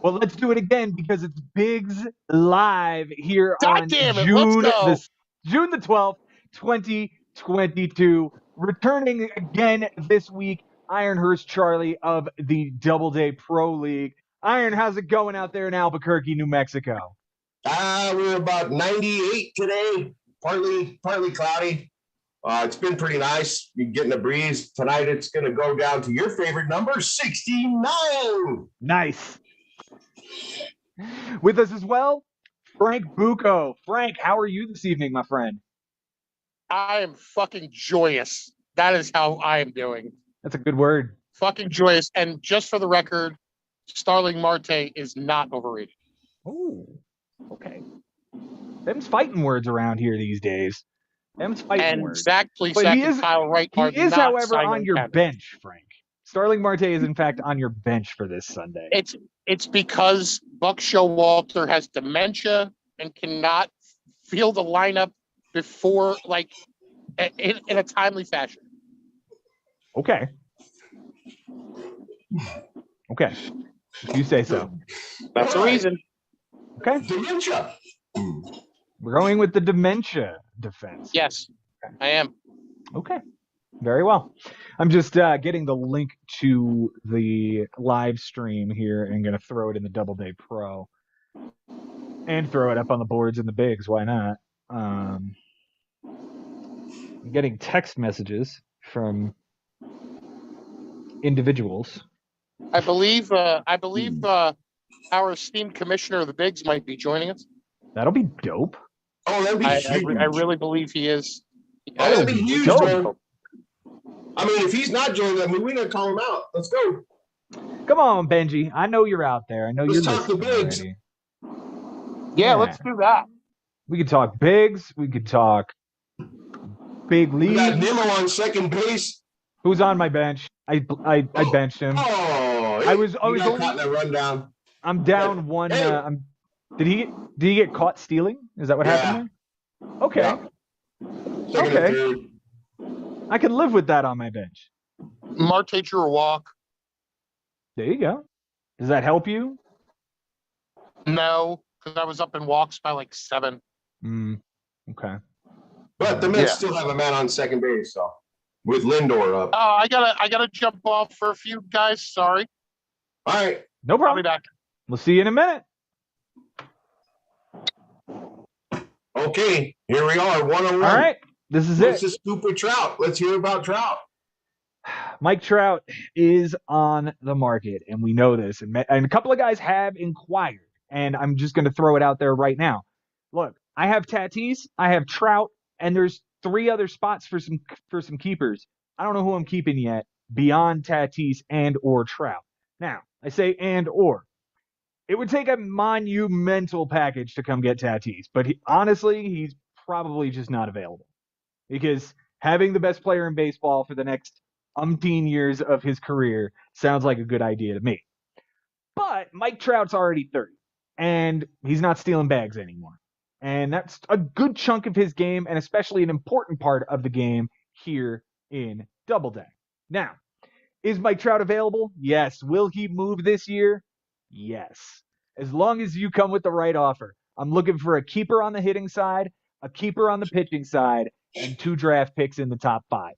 Well, let's do it again because it's Bigs Live here God on damn it, let's go. June the 12th, 2022. Returning again this week, Ironhurst Charlie of the Doubleday Pro League. Iron, how's it going out there in Albuquerque, New Mexico? We're about 98 today, partly cloudy. It's been pretty nice. You're getting a breeze. Tonight it's going to go down to your favorite number, 69. Nice. With us as well, Frank Bucco. Frank, how are you this evening, my friend? I am fucking joyous. That is how I am doing. That's a good word. Fucking joyous. And just for the record, Starling Marte is not overrated. Oh, okay. Them's fighting words around here these days. Them's fighting And words. Zach Plesac and Kyle Wright are He is, not however, on your candidates. bench, Frank. Starling Marte is, in fact, on your bench for this Sunday. It's because Buck Showalter has dementia and cannot field a lineup before, like, in a timely fashion. Okay. Okay. If you say so. That's the reason. Okay. Dementia. We're going with the dementia defense. Yes, I am. Okay. Very well. I'm just getting the link to the live stream here and going to throw it in the Doubleday Pro and throw it up on the boards in the bigs. Why not? I'm getting text messages from individuals. I believe our esteemed commissioner of the bigs might be joining us. That'll be dope. Oh, that'd be huge. I really believe he is. Oh, that'd be huge, dope. man. I mean, if he's not joining, I mean, we're going to call him out. Let's go. Come on, Benji. I know you're out there. I know you're talk the listening bigs. already. Yeah, let's do that. We could talk bigs. We could talk big We got leagues. Nimmo on second base. Who's on my bench? I benched him. Oh, I was only only caught in that rundown. I'm down one. Did he get caught stealing? Is that what happened there? Okay. Yeah. Second Okay. and third. I could live with that on my bench. Marte drew a walk. There you go. Does that help you? No, because I was up in walks by like 7. Okay. But the Mets still have a man on second base, so with Lindor up. Oh, I gotta jump off for a few guys. Sorry. All right. No I'll be problem. back. We'll see you in a minute. Okay, here we are, 101. All right. This is What's it. the stupid Trout? Let's hear about Trout. Mike Trout is on the market, and we know this. And a couple of guys have inquired, and I'm just going to throw it out there right now. Look, I have Tatis, I have Trout, and there's 3 other spots for some keepers. I don't know who I'm keeping yet beyond Tatis and or Trout. Now, I say and or. It would take a monumental package to come get Tatis, but honestly, he's probably just not available. Because having the best player in baseball for the next umpteen years of his career sounds like a good idea to me. But Mike Trout's already 30, and he's not stealing bags anymore. And that's a good chunk of his game, and especially an important part of the game here in Doubleday. Now, is Mike Trout available? Yes. Will he move this year? Yes. As long as you come with the right offer. I'm looking for a keeper on the hitting side, a keeper on the pitching side, and 2 draft picks in the top 5.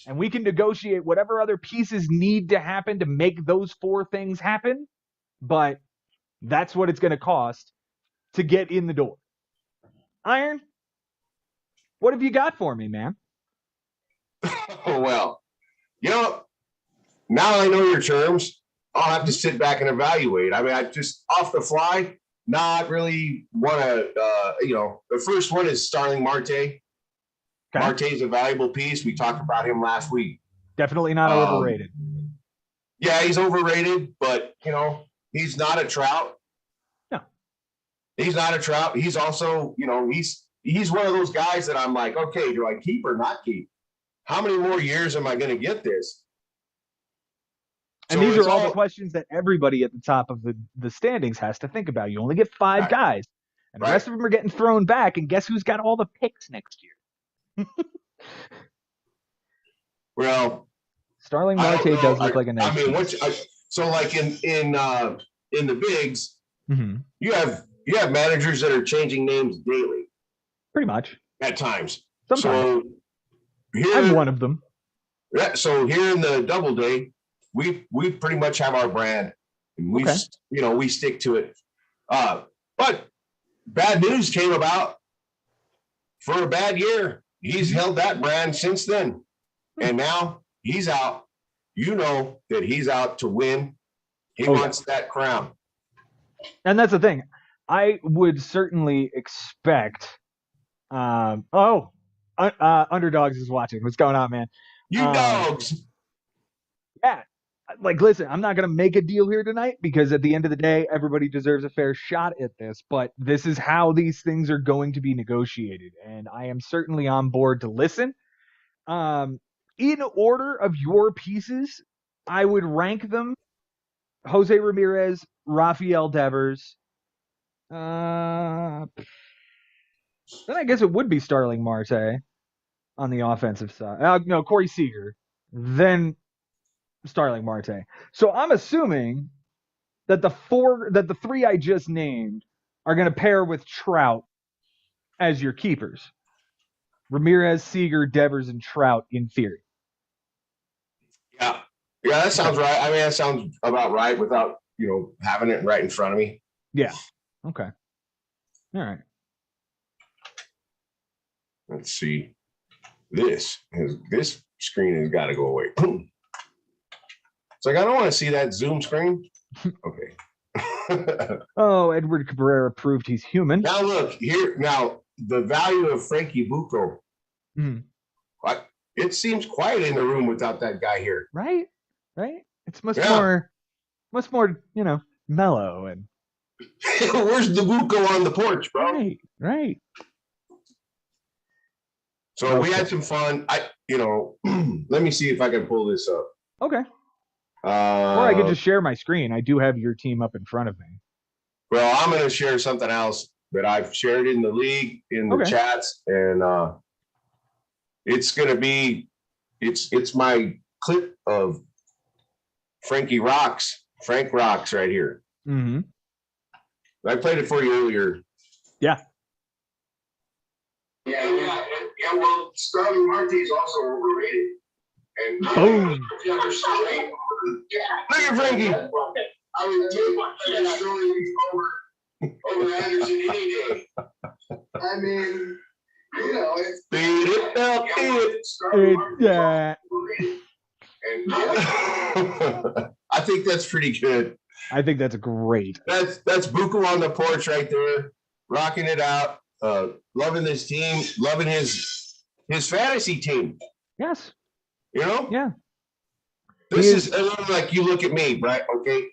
And we can negotiate whatever other pieces need to happen to make those 4 things happen, but that's what it's going to cost to get in the door. Iron, what have you got for me, man? Oh, well, now I know your terms. I'll have to sit back and evaluate. I mean, I just off the fly, not really want to, the first one is Starling Marte. Okay. Marte is a valuable piece. We talked about him last week. Definitely not overrated. Yeah, he's overrated, but, he's not a Trout. No. He's not a Trout. He's also, he's one of those guys that I'm like, okay, do I keep or not keep? How many more years am I going to get this? And these are all the questions that everybody at the top of the standings has to think about. You only get 5 guys, and the rest of them are getting thrown back, and guess who's got all the picks next year? Well, Starling Marte does look like a nice. I mean, so like in in the bigs, Mm-hmm. you have managers that are changing names daily Pretty much. at times. Sometimes. So here, I'm one of them. So here in the Doubleday, we pretty much have our brand, and we stick to it. But bad news came about for a bad year. He's held that brand since then, and now he's out. You know that he's out to win. He wants that crown. And that's the thing. I would certainly expect. Underdogs is watching. What's going on, man? You dogs. Yeah. Like, listen, I'm not going to make a deal here tonight because at the end of the day, everybody deserves a fair shot at this. But this is how these things are going to be negotiated. And I am certainly on board to listen. In order of your pieces, I would rank them Jose Ramirez, Rafael Devers. Then I guess it would be Starling Marte on the offensive side. No, Corey Seager. Then Starling Marte. So I'm assuming that the three I just named are going to pair with Trout as your keepers. Ramirez, Seager, Devers, and Trout in theory. Yeah, that sounds right. I mean, that sounds about right without having it right in front of me. Yeah. Okay. All right. Let's see. This screen has got to go away. It's like I don't want to see that Zoom screen. Okay. Oh, Edward Cabrera proved he's human. Now look here. Now the value of Frankie Bucco. It seems quiet in the room without that guy here. Right. It's much more, mellow and. Where's the Bucco on the porch, bro? Right. So we had some fun. Let me see if I can pull this up. Okay. Or I could just share my screen. I do have your team up in front of me. Well, I'm going to share something else that I've shared in the league, in the chats, and it's going to be, it's my clip of Frank Rocks right here. Mm-hmm. I played it for you earlier. Yeah. Yeah. Well, Starling Marte is also overrated. And boom. Look at Frankie. I would take Starling over Anderson any day. I mean, I think that's pretty good. I think that's great. That's Bucco on the porch right there, rocking it out, loving this team, loving his fantasy team. Yes. Yeah. This is a little like you look at me, right? Okay.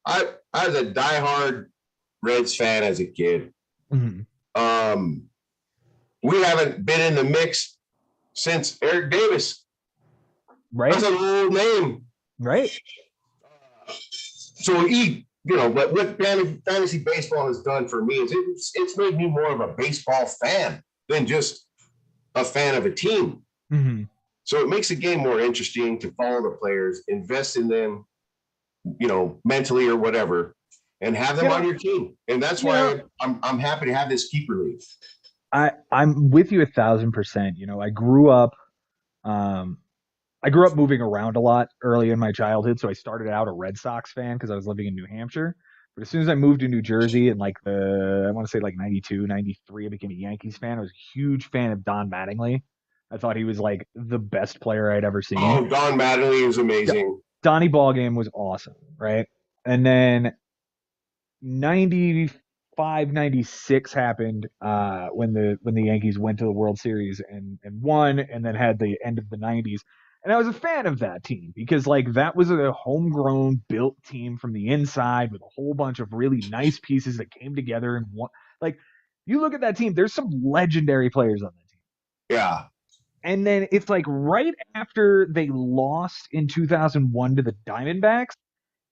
I was a diehard Reds fan as a kid. Mm-hmm. We haven't been in the mix since Eric Davis. Right. That's a little name. Right. So but what fantasy baseball has done for me is it's made me more of a baseball fan than just a fan of a team. Mm-hmm. So it makes the game more interesting to follow the players, invest in them, mentally or whatever, and have them on your team. And that's why I'm happy to have this keeper league. I'm with you 1,000%. I grew up moving around a lot early in my childhood, so I started out a Red Sox fan because I was living in New Hampshire. But as soon as I moved to New Jersey in I want to say 92, 93, I became a Yankees fan. I was a huge fan of Don Mattingly. I thought he was the best player I'd ever seen. Oh, Don Mattingly is amazing. Donnie Ballgame was awesome, right? And then 95, 96 happened when the Yankees went to the World Series and won, and then had the end of the 90s. And I was a fan of that team because that was a homegrown built team from the inside with a whole bunch of really nice pieces that came together and won. You look at that team, there's some legendary players on that team. Yeah. And then it's right after they lost in 2001 to the Diamondbacks,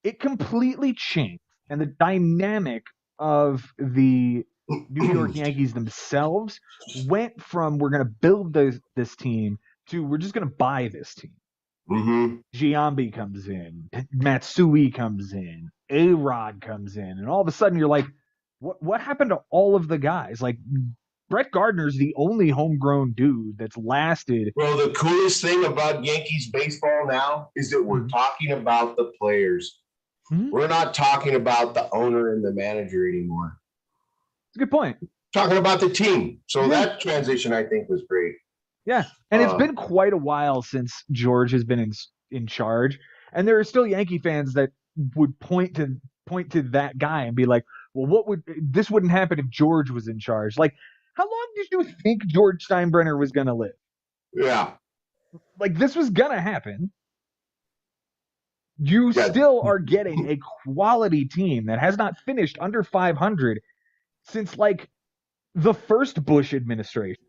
it completely changed. And the dynamic of the New York Yankees themselves went from we're going to build this team to we're just going to buy this team. Mm-hmm. Giambi comes in, Matsui comes in, A-Rod comes in, and all of a sudden you're like, what happened to all of the guys? Like, Brett Gardner's the only homegrown dude that's lasted. Well, the coolest thing about Yankees baseball now is that we're talking about the players. We're not talking about the owner and the manager anymore. That's a good point. Talking about the team. So that transition, I think, was great. Yeah, and it's been quite a while since George has been in charge, and there are still Yankee fans that would point to that guy and be like, well, this wouldn't happen if George was in charge. Like, how long did you think George Steinbrenner was going to live? Yeah. Like, this was going to happen. You still are getting a quality team that has not finished under 500 since, like, the first Bush administration.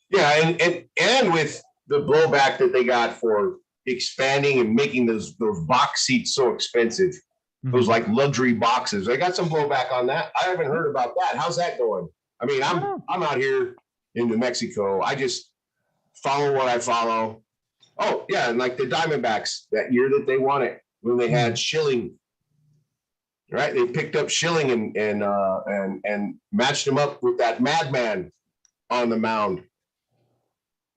Yeah, and with the blowback that they got for expanding and making those box seats so expensive, those like luxury boxes. They got some blowback on that. I haven't heard about that. How's that going? I mean, I'm out here in New Mexico. I just follow what I follow. Oh, yeah, and like the Diamondbacks that year that they won it, when they had Schilling, right? They picked up Schilling and matched him up with that madman on the mound.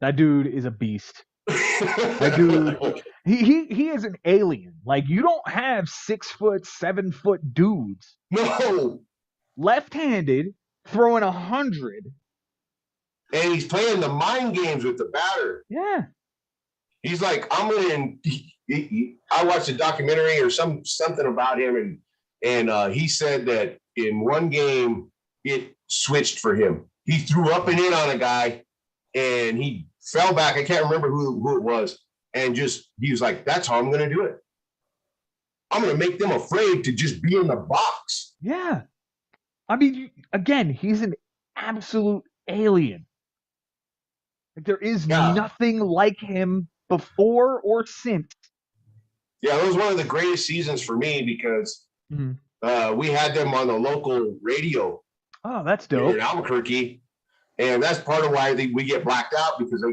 That dude is a beast. That dude, he is an alien. Like, you don't have 6 foot, 7 foot dudes. No. Left-handed, throwing 100. And he's playing the mind games with the batter. Yeah. He's like, I watched a documentary or something about him, and he said that in one game it switched for him. He threw up and in on a guy, and he fell back. I can't remember who it was, and he was like, "That's how I'm going to do it. I'm going to make them afraid to just be in the box." Yeah, I mean, again, he's an absolute alien. Like, there is nothing like him before or since. Yeah, it was one of the greatest seasons for me because we had them on the local radio. Oh, that's dope. In Albuquerque, and that's part of why we get blacked out, because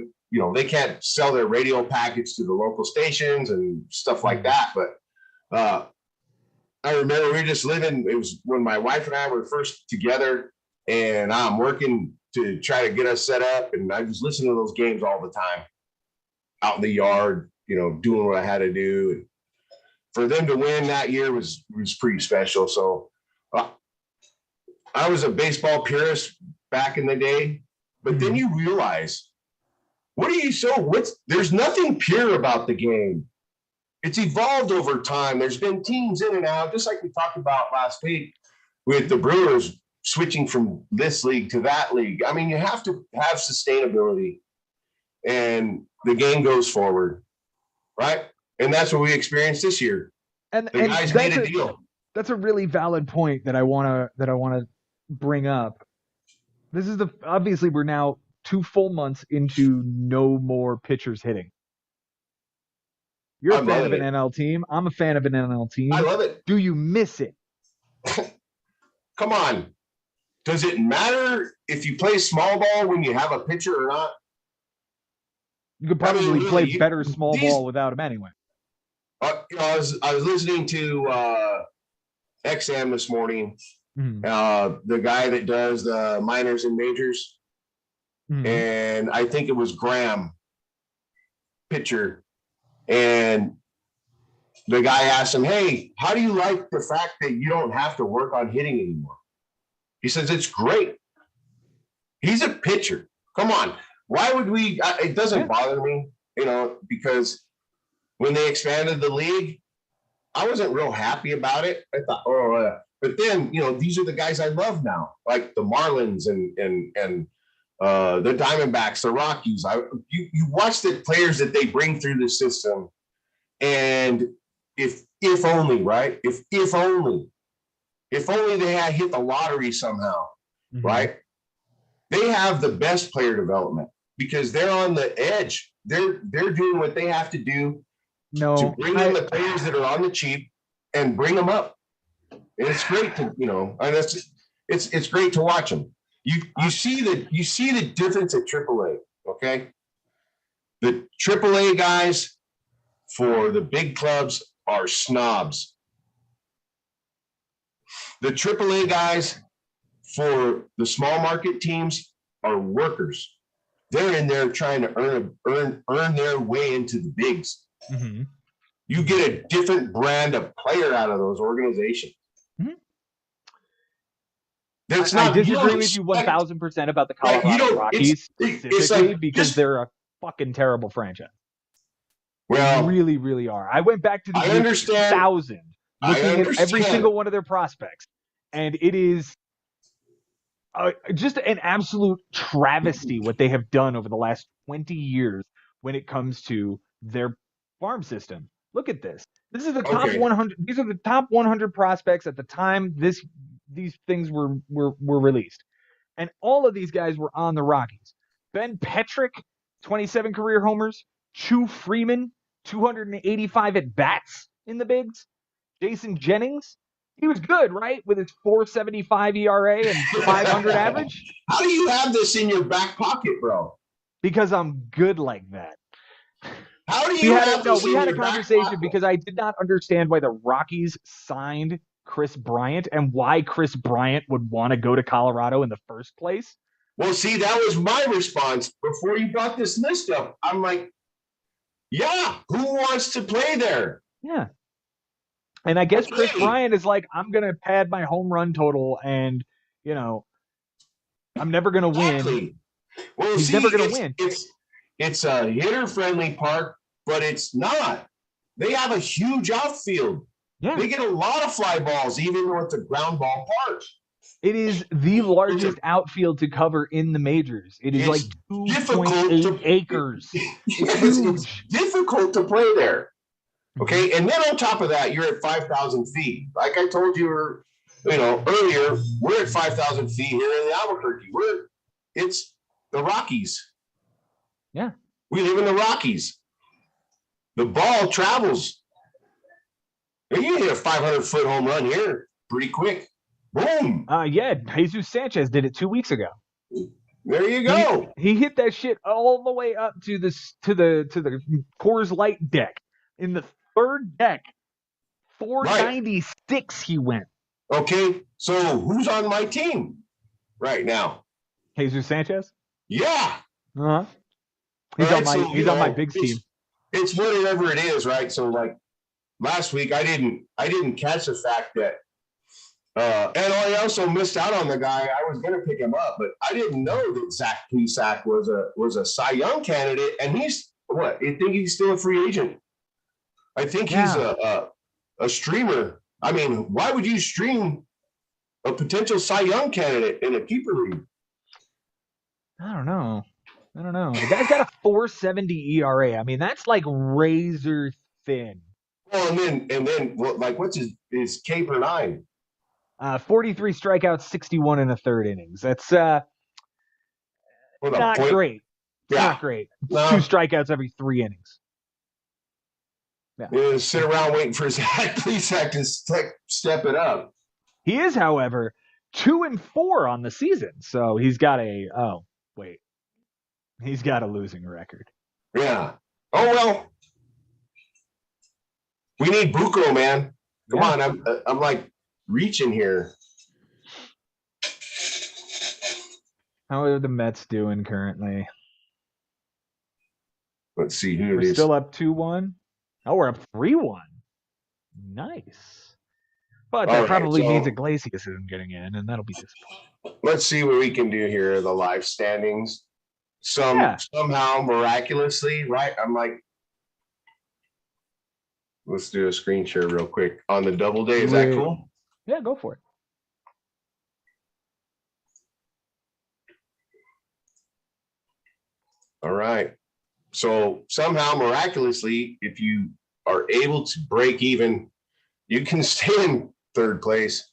they can't sell their radio package to the local stations and stuff like that. But I remember we were just living. It was when my wife and I were first together, and I'm working to try to get us set up, and I was listening to those games all the time, out in the yard, doing what I had to do. And for them to win that year was pretty special. So I was a baseball purist back in the day, but then you realize, there's nothing pure about the game. It's evolved over time. There's been teams in and out, just like we talked about last week with the Brewers switching from this league to that league. I mean, you have to have sustainability, and the game goes forward, right? And that's what we experienced this year. And the guys made a deal. That's a really valid point that I want to bring up. This is obviously we're now 2 full months into no more pitchers hitting. You're a fan of an NL team. I'm a fan of an NL team. I love it. Do you miss it? Come on. Does it matter if you play small ball when you have a pitcher or not? You could probably play better small ball without him anyway. I was listening to XM this morning. The guy that does the minors and majors, and I think it was Graham, pitcher, and the guy asked him, "Hey, how do you like the fact that you don't have to work on hitting anymore?" He says, "It's great." He's a pitcher. Come on. Why would we? It doesn't bother me, because when they expanded the league, I wasn't real happy about it. I thought, but then, these are the guys I love now, like the Marlins and the Diamondbacks, the Rockies. You watch the players that they bring through the system, and if only, right? If only they had hit the lottery somehow, right? They have the best player development because they're on the edge. They're doing what they have to do to bring in the players that are on the cheap and bring them up. And it's great to, and it's great to watch them. You see the difference at AAA, okay? The AAA guys for the big clubs are snobs. The AAA guys for the small market teams are workers. They're in there trying to earn their way into the bigs. Mm-hmm. You get a different brand of player out of those organizations. Mm-hmm. I disagree with you 1,000% about the Colorado Rockies specifically because they're a fucking terrible franchise. Well, they really, really are. I went back to the year 2000 looking at every single one of their prospects, and it is just an absolute travesty what they have done over the last 20 years when it comes to their farm system. Look at this. This is the top 100. These are the top 100 prospects at the time these things were released. And all of these guys were on the Rockies. Ben Petrick, 27 career homers. Chu Freeman, 285 at-bats in the bigs. Jason Jennings, he was good, right? With his 4.75 ERA and 500 average. How do you have this in your back pocket, bro? Because I'm good like that. How do you we had a conversation because I did not understand why the Rockies signed Chris Bryant and why Chris Bryant would want to go to Colorado in the first place. Well, see, that was my response before you brought this list up. I'm like, yeah, who wants to play there? Yeah. And I guess Chris Bryant is like, I'm going to pad my home run total and, I'm never going to win. Well, he's never going to win. It's a hitter-friendly park, but it's not. They have a huge outfield. Yeah. They get a lot of fly balls, even with the ground ball park. It is the largest outfield to cover in the majors. It is like 2.8 acres. It's difficult to play there. Okay, and then on top of that, you're at 5,000 feet. Like I told you, earlier, we're at 5,000 feet here in the Albuquerque. It's the Rockies. Yeah, we live in the Rockies. The ball travels. And you hit a 500-foot home run here pretty quick. Boom. Yeah, Jesus Sanchez did it 2 weeks ago. There you go. He hit that shit all the way up to the Coors Light deck. In the third deck, 496 he went. Okay, so who's on my team right now? Jesus Sanchez? Yeah. Uh-huh. He's on my big team. It's whatever it is, right? So like last week I didn't catch the fact that and I also missed out on the guy. I was gonna pick him up, but I didn't know that Zach Plesac was a Cy Young candidate, and he's what? You think he's still a free agent? I think he's a streamer. I mean, why would you stream a potential Cy Young candidate in a keeper league? I don't know. The guy's got a 4.70 ERA. I mean, that's like razor thin. Well, and then what's his K per 9? 43 strikeouts, 61 in the third innings. That's not great. Yeah. Not great. No. 2 strikeouts every 3 innings. Yeah. Sit around waiting for Zach Plesac to step it up. He is, however, 2-4 on the season. So he's got he's got a losing record. Yeah. Oh well. We need Bucco, man. Come on, I'm like reaching here. How are the Mets doing currently? Let's see who We're it is. Still up 2-1. Oh, we're up 3-1. Nice. But that probably means Iglesias isn't getting in, and that'll be disappointing. Let's see what we can do here. The live standings. Somehow miraculously, right? I'm like, let's do a screen share real quick on the double day. Is that cool? Yeah, go for it. All right. So somehow miraculously, if you are able to break even, you can stay in third place.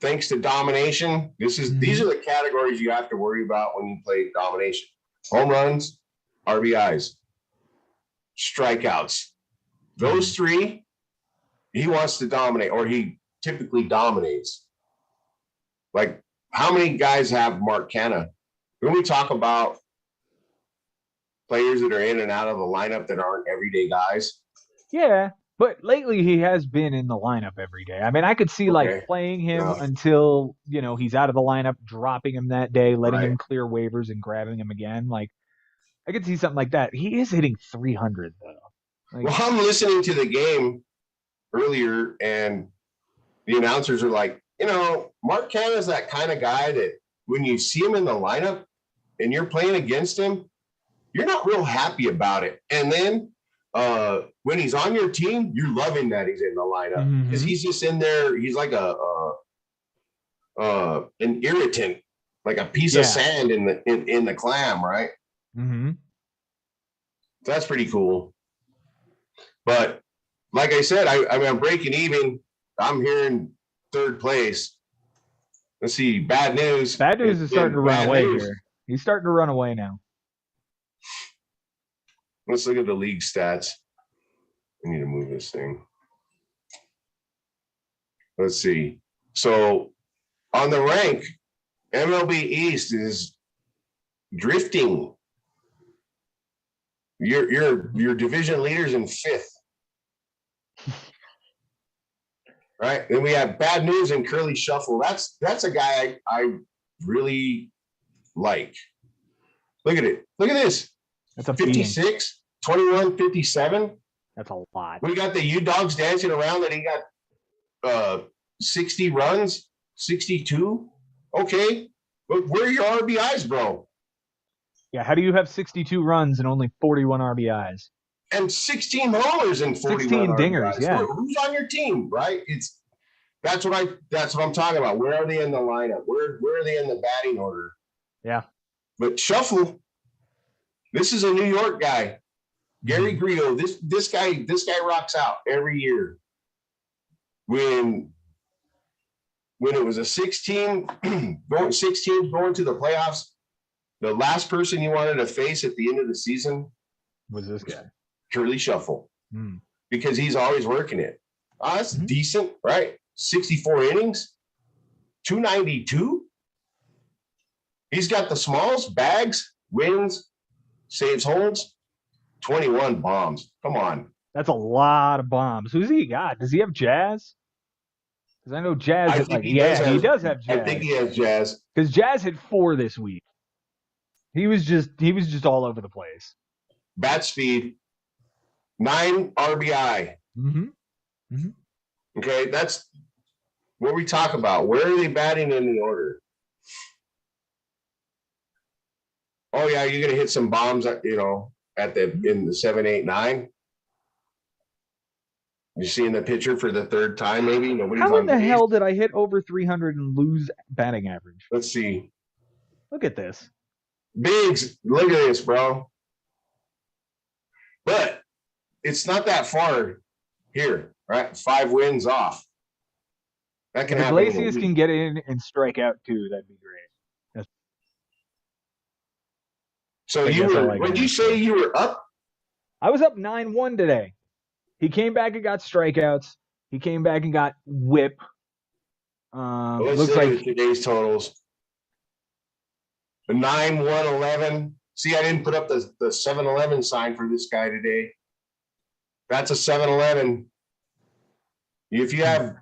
Thanks to domination. These are the categories you have to worry about when you play domination: home runs, RBIs, strikeouts. Those 3, he wants to dominate, or he typically dominates. Like, how many guys have Mark Canha? When we talk about players that are in and out of the lineup that aren't everyday guys. Yeah, But lately he has been in the lineup every day. I mean, I could see like Okay. playing him Yeah. until, he's out of the lineup, dropping him that day, letting Right. him clear waivers and grabbing him again. Like, I could see something like that. He is hitting 300 though. Like, Well, I'm listening to the game earlier, and the announcers are like, Mark Canha's that kind of guy that when you see him in the lineup and you're playing against him, you're not real happy about it. And then when he's on your team, you're loving that he's in the lineup because he's just in there. He's like an irritant, like a piece of sand in the clam, right? Mm-hmm. So that's pretty cool. But like I said, I mean, I'm breaking even. I'm here in third place. Let's see. Bad news. Bad news is starting to run away here. He's starting to run away now. Let's look at the league stats. I need to move this thing. Let's see. So on the rank, MLB East is drifting. Your division leaders in 5th. Right. Then we have Bad News and Curly Shuffle. That's a guy I really like. Look at it. Look at this. That's a 56, 21, 57. That's a lot. We got the U-Dogs dancing around that he got 60 runs, 62. Okay. But where are your RBIs, bro? Yeah, how do you have 62 runs and only 41 RBIs? And 16 homers and 41 16 dingers, RBIs. yeah. Who's on your team, right? That's what I'm talking about. Where are they in the lineup? Where are they in the batting order? Yeah. But Shuffle, this is a New York guy. Gary Grillo, this guy rocks out every year. When it was a 16 going to the playoffs, the last person you wanted to face at the end of the season was this guy, Curly Shuffle, because he's always working it. Oh, that's decent, right? 64 innings, 292. He's got the smalls, bags, wins, saves, holds, 21 bombs. Come on. That's a lot of bombs. Who's he got? Does he have Jazz? Because I know Jazz is like, he does have Jazz. I think he has Jazz. Because Jazz hit 4 this week. He was just all over the place. Bat speed, 9 RBI. Okay, that's what we talk about. Where are they batting in the order? Oh yeah, you're gonna hit some bombs, in the 7, 8, 9. You seeing the pitcher for the 3rd time, maybe? Nobody's How in the base. hell did I hit over 300 and lose batting average? Let's see. Look at this. Biggs, look at this, bro. But it's not that far here, right? 5 wins off. That can happen. Iglesias can get in and strike out too. That'd be great. So when you say you were up? I was up 9-1 today. He came back and got strikeouts. He came back and got whip. Looks like today's totals. 9, 1, 11. See, I didn't put up the 7-Eleven sign for this guy today. That's a 7-Eleven. If you have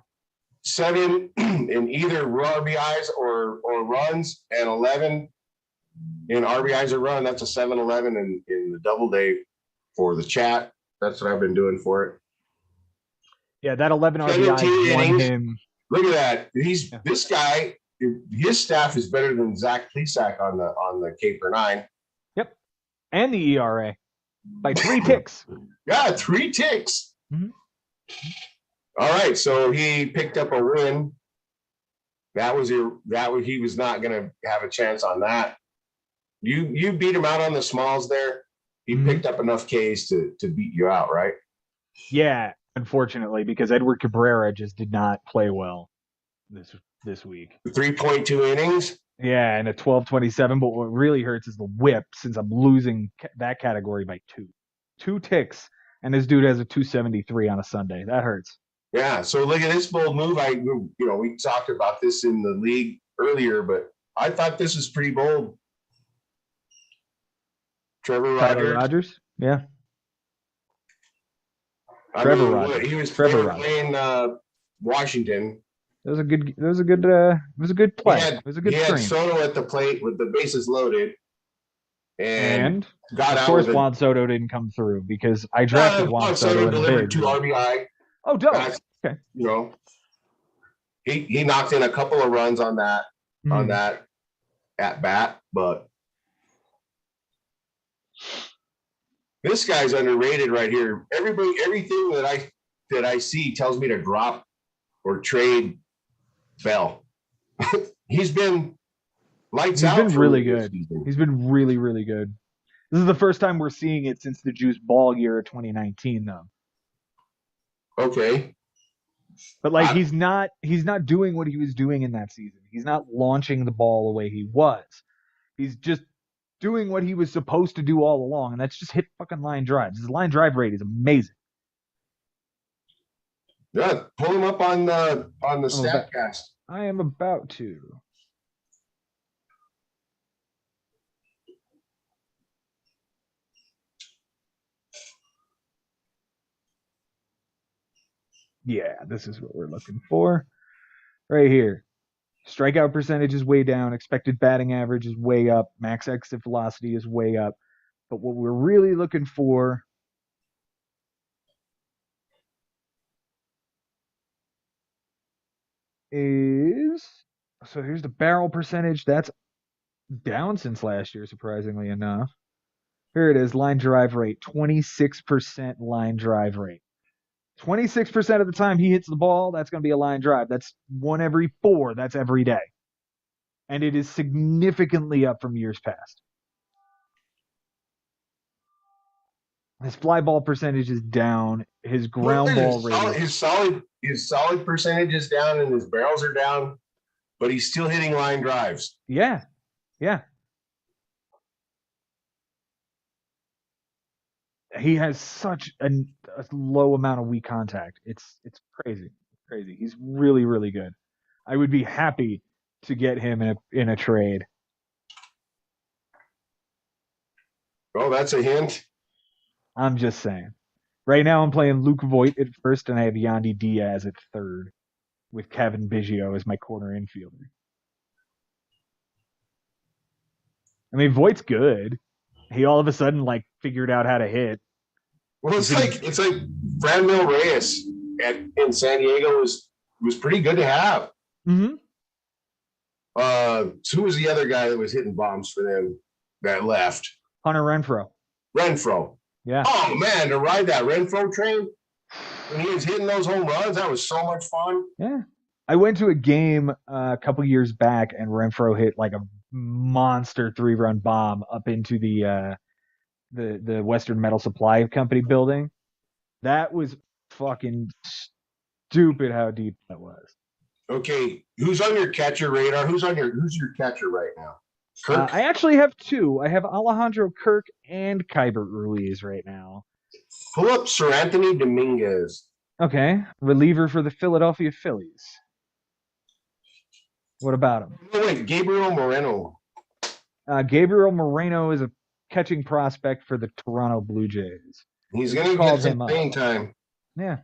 7 in either RBIs or runs and 11 in RBIs or run, that's a 7-Eleven in the double day for the chat. That's what I've been doing for it. Yeah, that 11 RBIs won him. Look at that. This guy, his staff is better than Zach Plesac on the Caper 9. Yep. And the ERA by 3 ticks. Yeah, 3 ticks. All right, so he picked up a win. He was not going to have a chance on that. You beat him out on the smalls there. He picked up enough Ks to beat you out, right? Yeah, unfortunately, because Edward Cabrera just did not play well this week. 3.2 innings. Yeah, and a 12.27. But what really hurts is the whip, since I'm losing that category by 2 ticks, and this dude has a 273 on a Sunday. That hurts. Yeah. So look at this bold move. We talked about this in the league earlier, but I thought this was pretty bold. Trevor Rogers. Yeah. I Trevor mean, Rogers. he was Trevor they were Rogers. playing Washington. It was a good play. It was a good He had screen. Soto at the plate with the bases loaded, and got Of out course, with Juan Soto didn't come through because I drafted Juan Soto in the delivered bigs. 2 RBI. Oh, dope. That's, Okay. You know, he knocked in a couple of runs on that at bat, but this guy's underrated right here. Everything that I see tells me to drop or trade Bell. He's been lights out. He's been really good. He's been really, really good. This is the first time we're seeing it since the Juice Ball year of 2019, though. Okay. But like he's not doing what he was doing in that season. He's not launching the ball the way he was. He's just doing what he was supposed to do all along, and that's just hit fucking line drives. His line drive rate is amazing. Yeah, pull him up on the StatCast. I am about to. Yeah, this is what we're looking for. Right here. Strikeout percentage is way down. Expected batting average is way up. Max exit velocity is way up. But what we're really looking for is, so here's the barrel percentage. That's down since last year, surprisingly enough. Here it is, line drive rate, 26% line drive rate. 26% of the time he hits the ball, that's going to be a line drive. That's 1 every 4. That's every day. And it is significantly up from years past. His fly ball percentage is down. His ground ball rate. His solid percentage is down and his barrels are down, but he's still hitting line drives. Yeah. Yeah. He has such a low amount of weak contact. It's crazy. Crazy. He's really, really good. I would be happy to get him in a trade. Oh, that's a hint. I'm just saying. Right now I'm playing Luke Voit at first, and I have Yandy Diaz at third, with Kevin Biggio as my corner infielder. I mean, Voigt's good. He all of a sudden figured out how to hit. Well, it's like Franmil Reyes in San Diego was pretty good to have. Mm-hmm. Who was the other guy that was hitting bombs for them that left? Hunter Renfroe. Yeah. Oh man, to ride that Renfroe train when he was hitting those home runs, that was so much fun. Yeah. I went to a game a couple years back, and Renfroe hit like a monster 3-run bomb up into the Western Metal Supply Company building. That was fucking stupid how deep that was. Okay, who's on your catcher radar? Who's your catcher right now? Kirk? I actually have 2. I have Alejandro Kirk and Keibert Ruiz right now. Pull up Seranthony Dominguez. Okay, reliever for the Philadelphia Phillies. What about him? Oh, wait, Gabriel Moreno. Gabriel Moreno is a catching prospect for the Toronto Blue Jays. He's going to get some playing time. Yeah.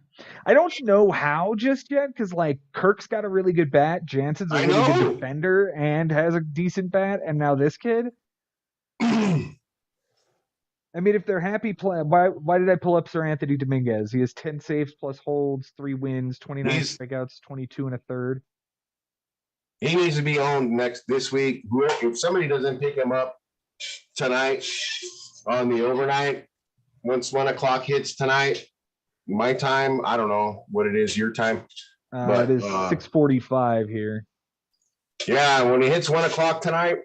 I don't know how just yet, because Kirk's got a really good bat. Jansen's a really good defender and has a decent bat, and now this kid. I mean, if they're happy playing, why did I pull up Seranthony Dominguez? He has 10 saves plus holds, 3 wins, 29 strikeouts, 22 and a third. He needs to be owned this week. If somebody doesn't pick him up tonight on the overnight, once 1 o'clock hits tonight, my time, I don't know what it is, your time. It is 6:45 here. Yeah, when he hits 1 o'clock tonight,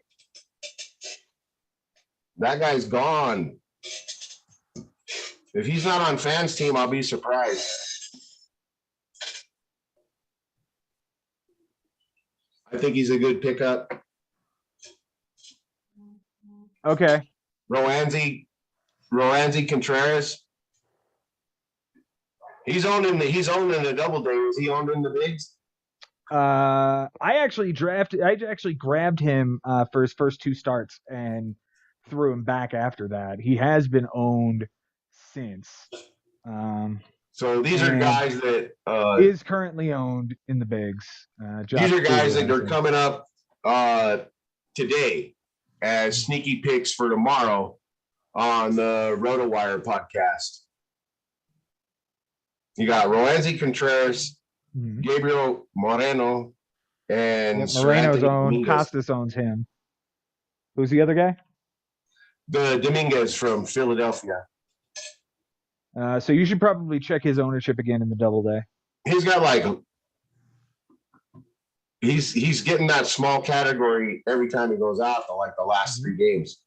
that guy's gone. If he's not on Fans team, I'll be surprised. I think he's a good pickup. Okay. Roansy Contreras. He's owned in the double day. Was he owned in the bigs? I actually grabbed him for his first 2 starts and threw him back after that. He has been owned since. So these are And guys that is currently owned in the bigs. these are guys that are Stabilizer. coming up today as sneaky picks for tomorrow on the RotoWire podcast. You got Roansy Contreras, Mhm. Gabriel Moreno, and Yep, Sir Moreno's Anthony owned. Dominguez. Costas owns him. Who's the other guy? The Dominguez from Philadelphia. So you should probably check his ownership again in the double day. He's got like he's getting that small category every time he goes out, like the last 3 games.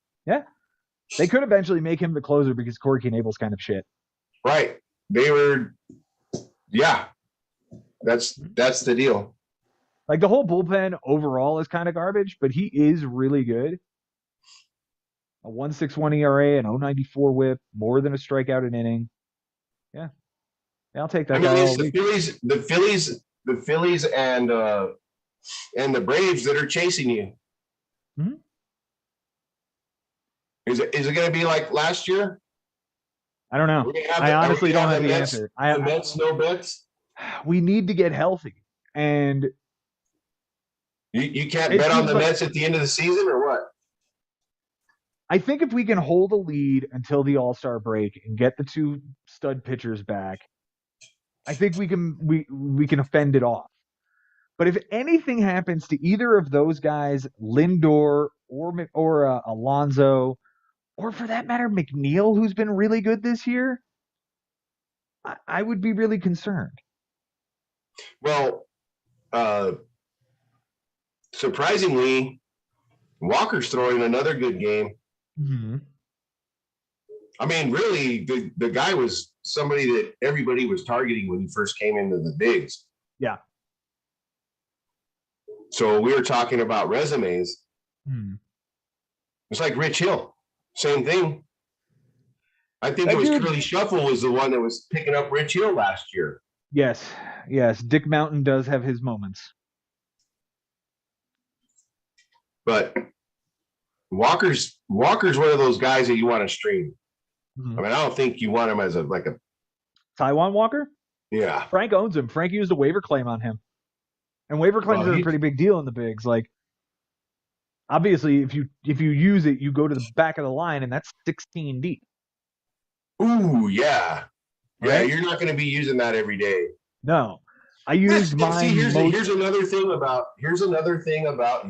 They could eventually make him the closer because Corey Knebel's kind of shit. Right. They were, yeah. That's the deal. Like the whole bullpen overall is kind of garbage, but he is really good. A 1.61 ERA, an 0.94 WHIP, more than a strikeout an inning. Yeah, I'll take that I mean, guy all it's the week. Phillies, and the Braves that are chasing you. Mhm. Is it going to be like last year? I don't know. I honestly don't have the answer. The Mets, no bets. We need to get healthy, and You can't It bet on seems the like- Mets at the end of the season, or what? I think if we can hold a lead until the All-Star break and get the 2 stud pitchers back, I think we can fend it off. But if anything happens to either of those guys, Lindor or Alonso, or for that matter, McNeil, who's been really good this year, I would be really concerned. Well, surprisingly, Walker's throwing another good game. Mm-hmm. I mean, really, the guy was somebody that everybody was targeting when he first came into the bigs. Yeah. So we were talking about resumes. Hmm. It's like Rich Hill, same thing. I think That it was dude- Curly Shuffle was the one that was picking up Rich Hill last year. Yes. Dick Mountain does have his moments. But Walker's one of those guys that you want to stream. Mhm. I mean, I don't think you want him as a Taiwan Walker? yeah. Frank owns him. Frank used a waiver claim on him. And waiver claims Well, are a pretty big deal in the bigs. Like, obviously, if you use it, you go to the back of the line, and that's 16 deep. Ooh, yeah. Yeah, Right? you're not going to be using that every day. No. I used mine. See, here's another thing about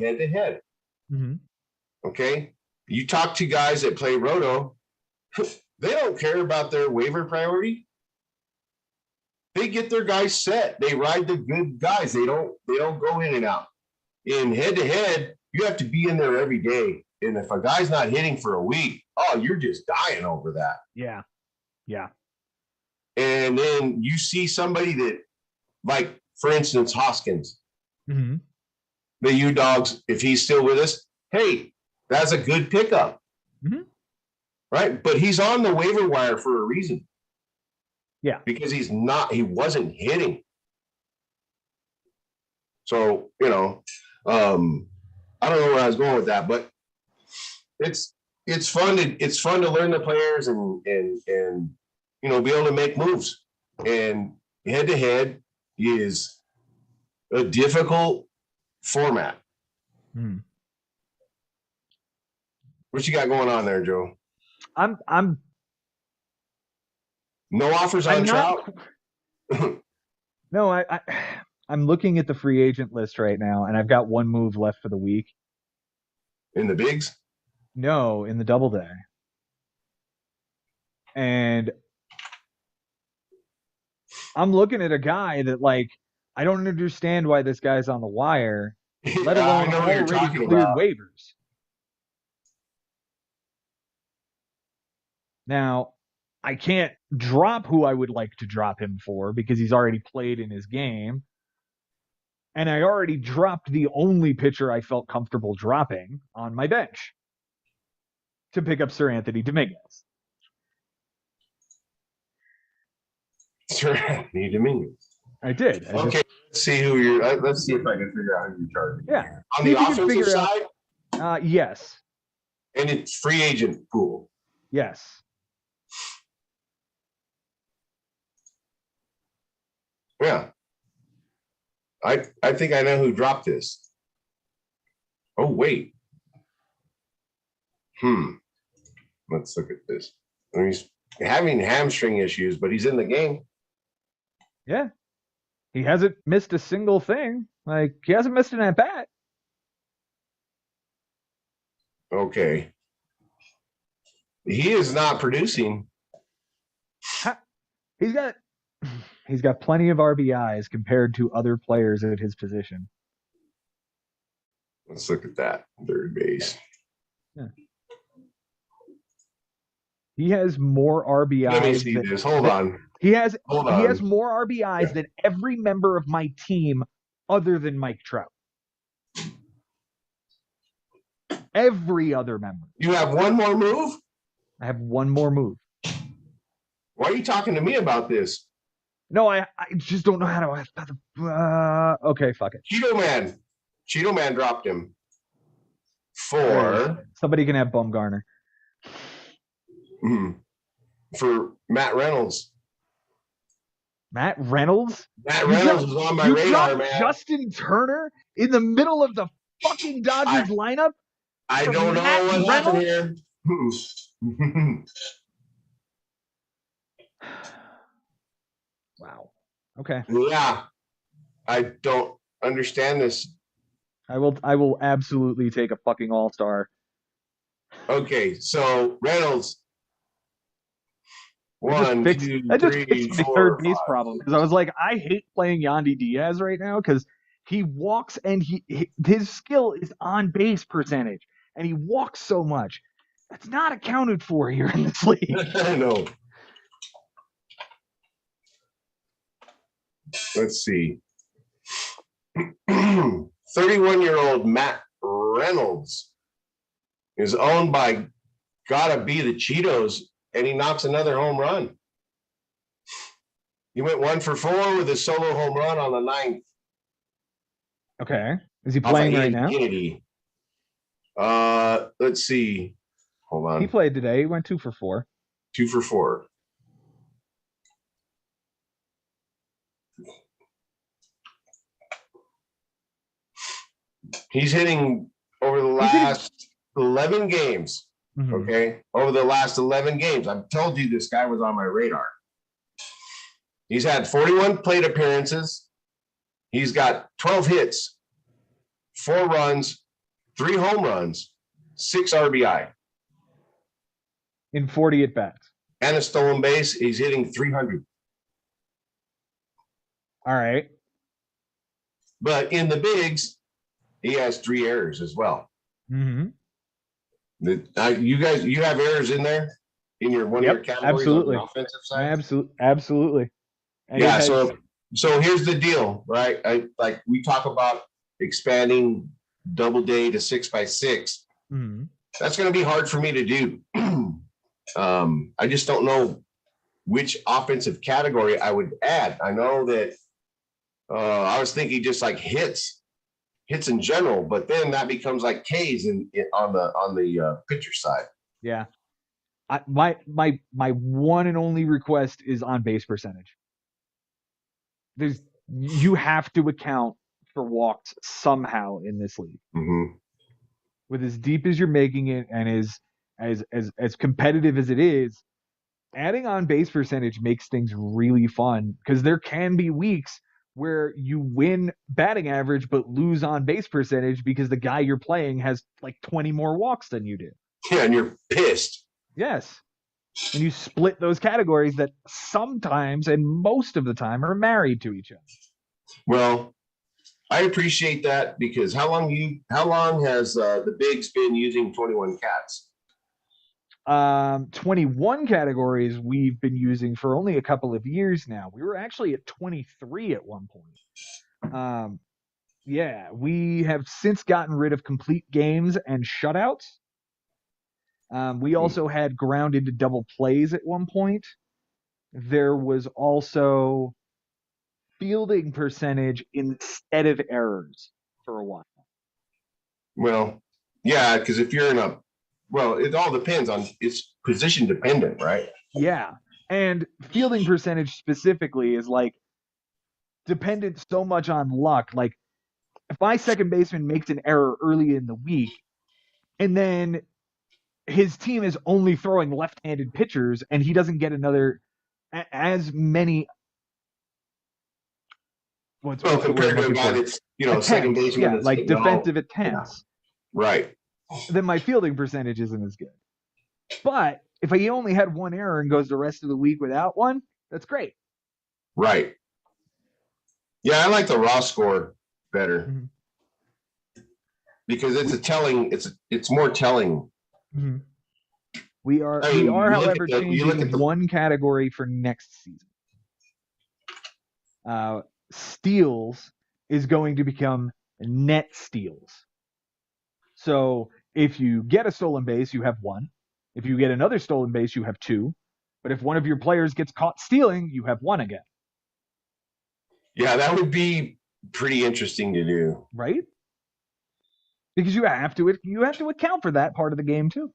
head to head. Mhm. Okay, you talk to guys that play roto, they don't care about their waiver priority. They get their guys set. They ride the good guys. They don't go in and out. In head to head, you have to be in there every day. And if a guy's not hitting for a week, oh, you're just dying over that. Yeah. And then you see somebody that, like, for instance, Hoskins, Mm-hmm. the U-Dogs, if he's still with us, hey, that's a good pickup. Mhm. Right? But he's on the waiver wire for a reason. Yeah. Because he wasn't hitting. So, I don't know where I was going with that, but it's fun to learn the players and be able to make moves. And head to head is a difficult format. Hmm. What you got going on there, Joe? I'm No offers on Trout? No, I'm looking at the free agent list right now, and I've got one move left for the week. In the bigs? No, in the double day. And I'm looking at a guy that, like, I don't understand why this guy's on the wire, let Yeah, I alone know what you're already talking cleared about. waivers. Now, I can't drop who I would like to drop him for because he's already played in his game. And I already dropped the only pitcher I felt comfortable dropping on my bench to pick up Sir Anthony Dominguez. Sure, Anthony Dominguez. I did. Okay, let's see who you're. Let's see if I can figure out who you're targeting. Yeah. On See the if you can offensive figure out- side, Yes. and it's free agent pool. Yes. Yeah. I think I know who dropped this. Oh, wait. Let's look at this. He's having hamstring issues, but he's in the game. Yeah. He hasn't missed a single thing. Like, he hasn't missed an at bat. Okay. He is not producing. He's got plenty of RBIs compared to other players at his position. Let's look at that. Third base. Yeah. He has more RBIs. Let me see this. Hold on. He has Hold more RBIs than every member of my team other than Mike Trout. Every other member. You have one more move? I have one more move. Why are you talking to me about this? No, I just don't know how to. Okay, fuck it. Cheeto Man dropped him. For somebody can have Bumgarner. For Matt Reynolds. Matt Reynolds? Matt Reynolds was on my radar, man. Justin Turner in the middle of the fucking Dodgers lineup? I don't know what happened here. Wow. Okay. Yeah. I don't understand this. I will absolutely take a fucking all-star. Okay, so Reynolds. That just fixed my third base problem, because I was like, I hate playing Yandy Diaz right now because he walks and his skill is on base percentage, and he walks so much. That's not accounted for here in this league. I know. Let's see. 31-year-old Matt Reynolds is owned by gotta be the Cheetos, and he knocks another home run. He went 1 for 4 with a solo home run on the 9th. Okay. Is he playing right now? Kennedy. Let's see. Hold on. He played today. He went 2 for 4. 2 for 4. He's hitting over the last 11 games. Mm-hmm. Okay. Over the last 11 games. I've told you this guy was on my radar. He's had 41 plate appearances. He's got 12 hits, 4 runs, 3 home runs, 6 RBI. In 40 at-bats. And a stolen base. He's hitting 300. All right. But in the bigs, he has 3 errors as well. Mm-hmm. You have errors in there in your one of your categories absolutely. On the offensive side. Absolutely. And yeah. So here's the deal, right? Like we talk about expanding Doubleday to 6x6. Mm-hmm. That's going to be hard for me to do. I just don't know which offensive category I would add. I know that I was thinking just like hits in general, but then that becomes like K's on the pitcher side. Yeah. My one and only request is on base percentage. You have to account for walks somehow in this league. Mm-hmm. With as deep as you're making it and as competitive as it is, adding on base percentage makes things really fun, because there can be weeks where you win batting average but lose on base percentage because the guy you're playing has like 20 more walks than you do. Yeah, and you're pissed. Yes. And you split those categories that sometimes and most of the time are married to each other. Well, I appreciate that, because how long has the bigs been using 21 cats? 21 categories we've been using for only a couple of years now. We were actually at 23 at one point. Yeah, we have since gotten rid of complete games and shutouts. We also had ground into double plays at one point. There was also fielding percentage instead of errors for a while. Well, yeah, because if you're it all depends on, it's position dependent, right? Yeah. And fielding percentage specifically is like, dependent so much on luck. Like, if my second baseman makes an error early in the week, and then his team is only throwing left-handed pitchers, and he doesn't get as many. What's the word compared I'm to a looking guy for? that's, second Attempts, baseman, yeah, that's like hitting defensive attempts. Right. Then my fielding percentage isn't as good. But if he only had one error and goes the rest of the week without one, that's great. Right. Yeah, I like the raw score better because it's more telling. We are, however, changing one category for next season. Steals is going to become net steals. So if you get a stolen base, you have one. If you get another stolen base, you have two. But if one of your players gets caught stealing, you have one again. Yeah, that would be pretty interesting to do. Right? Because you have to account for that part of the game too.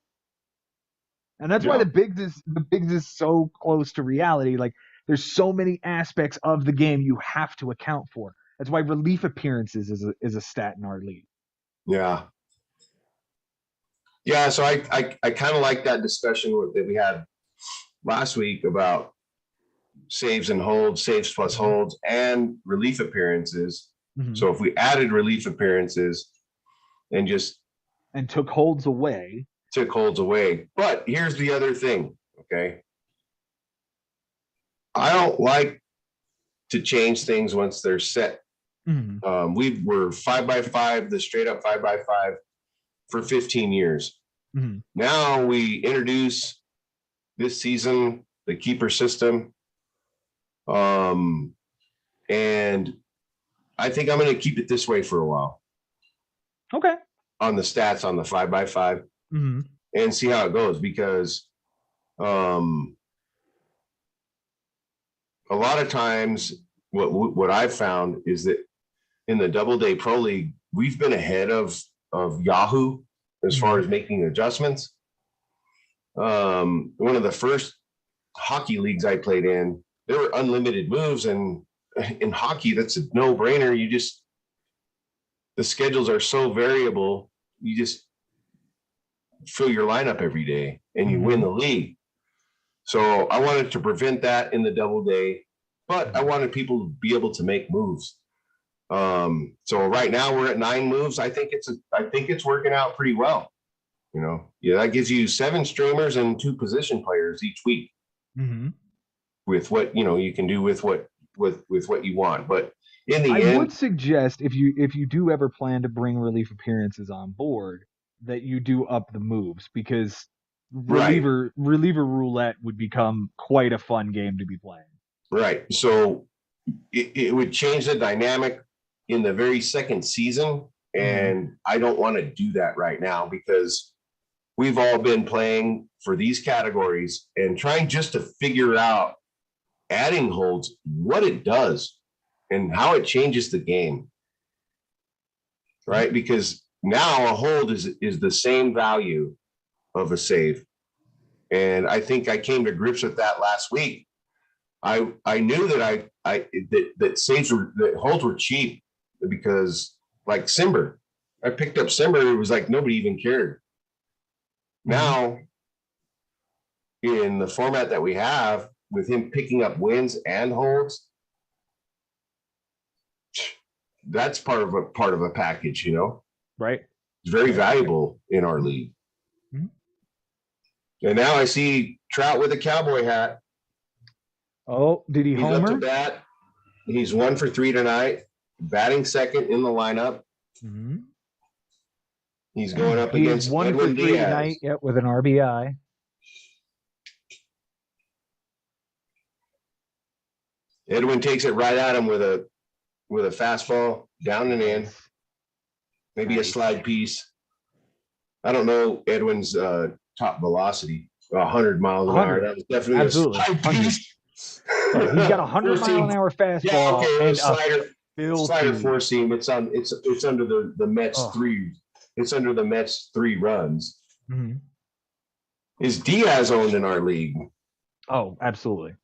And that's why the bigs is so close to reality. Like, there's so many aspects of the game you have to account for. That's why relief appearances is a stat in our league. Yeah. Yeah, so I kind of like that discussion that we had last week about saves and holds, saves plus holds, and relief appearances. So if we added relief appearances and took holds away. But here's the other thing, okay? I don't like to change things once they're set. We were 5x5, the straight up 5x5 for 15 years. Now we introduce this season the keeper system. And I think I'm going to keep it this way for a while. Okay. On the stats on the 5x5 and see how it goes, because a lot of times what I've found is that in the Doubleday Pro League, we've been ahead of Yahoo as far as making adjustments. One of the first hockey leagues I played in, there were unlimited moves, and in hockey, that's a no-brainer. The schedules are so variable, you just fill your lineup every day and you win the league. So I wanted to prevent that in the Doubleday, but I wanted people to be able to make moves. So right now we're at 9 moves. I think it's working out pretty well. That gives you 7 streamers and 2 position players each week with what, you can do with what you want. But in the end, I would suggest if you do ever plan to bring relief appearances on board, that you do up the moves, because reliever roulette would become quite a fun game to be playing. Right. So it would change the dynamic in the very second season. And I don't want to do that right now, because we've all been playing for these categories and trying just to figure out adding holds, what it does and how it changes the game. Right. Because now a hold is the same value of a save. And I think I came to grips with that last week. I knew that that saves that holds were cheap, because like Simber, I picked up Simber. It was like nobody even cared. Now, in the format that we have, with him picking up wins and holds, that's part of a package, Right. It's very valuable in our league. And now I see Trout with a cowboy hat. Oh, did he homer? He's up to bat. He's 1 for 3 tonight, batting second in the lineup. He's going up against 1 for 3 tonight, with an RBI. Edwin takes it right at him with a fastball down and in, maybe a slide piece. I don't know Edwin's top velocity, 100 miles an hour. That was definitely absolutely. A slide piece. He's got a 100-mile-an-hour fastball and slider four seam. It's under the Mets 3. It's under the Mets 3 runs. Is Diaz owned in our league? Oh, absolutely.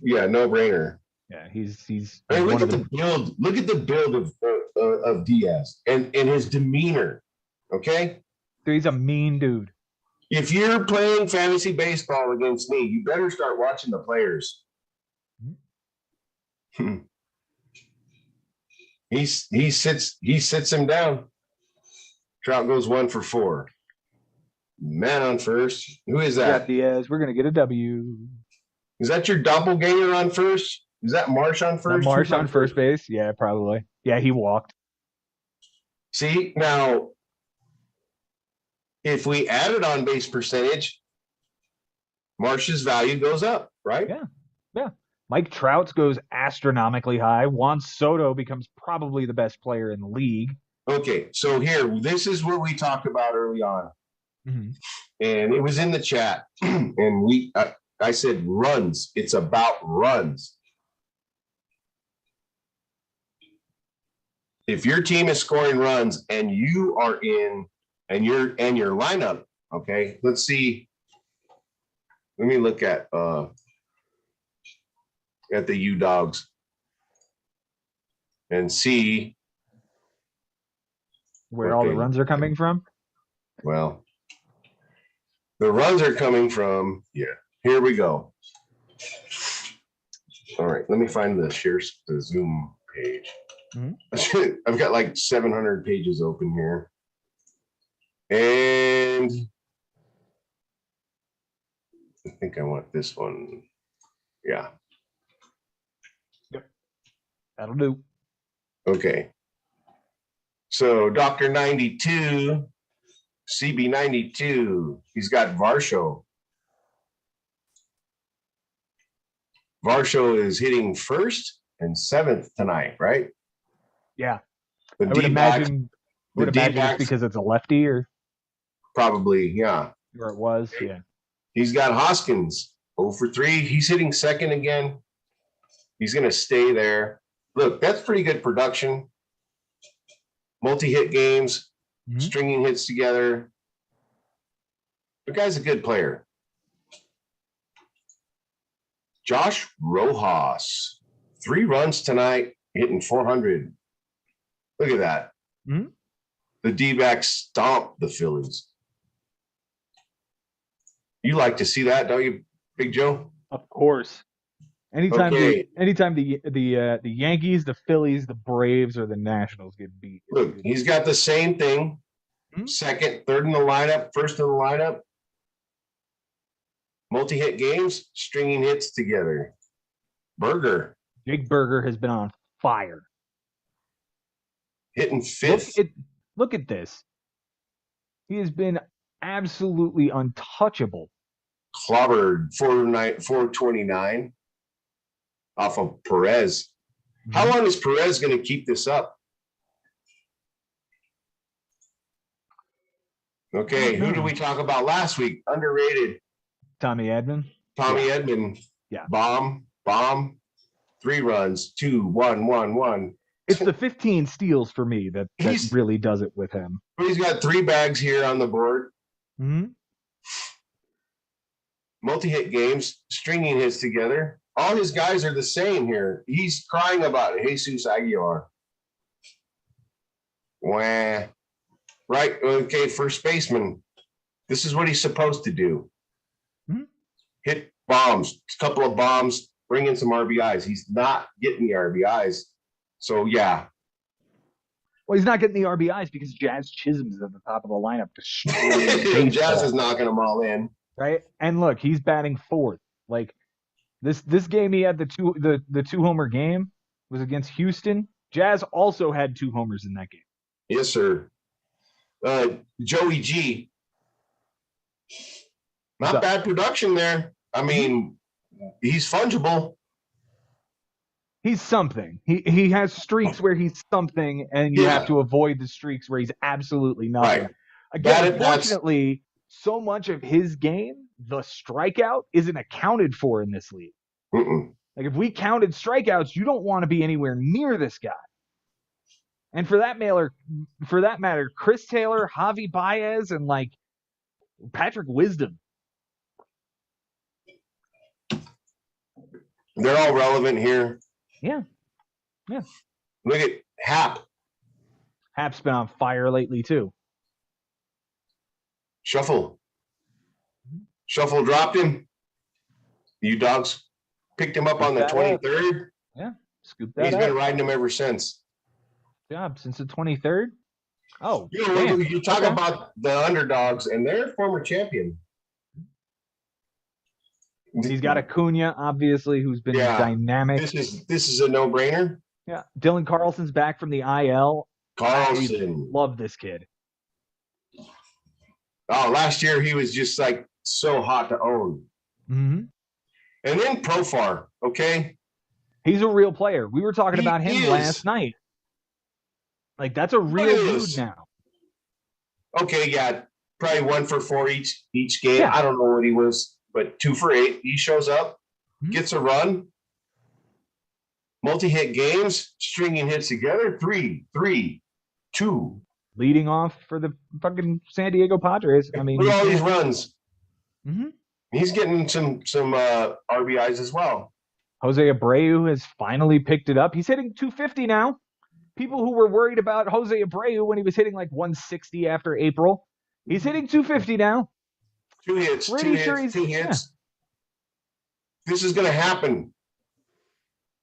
Yeah, no brainer. Yeah, he's I mean, one look of at the build. Look at the build of Diaz and his demeanor. Okay, he's a mean dude. if you're playing fantasy baseball against me, you better start watching the players. He sits him down. Trout goes 1 for 4. Man on first. Who is Yeah, that? Diaz, we're gonna get a W. Is that your doppelganger on first? Is that Marsh on That first? Marsh Who's on first base? Yeah, probably. Yeah, he walked. See, now, if we added on base percentage, Marsh's value goes up, right? Yeah. Mike Trout's goes astronomically high. Juan Soto becomes probably the best player in the league. Okay, so here, this is what we talked about early on, Mm-hmm. and it was in the chat, and I said runs. It's about runs. If your team is scoring runs and you are in and your lineup, okay, let's see. Let me look at the U Dogs and see Where all the runs are coming from. Well, the runs are coming from, here we go. All right, let me find the Zoom page. Mm-hmm. I've got like 700 pages open here. And I think I want this one. Yeah. Yep. That'll do. Okay. So Dr. 92, CB 92, he's got Varsho. Varsho is hitting 1st and 7th tonight, right? Yeah. I would imagine it's because it's a lefty or probably, yeah. Or it was, yeah. He's got Hoskins 0 for 3. He's hitting 2nd again. He's going to stay there. Look, that's pretty good production. Multi-hit games, stringing hits together. The guy's a good player. Josh Rojas, 3 runs tonight, hitting 400. Look at that. Mm-hmm. The D-backs stomped the Phillies. You like to see that, don't you, Big Joe? Of course. Anytime the Yankees, the Phillies, the Braves, or the Nationals get beat. Look, he's got the same thing. 2nd, 3rd in the lineup, 1st in the lineup. Multi-hit games, stringing hits together. Burger. Jake Burger has been on fire. Hitting 5th. Look at this. He has been absolutely untouchable. Clobbered 429 off of Perez. How long is Perez going to keep this up? Okay, who did we talk about last week? Underrated. Tommy Edman. Edman. Yeah. Bomb. 3 runs. 2, 1, 1, 1. It's the 15 steals for me that really does it with him. He's got 3 bags here on the board. Mm-hmm. Multi-hit games, stringing hits together. All his guys are the same here. He's crying about Jesus Aguilar. Wah. Right, okay, first baseman. This is what he's supposed to do. Mm-hmm. Hit bombs, a couple of bombs, bring in some RBIs. He's not getting the RBIs. So, yeah. Well, he's not getting the RBIs because Jazz Chisholm's at the top of the lineup. Jazz is knocking them all in. Right? And look, he's batting 4th. Like, this game he had the 2-homer game was against Houston. Jazz also had 2 homers in that game. Yes, sir. Joey G. Not bad production there. I mean, he's fungible. He's something. He has streaks where he's something, and you have to avoid the streaks where he's absolutely nothing. Right. Again, unfortunately, so much of his game, the strikeout, isn't accounted for in this league. Like, if we counted strikeouts, you don't want to be anywhere near this guy. And for that matter, Chris Taylor, Javi Baez, and like Patrick Wisdom. They're all relevant here. Yeah. Look at Hap. Hap's been on fire lately too. Shuffle dropped him. You dogs picked him up on the Scoop that up. 23rd. Scoop that He's up. been riding him ever since. Job since the 23rd. Oh, You know, damn. you talk Okay. about the underdogs, and they're former champion. He's got Acuna, obviously, who's been Yeah. dynamic. This is a no-brainer. Yeah, Dylan Carlson's back from the IL. Carlson. Love this kid. Oh, last year he was just like so hot to own. Mm-hmm. And then Profar, okay? He's a real player. We were talking He about him is. last night. Like, that's a real at dude this. now. Okay, yeah, probably 1 for 4 each game. Yeah. I don't know what he was, but 2 for 8. He shows up, Mhm. gets a run, multi-hit games, stringing hits together. 3, 2. Leading off for the fucking San Diego Padres. I mean, Look at all these runs. Mhm. He's getting some RBIs as well. Jose Abreu has finally picked it up. He's hitting 250 now. People who were worried about Jose Abreu when he was hitting like 160 after April, he's hitting 250 now. 2 hits, Pretty sure he's- 2 hits. This is going to happen.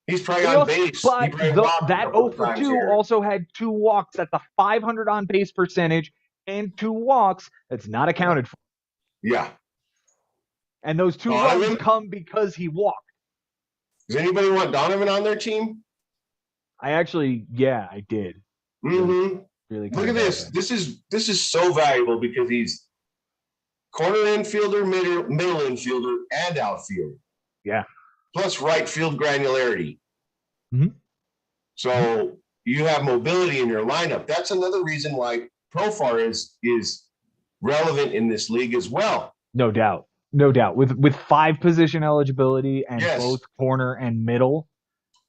He's probably He on also- base. But He probably the- walked a that couple 0 for times 2 here. also had 2 walks at the 500 on base percentage and 2 walks. That's not accounted for. Yeah. And those 2 Donovan? runs come because he walked. Does anybody want Donovan on their team? I did. Mm-hmm. Really. Look at this. This is so valuable because he's corner infielder, middle infielder, and outfield. Yeah. Plus right field granularity. Mhm. So you have mobility in your lineup. That's another reason why Profar is relevant in this league as well. No doubt. With 5 position eligibility and Yes. both corner and middle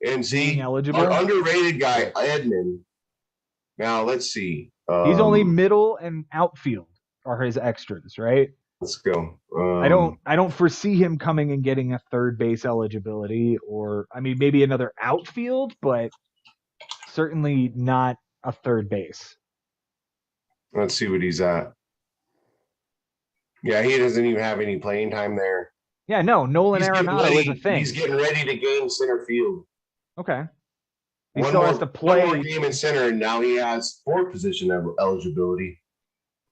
And being see, eligible. our underrated guy, Edmund. Now let's see. He's only middle and outfield are his extras, right? Let's go. I don't foresee him coming and getting a third base eligibility, or I mean maybe another outfield, but certainly not a third base. Let's see what he's at. Yeah, he doesn't even have any playing time there. Yeah, no, Nolan He's getting Arenado is ready- a thing. He's getting ready to gain center field. Okay. He One still more, has to one more play. game in center, and now he has 4 position eligibility.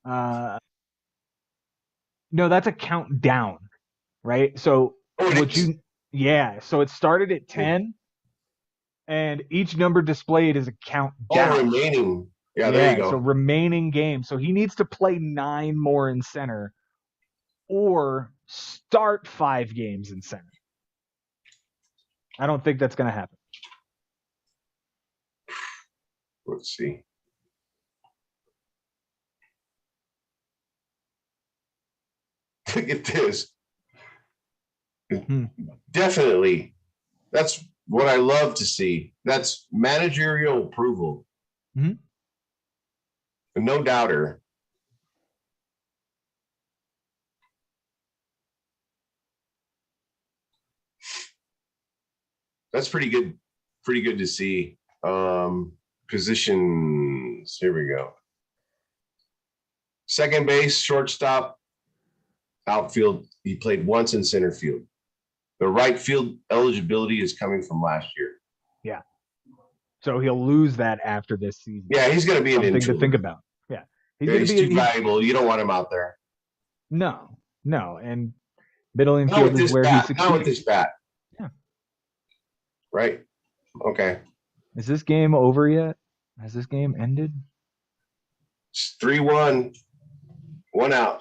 No, that's a countdown, right? So Oh, it what is? so it started at 10, and each number displayed is a countdown. remaining. Yeah, there you go. So remaining games. So he needs to play 9 more in center or start 5 games in center. I don't think that's going to happen. Let's see. Look at this. Definitely. That's what I love to see. That's managerial approval. Mhm. No doubter. That's pretty good. Pretty good to see. Positions. Here we go. Second base, shortstop, outfield. He played once in center field. The right field eligibility is coming from last year. So he'll lose that after this season. Yeah, he's going to be an Something infielder. to think about. Yeah. He's too valuable. You don't want him out there. No. And middle Not infield with is this where he bat. Not with succeeds. this bat. Yeah. Right. Okay. Is this game over yet? Has this game ended? It's 3-1. 1 out.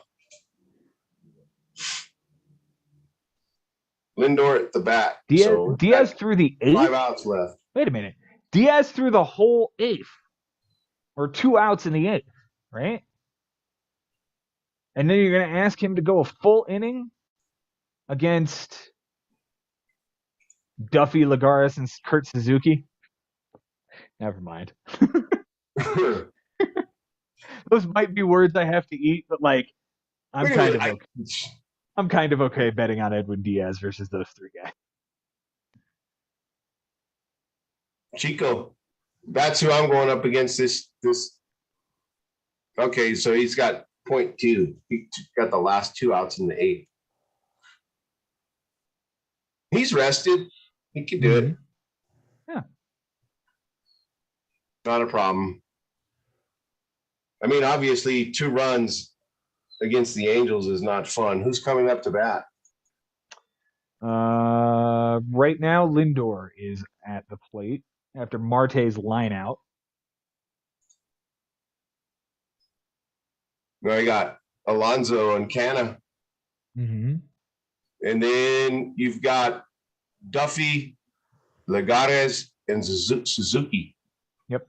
Lindor at the bat. Diaz threw the 8th? 5 outs left. Wait a minute. Diaz threw the whole 8th. Or 2 outs in the 8th, right? And then you're going to ask him to go a full inning against Duffy Lagares and Kurt Suzuki? Never mind. Those might be words I have to eat, but like, I'm kind of okay betting on Edwin Diaz versus those 3 guys. Chico. That's who I'm going up against this. Okay, so he's got 0.2. He got the last 2 outs in the 8th. He's rested. He can do it. Yeah. Not a problem. I mean, obviously, 2 runs against the Angels is not fun. Who's coming up to bat? Right now, Lindor is at the plate after Marte's line out. Now you got Alonso and Canna. Mm-hmm. And then you've got Duffy, Lagares, and Suzuki. Yep.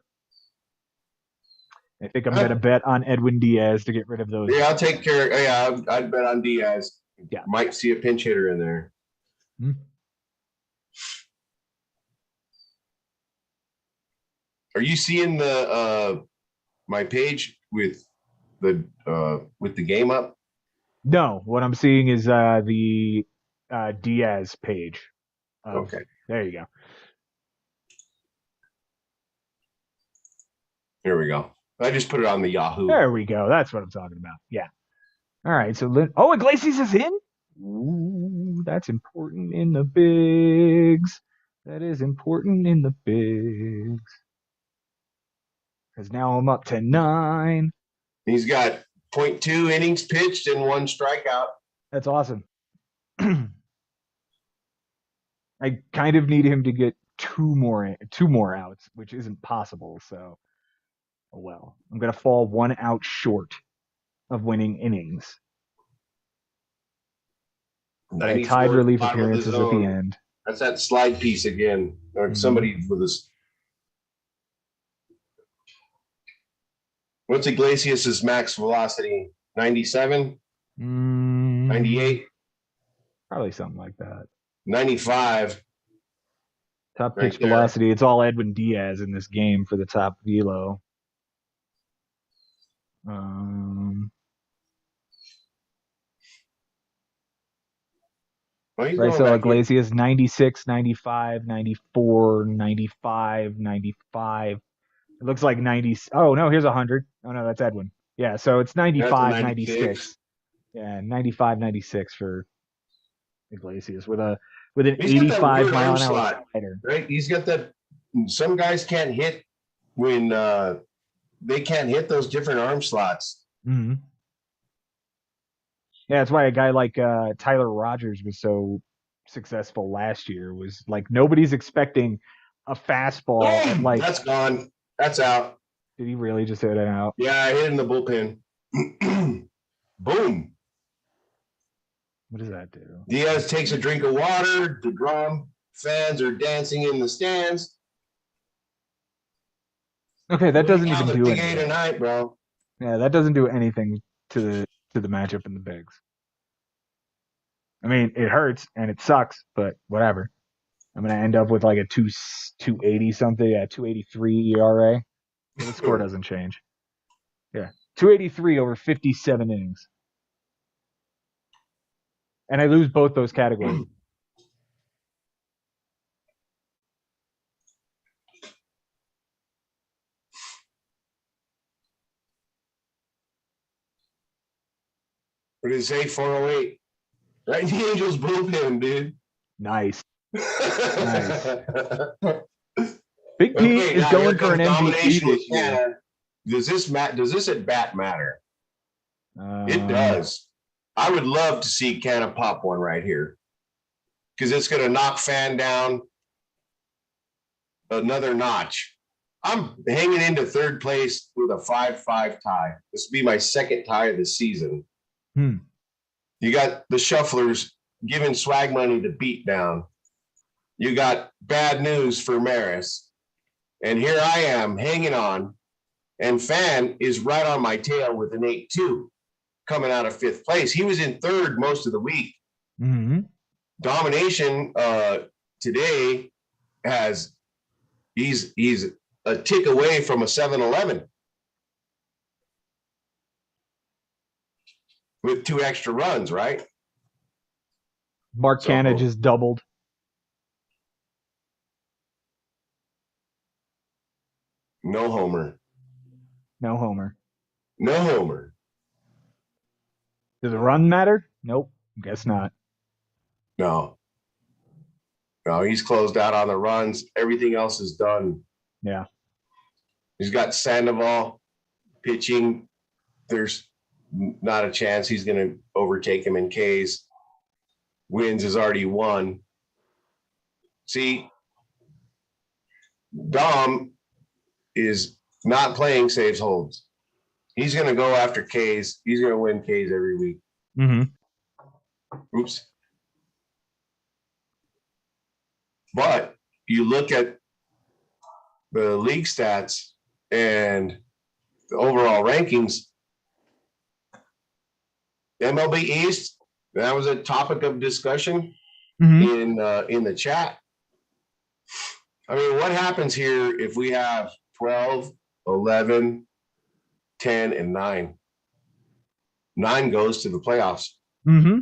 I think I'm going to bet on Edwin Diaz to get rid of those. Yeah, I'll take care. Yeah, I'd bet on Diaz. Yeah. Might see a pinch hitter in there. Hmm. Are you seeing the my page with the game up? No, what I'm seeing is the Diaz page. Okay. There you go. Here we go. I just put it on the Yahoo. There we go. That's what I'm talking about. Yeah. All right. So, Iglesias is in? Ooh, that's important in the bigs. That is important in the bigs. Because now I'm up to 9. He's got 0.2 innings pitched and 1 strikeout. That's awesome. I kind of need him to get 2 more outs, which isn't possible. So, oh well. I'm going to fall 1 out short of winning innings. I tied relief appearances at the end. That's that slide piece again. Or somebody with this. What's Iglesias' max velocity? 97? 98? Probably something like that. 95. Top pitch velocity. It's all Edwin Diaz in this game for the top velo. So Iglesias 96, 95, 94, 95, 95. It looks like 90. Oh, no, here's 100. Oh, no, that's Edwin. Yeah, so it's 95, 96. Yeah, 95, 96 for Iglesias with an 85 mile an hour slider. Right? He's got that. Some guys can't hit when they can't hit those different arm slots. Mm-hmm. Yeah, that's why a guy like Tyler Rogers was so successful last year. Was like nobody's expecting a fastball. That's gone. That's out. Did he really just hit it out? Yeah, I hit in the bullpen. Boom. What does that do? Diaz takes a drink of water. DeGrom fans are dancing in the stands. Okay, that doesn't even do anything tonight, bro. Yeah, that doesn't do anything to the matchup in the bigs. I mean, it hurts and it sucks, but whatever. I'm gonna end up with like a 280 something, 283 ERA. The score doesn't change. Yeah, 283 over 57 innings, and I lose both those categories. What did it say? 408. Right in the Angels bullpen, dude. Nice. Nice. Big P is going for an MVP this year. Does this at bat matter? It does. I would love to see Canna pop one right here because it's going to knock Fan down another notch. I'm hanging into third place with a 5-5 tie. This will be my second tie of the season. You got the shufflers giving Swag Money the beat down. You got bad news for Maris. And here I am hanging on. And Fan is right on my tail with an 8-2 coming out of 5th place. He was in 3rd most of the week. Mm-hmm. Domination today he's a tick away from a 7-11 with 2 extra runs, right? Mark Canna just doubled. No homer. No homer. No homer. Does a run matter? Nope. Guess not. No. No, he's closed out on the runs. Everything else is done. Yeah. He's got Sandoval pitching. There's not a chance he's going to overtake him in Ks. Wins has already won. See, Dom is not playing saves holds. He's going to go after Ks. He's going to win Ks every week. Mm-hmm. Oops. But you look at the league stats and the overall rankings, MLB East, that was a topic of discussion in the chat. I mean, what happens here if we have 12, 11, 10, and 9? 9 goes to the playoffs. Mm-hmm.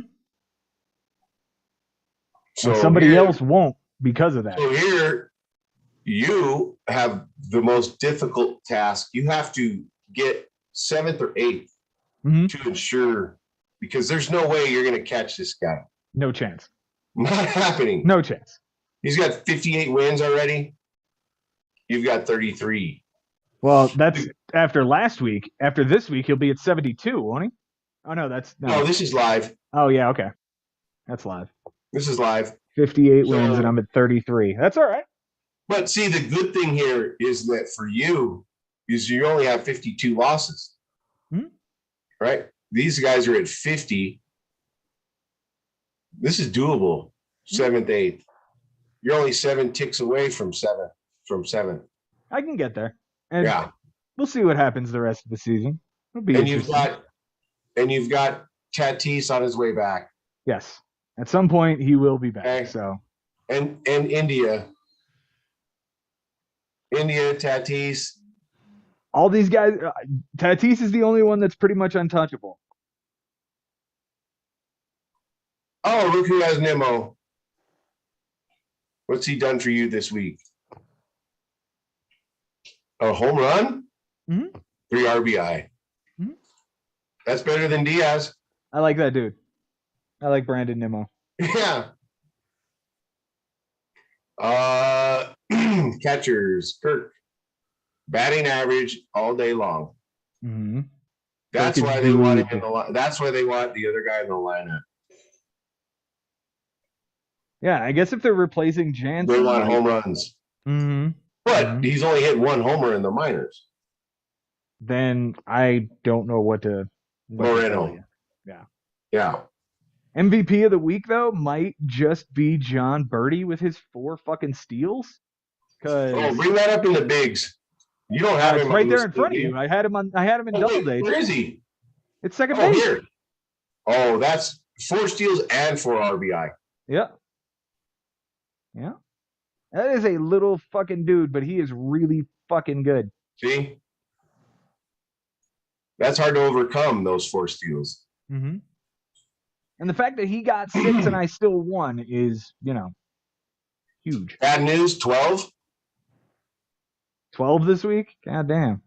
So somebody else won't because of that. So here you have the most difficult task. You have to get 7th or 8th to ensure, because there's no way you're going to catch this guy. No chance. Not happening. No chance. He's got 58 wins already. You've got 33. Well, that's after last week. After this week, he'll be at 72, won't he? Oh, no, that's no. This is live. Oh, yeah, okay. That's live. This is live. 58 wins, and I'm at 33. That's all right. But see, the good thing here is that for you is you only have 52 losses, right? These guys are at 50. This is doable. 7th, 8th. You're only 7 ticks away from 7th. I can get there. And yeah. We'll see what happens the rest of the season. It'll be you've got Tatis on his way back. Yes. At some point he will be back. Okay. So and India, Tatis. All these guys, Tatis is the only one that's pretty much untouchable. Oh, look who has Nimmo. What's he done for you this week? A home run? 3 RBI. That's better than Diaz. I like that dude. I like Brandon Nimmo. Yeah. Catchers, Kirk. Batting average all day long. That's why they want him in the. That's why they want the other guy in the lineup. Yeah, I guess if they're replacing Jansen, they want home runs. But he's only hit 1 homer in the minors. Then I don't know what to tell you. Yeah. MVP of the week though might just be John Birdie with his 4 fucking steals. Bring that up in the bigs. You don't have him right there in front of you. I had him in double days. Where is he? It's second base. Here. Oh, that's 4 steals and 4 RBI. Yeah. That is a little fucking dude, but he is really fucking good. See? That's hard to overcome, those 4 steals. And the fact that he got 6 and I still won is, huge. Bad news, 12. 12 this week? God damn.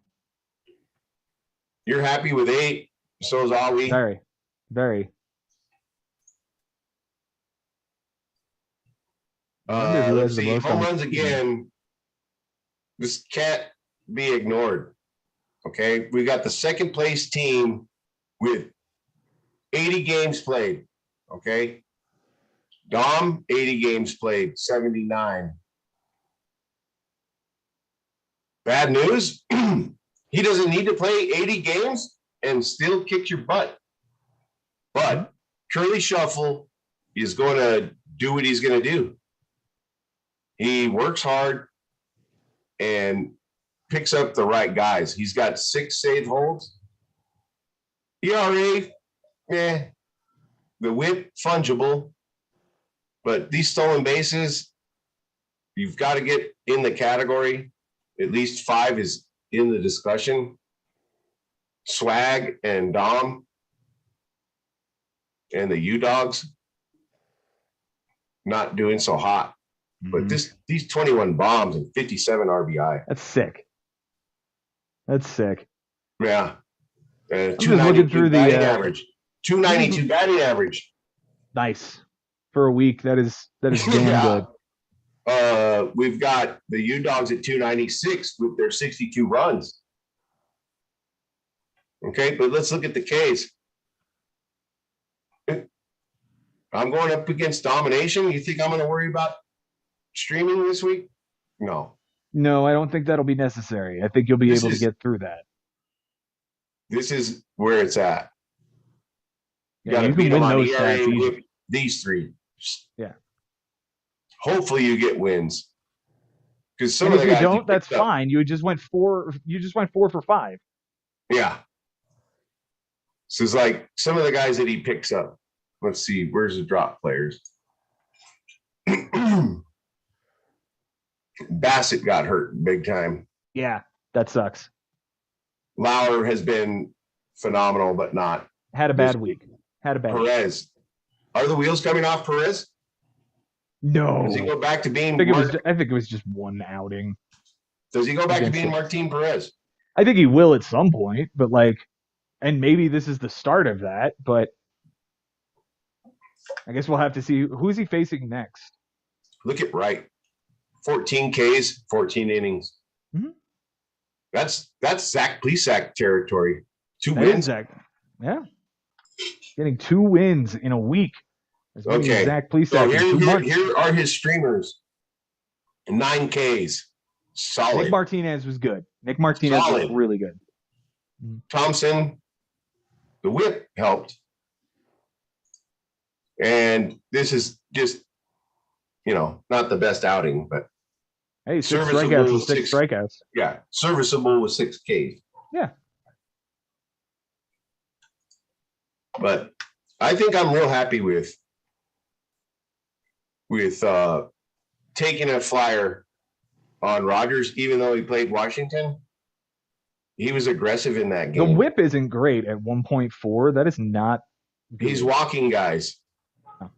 You're happy with 8. So is Ollie. Very. Very. Let's see. Home runs again. This can't be ignored. Okay. We got the second place team with 80 games played. Okay. Dom, 80 games played, 79. Bad news. He doesn't need to play 80 games and still kick your butt. But Curly Shuffle is going to do what he's going to do. He works hard and picks up the right guys. He's got 6 save holds. ERA, the whip, fungible. But these stolen bases, you've got to get in the category. At least 5 is in the discussion. Swag and Dom and the U-Dogs not doing so hot. But these 21 bombs and 57 RBI. That's sick. That's sick. Yeah. I'm just looking through the batting average. 292 batting average. Nice for a week. That is damn good. We've got the U Dogs at 296 with their 62 runs. Okay, but let's look at the Ks. I'm going up against domination. You think I'm going to worry about streaming this week? No. No, I don't think that'll be necessary. I think you'll be able to get through that. This is where it's at. You Yeah, got to you beat can them win on those ERA stats easy. with these three. Yeah. Hopefully you get wins. Because some And of if the you guys don't, that's picked up- fine. You just went 4 for 5. Yeah. So it's like some of the guys that he picks up. Let's see, where's the drop players? Bassett got hurt big time. Yeah, that sucks. Lauer has been phenomenal, but not. Had a bad week. Perez. Are the wheels coming off Perez? No. Does he go back to being I think it was just one outing. Does he go back to being Martin Perez? I think he will at some point, but and maybe this is the start of that, but I guess we'll have to see. Who's he facing next? Look at Wright. 14 Ks, 14 innings. Mm-hmm. That's Zach Plesac territory. 2 wins. Yeah. Getting 2 wins in a week. Okay. Zach Plesac so here are his streamers. 9 Ks. Solid. Nick Martinez was good. Nick Martinez was really good. Thompson, the whip helped. And this is just, not the best outing, but hey, 6 strikeouts with 6 strikeouts. Yeah, serviceable with 6 Ks. Yeah. But I think I'm real happy with taking a flyer on Rogers, even though he played Washington. He was aggressive in that game. The whip isn't great at 1.4. That is not good. He's walking guys. Oh.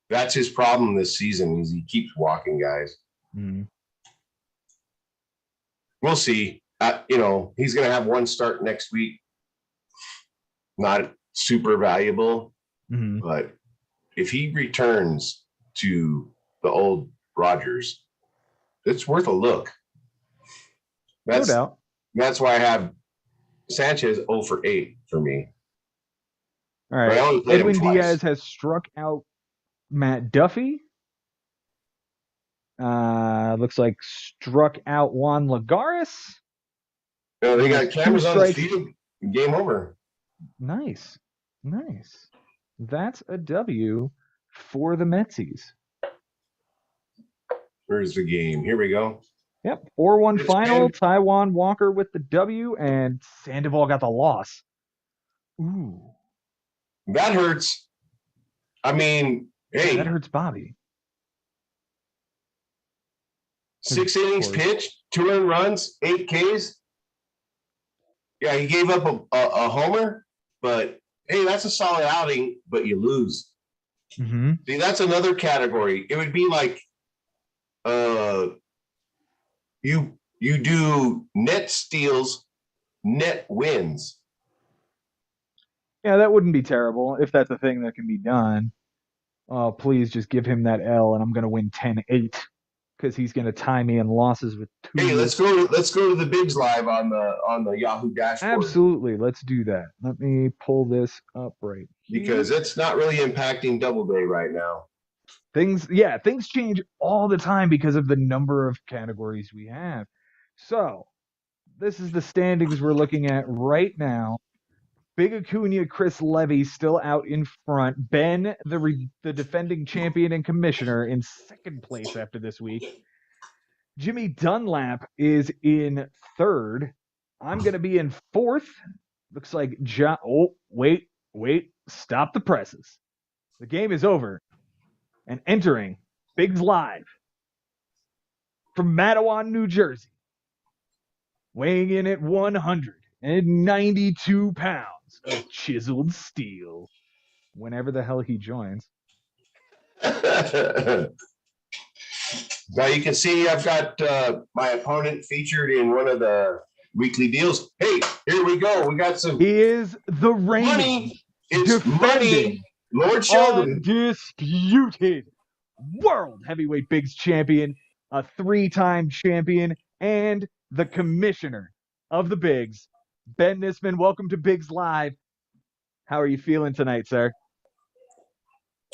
That's his problem this season, is he keeps walking guys. Mm-hmm. We'll see. He's going to have 1 start next week. Not super valuable, but if he returns to the old Rogers, it's worth a look. No doubt. That's why I have Sanchez 0 for 8 for me. All right. Edwin Diaz has struck out Matt Duffy. Looks like struck out Juan Lagares. They got cameras on the field. Game over. Nice. That's a W for the Metsies. Where's the game? Here we go. Yep, 4-1 final. Taijuan Walker with the W, and Sandoval got the loss. Ooh. That hurts. I mean, hey. That hurts Bobby. 6 innings pitched, 2 earned runs, 8 Ks. Yeah, he gave up a homer, but hey, that's a solid outing, but you lose. Mm-hmm. See, that's another category. It would be like you do net steals, net wins. Yeah, that wouldn't be terrible if that's a thing that can be done. Oh, please just give him that L, and I'm going to win 10-8 because he's going to tie me in losses with 2. Hey, let's go to the Bigs Live on the Yahoo dashboard. Absolutely, let's do that. Let me pull this up right here. Because it's not really impacting Doubleday right now. Things change all the time because of the number of categories we have. So, this is the standings we're looking at right now. Big Acuna, Chris Levy still out in front. Ben, the defending champion and commissioner, in 2nd place after this week. Jimmy Dunlap is in 3rd. I'm going to be in 4th. Looks like John. Oh, wait. Stop the presses. The game is over. And entering Bigs Live from Matawan, New Jersey, weighing in at 192 pounds of chiseled steel, whenever the hell he joins. Now you can see I've got my opponent featured in one of the weekly deals. Hey, here we go. We got some He is the reigning, money. It's defending, money. Lord Sheldon. undisputed world heavyweight Bigs champion, a 3-time champion, and the commissioner of the Bigs, Ben Nisman. Welcome to Bigs Live. How are you feeling tonight, sir?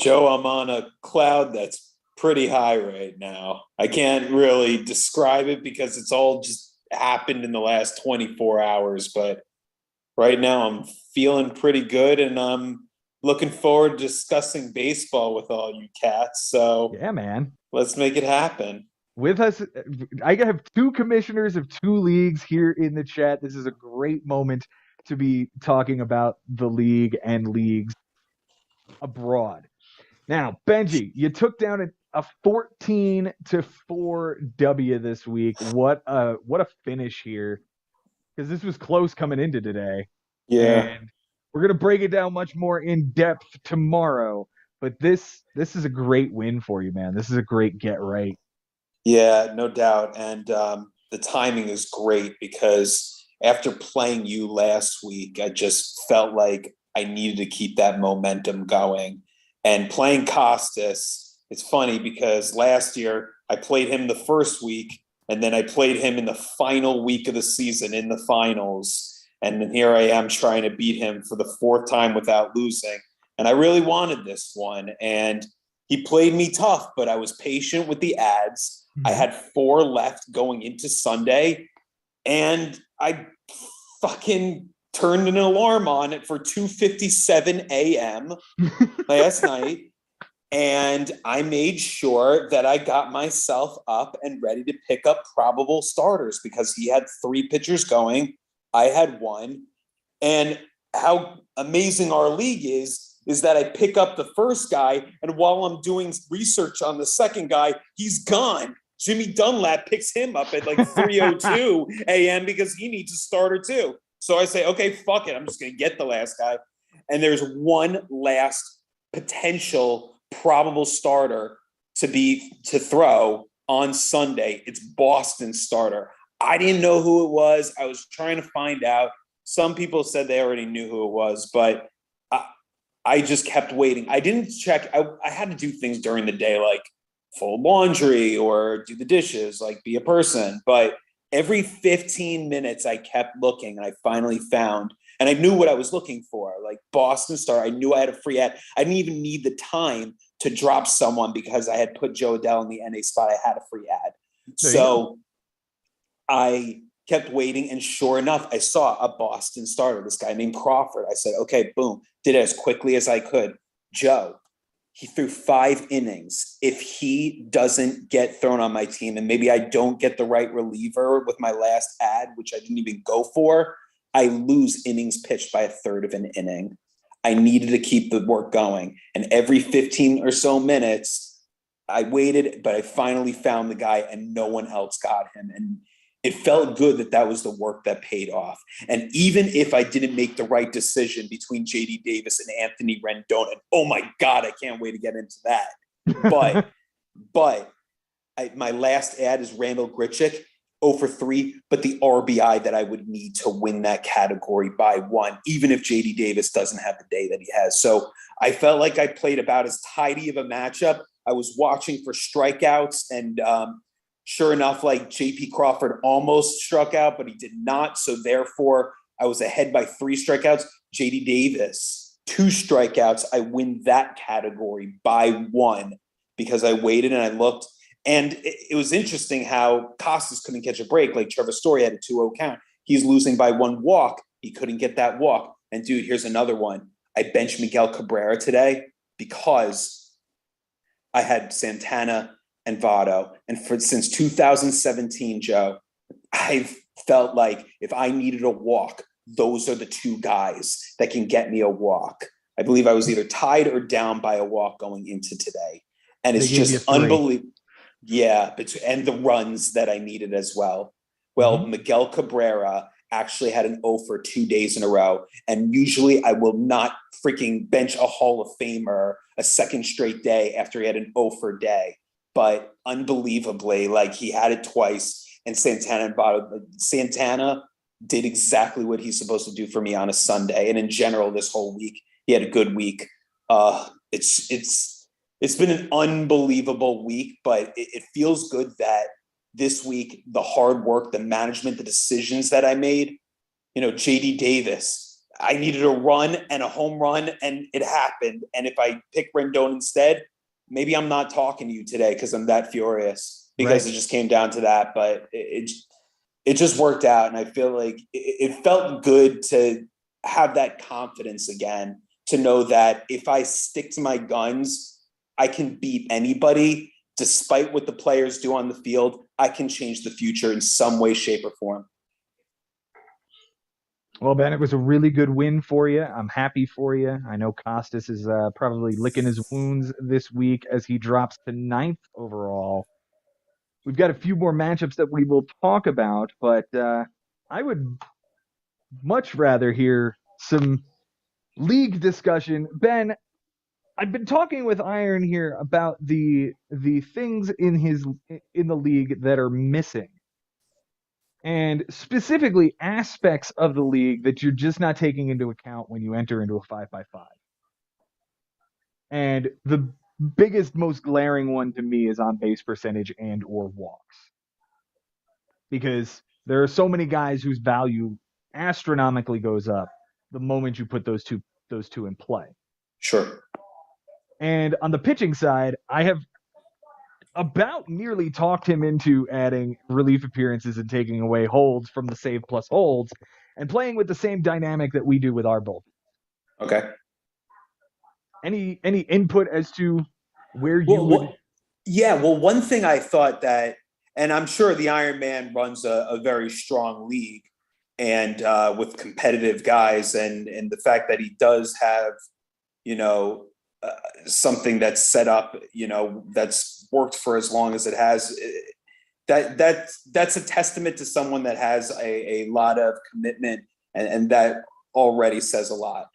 Joe, I'm on a cloud that's pretty high right now. I can't really describe it because it's all just happened in the last 24 hours. But right now I'm feeling pretty good, and I'm looking forward to discussing baseball with all you cats. So Yeah, man. let's make it happen. With us, I have 2 commissioners of 2 leagues here in the chat. This is a great moment to be talking about the league and leagues abroad. Now, Benji, you took down a 14-4 W this week. What a finish here, because this was close coming into today. Yeah. And we're gonna break it down much more in depth tomorrow. But this is a great win for you, man. This is a great get right. Yeah, no doubt. And the timing is great because after playing you last week, I just felt like I needed to keep that momentum going. And playing Costas, it's funny because last year I played him the first week, and then I played him in the final week of the season in the finals. And then here I am trying to beat him for the 4th time without losing. And I really wanted this one. And he played me tough, but I was patient with the ads. I had 4 left going into Sunday, and I fucking turned an alarm on it for 2:57 a.m. last night, and I made sure that I got myself up and ready to pick up probable starters because he had 3 pitchers going. I had 1. And how amazing our league is that I pick up the first guy, and while I'm doing research on the second guy, he's gone. Jimmy Dunlap picks him up at like 3:02 a.m. because he needs a starter too. So I say, okay, fuck it. I'm just going to get the last guy. And there's one last potential probable starter to throw on Sunday. It's Boston's starter. I didn't know who it was. I was trying to find out. Some people said they already knew who it was, but I just kept waiting. I didn't check. I had to do things during the day, like fold laundry or do the dishes, like be a person. But every 15 minutes, I kept looking, and I finally found, and I knew what I was looking for, like Boston Star. I knew I had a free ad. I didn't even need the time to drop someone because I had put Joe Adell in the NA spot. I had a free ad. So I kept waiting, and sure enough, I saw a Boston starter, this guy named Crawford. I said, okay, boom, did it as quickly as I could. Joe, he threw 5 innings. If he doesn't get thrown on my team, and maybe I don't get the right reliever with my last ad, which I didn't even go for, I lose innings pitched by 1/3 of an inning. I needed to keep the work going. And every 15 or so minutes, I waited, but I finally found the guy, and no one else got him. And it felt good that was the work that paid off. And even if I didn't make the right decision between JD Davis and Anthony Rendon, and oh my God, I can't wait to get into that. But my last ad is Randall Grichuk, 0 for 3, but the RBI that I would need to win that category by 1, even if JD Davis doesn't have the day that he has. So I felt like I played about as tidy of a matchup. I was watching for strikeouts, and sure enough, like JP Crawford almost struck out, but he did not. So therefore, I was ahead by 3 strikeouts. JD Davis, 2 strikeouts. I win that category by 1 because I waited and I looked. And it was interesting how Costas couldn't catch a break. Like Trevor Story had a 2-0 count. He's losing by 1 walk. He couldn't get that walk. And dude, here's another one. I benched Miguel Cabrera today because I had Santana and Votto. And since 2017, Joe, I've felt like if I needed a walk, those are the 2 guys that can get me a walk. I believe I was either tied or down by a walk going into today. And it's just unbelievable. Yeah, and the runs that I needed as well. Well, Miguel Cabrera actually had an 0 for 2 days in a row. And usually I will not freaking bench a Hall of Famer a second straight day after he had an 0 for day. But unbelievably, like he had it twice, and Santana did exactly what he's supposed to do for me on a Sunday. And in general, this whole week, he had a good week. It's been an unbelievable week, but it feels good that this week, the hard work, the management, the decisions that I made, JD Davis, I needed a run and a home run, and it happened. And if I pick Rendon instead, maybe I'm not talking to you today because I'm that furious, because It just came down to that. But it just worked out. And I feel like it felt good to have that confidence again, to know that if I stick to my guns, I can beat anybody. Despite what the players do on the field, I can change the future in some way, shape, or form. Well, Ben, it was a really good win for you. I'm happy for you. I know Costas is probably licking his wounds this week as he drops to 9th overall. We've got a few more matchups that we will talk about, but I would much rather hear some league discussion. Ben, I've been talking with Iron here about the things in the league that are missing, and specifically aspects of the league that you're just not taking into account when you enter into a 5x5. And the biggest, most glaring one to me is on base percentage and or walks, because there are so many guys whose value astronomically goes up the moment you put those two in play. Sure. And on the pitching side, I have about nearly talked him into adding relief appearances and taking away holds from the save plus holds and playing with the same dynamic that we do with our bullpen. Okay. Any input as to where you would? Yeah, well, one thing I thought that, and I'm sure the Iron Man runs a very strong league and with competitive guys, and the fact that he does have, something that's set up, that's worked for as long as it has, that's a testament to someone that has a lot of commitment, and that already says a lot.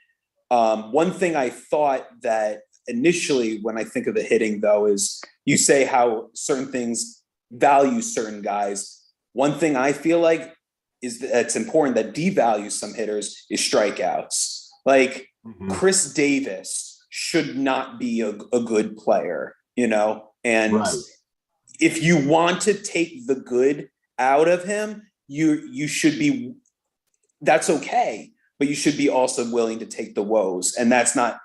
One thing I thought that initially when I think of the hitting, though, is you say how certain things value certain guys. One thing I feel like is that's important that devalues some hitters is strikeouts. Like Chris Davis should not be a good player, and Right. If you want to take the good out of him, you should be, that's okay, but you should be also willing to take the woes. And that's not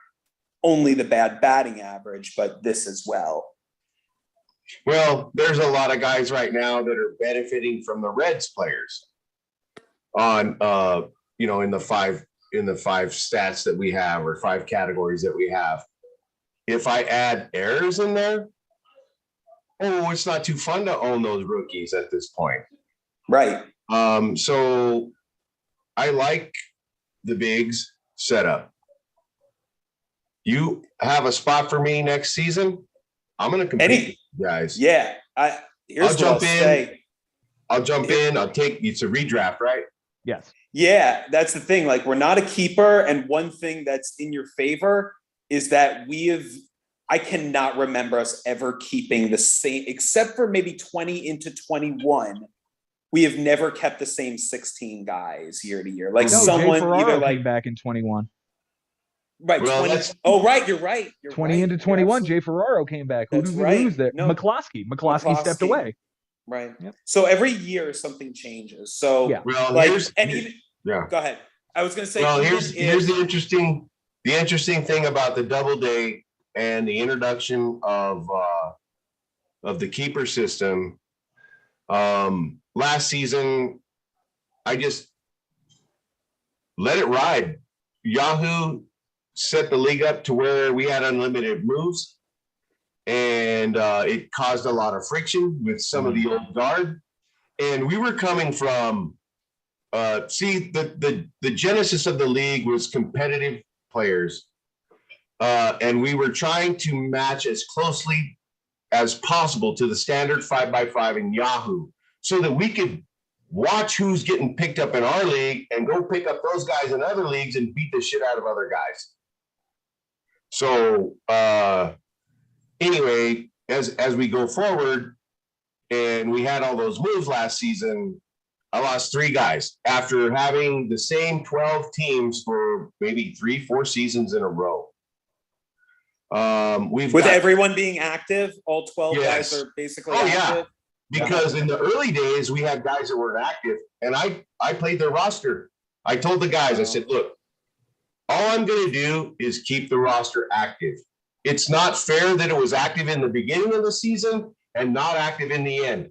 only the bad batting average, but this as well. Well, there's a lot of guys right now that are benefiting from the Reds players on, in the five stats that we have, or 5 categories that we have. If I add errors in there, it's not too fun to own those rookies at this point. Right. So I like the Bigs setup. You have a spot for me next season, I'm going to compete with you guys. Yeah. I'll jump in. I'll take, it's a redraft, right? Yes. Yeah, that's the thing. Like, we're not a keeper. And one thing that's in your favor is that I cannot remember us ever keeping the same, except for maybe 20 into 21. We have never kept the same 16 guys year to year. Like, someone Jay Ferraro either like came back in 21. Right. Well, 20. Oh, right. You're right. 20 into 21. Jay Ferraro came back. Who did we lose there? No. McCloskey stepped away. Right. Yep. So every year something changes. So yeah. Well, go ahead. I was going to say. Well, here's the interesting thing about the double day and the introduction of the keeper system. Last season, I just let it ride. Yahoo set the league up to where we had unlimited moves, and it caused a lot of friction with some of the old guard. And we were coming from the genesis of the league was competitive players, and we were trying to match as closely as possible to the standard 5x5 in Yahoo, so that we could watch who's getting picked up in our league and go pick up those guys in other leagues and beat the shit out of other guys. So anyway, as we go forward, and we had all those moves last season, I lost 3 guys after having the same 12 teams for maybe 3-4 seasons in a row. We've With got, everyone being active, all 12 Yes. guys are basically Oh, yeah. active. because in the early days we had guys that weren't active, and I played their roster. I told the guys, I said, look, all I'm going to do is keep the roster active. It's not fair that it was active in the beginning of the season and not active in the end.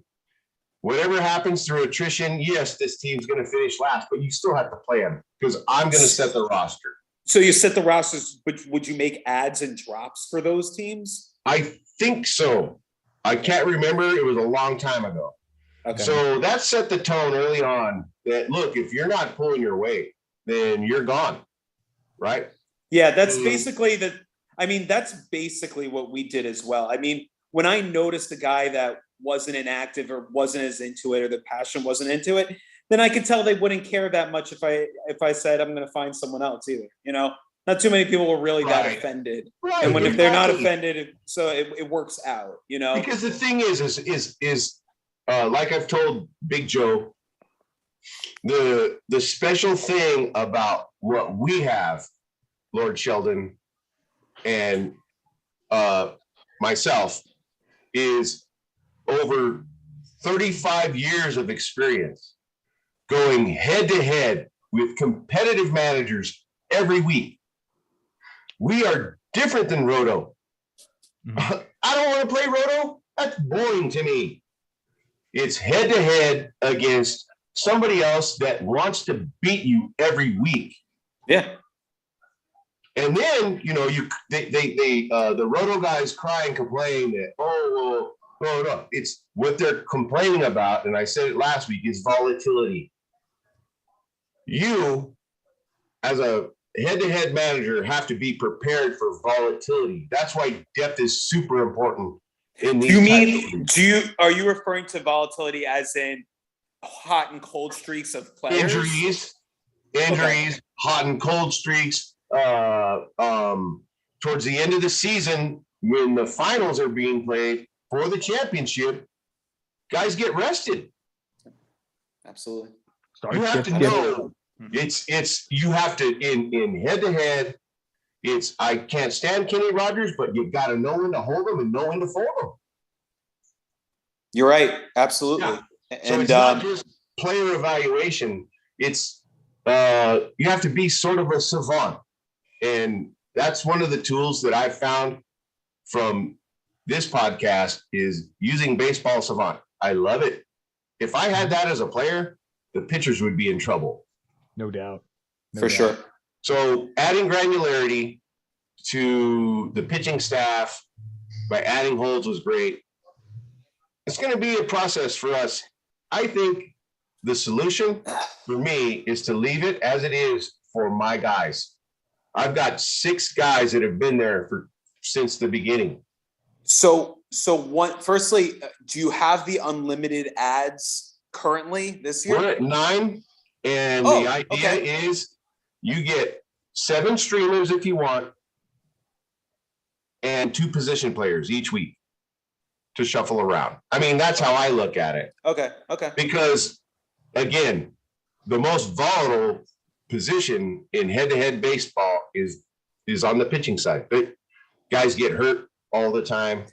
Whatever happens through attrition, yes, this team's going to finish last, but you still have to play them because I'm going to set the roster. So you set the rosters, but would you make adds and drops for those teams? I think so. I can't remember. It was a long time ago. Okay. So that set the tone early on that, look, if you're not pulling your weight, then you're gone. Right? Yeah, that's basically that's basically what we did as well. I mean, when I noticed a guy that wasn't inactive or wasn't as into it or the passion wasn't into it, then I could tell they wouldn't care that much if I said I'm going to find someone else either. You know, not too many people were really that offended. Right. And if they're not offended, so it works out, you know. Because the thing is like I've told Big Joe, the special thing about what we have, Lord Sheldon and myself, is over 35 years of experience going head to head with competitive managers every week. We are different than Roto. I don't want to play Roto. That's boring to me. It's head to head against somebody else that wants to beat you every week. Yeah. And then, you know, the Roto guys cry and complain that, no. It's what they're complaining about, and I said it last week, is volatility. You, as a head-to-head manager, have to be prepared for volatility. That's why depth is super important in these. Are you referring to volatility as in hot and cold streaks of players? Injuries, okay. Hot and cold streaks. Towards the end of the season, when the finals are being played for the championship, guys get rested. Absolutely. You have to know it's you have to in head to head. It's I can't stand Kenny Rogers, but you got to know when to hold him and know when to fold him. You're right. Absolutely. Yeah. So it's not just player evaluation. It's you have to be sort of a savant. And that's one of the tools that I've found from this podcast is using Baseball Savant. I love it. If I had that as a player, the pitchers would be in trouble. No doubt. For sure. So adding granularity to the pitching staff by adding holds was great. It's going to be a process for us. I think the solution for me is to leave it as it is for my guys. I've got 6 guys that have been there since the beginning. So firstly, do you have the unlimited ads currently this year? We're at 9, and the idea is you get 7 streamers if you want, and 2 position players each week to shuffle around. I mean, that's how I look at it. Okay. Because again, the most volatile position in head-to-head baseball is on the pitching side. But guys get hurt all the time.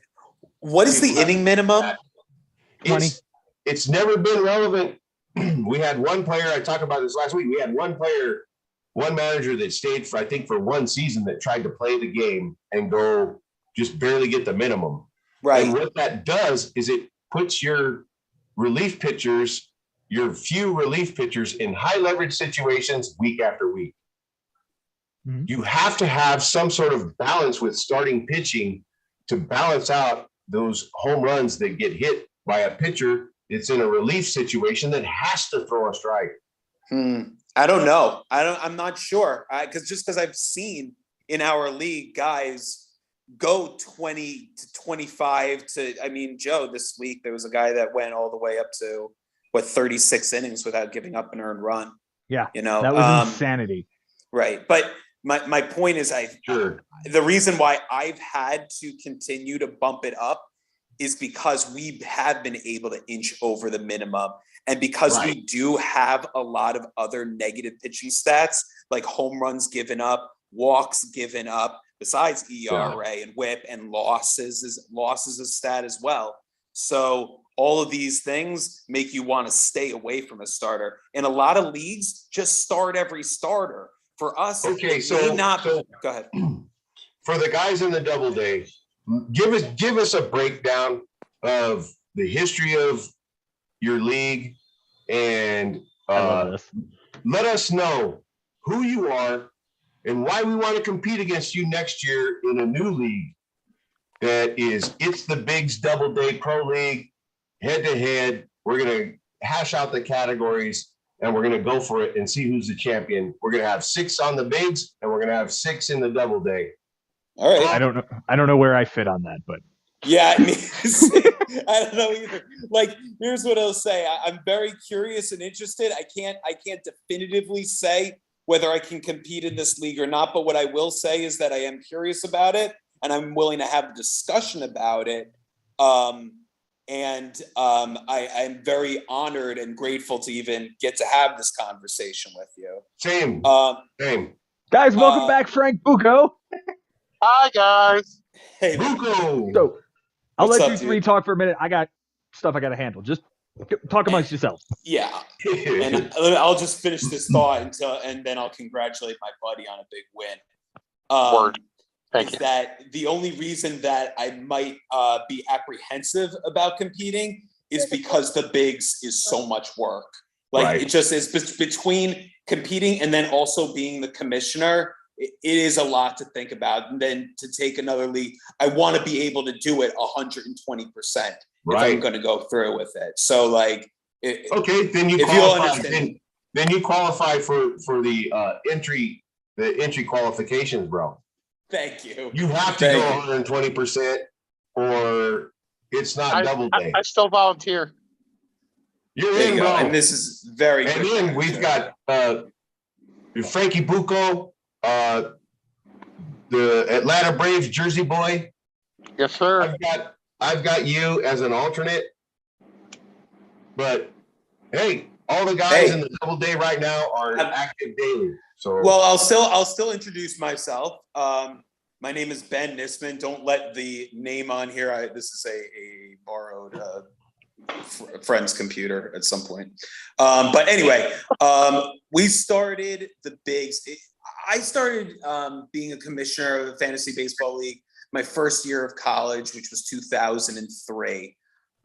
What is the inning minimum? 20. It's never been relevant. We had one player, I talked about this last week. We had one manager that stayed for 1 season that tried to play the game and go just barely get the minimum. Right. And what that does is it puts your relief pitchers, your few relief pitchers in high leverage situations week after week. Mm-hmm. You have to have some sort of balance with starting pitching to balance out those home runs that get hit by a pitcher that's in a relief situation that has to throw a strike. I don't know. I'm not sure. Because I've seen in our league guys go 20 to 25 to, I mean, Joe, this week there was a guy that went all the way up to 36 innings without giving up an earned run. Yeah. You know, that was insanity. Right. But my point is the reason why I've had to continue to bump it up is because we have been able to inch over the minimum. And because Right. we do have a lot of other negative pitching stats, like home runs given up, walks given up, besides ERA and whip, and losses is a stat as well. So all of these things make you want to stay away from a starter. In a lot of leagues, just start every starter. For us, Okay, it so- may not. so- Go ahead. For the guys in the Doubleday, give us a breakdown of the history of your league, and I love this. let us know who you are and why we want to compete against you next year in a new league that is It's the Bigs Doubleday Pro League, head to head. We're gonna hash out the categories and we're gonna go for it and see who's the champion. We're gonna have 6 on the Bigs and we're gonna have 6 in the Doubleday. All right. I don't know where I fit on that, but Yeah, I mean, I don't know either. Like, here's what I'll say. I'm very curious and interested. I can't definitively say whether I can compete in this league or not, but what I will say is that I am curious about it and I'm willing to have a discussion about it. I'm very honored and grateful to even get to have this conversation with you. Same. Same. guys, welcome back, Frank Bucco. Hi, guys. Hey, man. Bucco. So I'll What's let up, you three dude? talk for a minute. I got stuff I got to handle. Just talk amongst yourselves. Yeah. And I'll just finish this thought and then I'll congratulate my buddy on a big win. Word. Thank is you. that the only reason that I might be apprehensive about competing is because the bigs is so much work. Like Right. it just is between competing and then also being the commissioner. It is a lot to think about. And then to take another league, I want to be able to do it 120% if I'm Right. going to go through with it. So like, Okay, then you If you'll qualify. understand. Then you qualify for the entry qualifications, bro. thank you. You have to Thank go you. 120%, or it's not double day. I still volunteer. You're There in, you go. bro. And this is very And good. then we've got Frankie Bucco, the Atlanta Braves Jersey boy. Yes, sir. I've got you as an alternate. But hey, all the guys Hey. in the double day right now are active daily. So Well, I'll still introduce myself. My name is Ben Nisman. Don't let the name on here. This is a borrowed friend's computer at some point. But anyway, we started the bigs. I started being a commissioner of the Fantasy Baseball League my first year of college, which was 2003.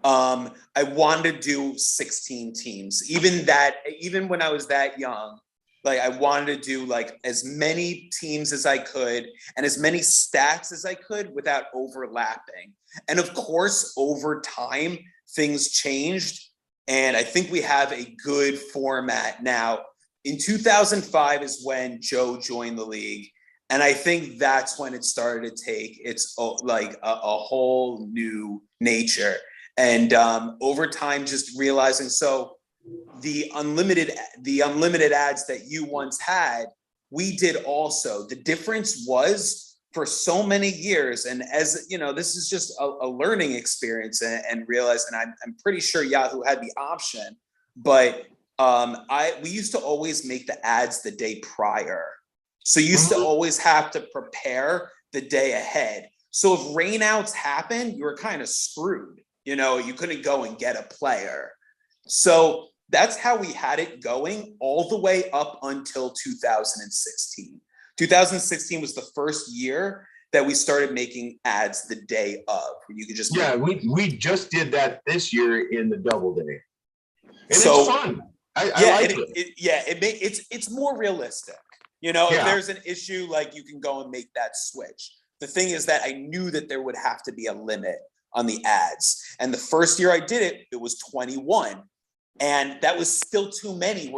I wanted to do 16 teams. Even when I was that young, like I wanted to do like as many teams as I could and as many stats as I could without overlapping. And of course, over time, things changed. And I think we have a good format now. In 2005 is when Joe joined the league. And I think that's when it started to take its like a whole new nature. And over time, just realizing, so the unlimited ads that you once had, we did also. The difference was for so many years, and as you know, this is just a learning experience and realize, and I'm pretty sure Yahoo had the option, but we used to always make the ads the day prior. So you used to always have to prepare the day ahead. So if rainouts happened, you were kind of screwed. You know, you couldn't go and get a player. So that's how we had it going all the way up until 2016. 2016 was the first year that we started making ads the day of, where you could just we just did that this year in the double day. And So- it's fun. I yeah, like it. It's more realistic. You know, if Yeah. there's an issue, like you can go and make that switch. The thing is that I knew that there would have to be a limit on the ads. And the first year I did it, it was 21. And that was still too many.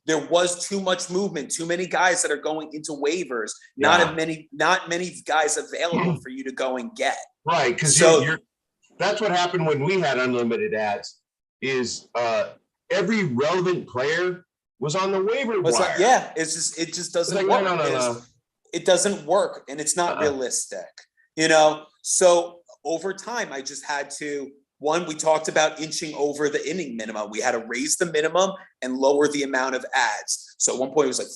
There was too much movement, too many guys that are going into waivers, not many guys available for you to go and get. Right, because So- that's what happened when we had unlimited ads. Is every relevant player was on the waiver wire. Yeah, it just doesn't It's like, work. no. It doesn't work, and it's not Uh-uh. realistic. You know, so over time, I just had to, one, we talked about inching over the inning minimum. We had to raise the minimum and lower the amount of ads. So at one point it was like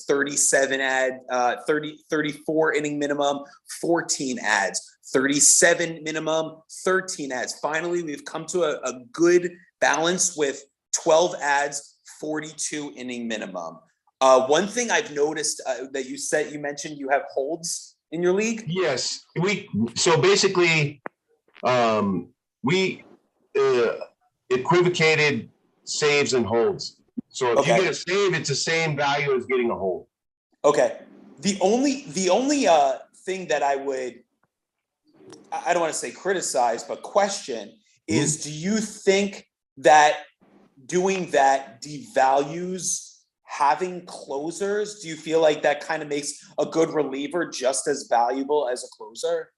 34 inning minimum, 14 ads, 37 minimum, 13 ads. Finally, we've come to a good balance with 12 ads, 42 inning minimum. One thing I've noticed that you mentioned you have holds in your league. Yes, so basically, we equivocated saves and holds. So if you get a save, it's the same value as getting a hold. Okay. The only thing that I don't want to say criticize, but question is, do you think that doing that devalues having closers? Do you feel like that kind of makes a good reliever just as valuable as a closer?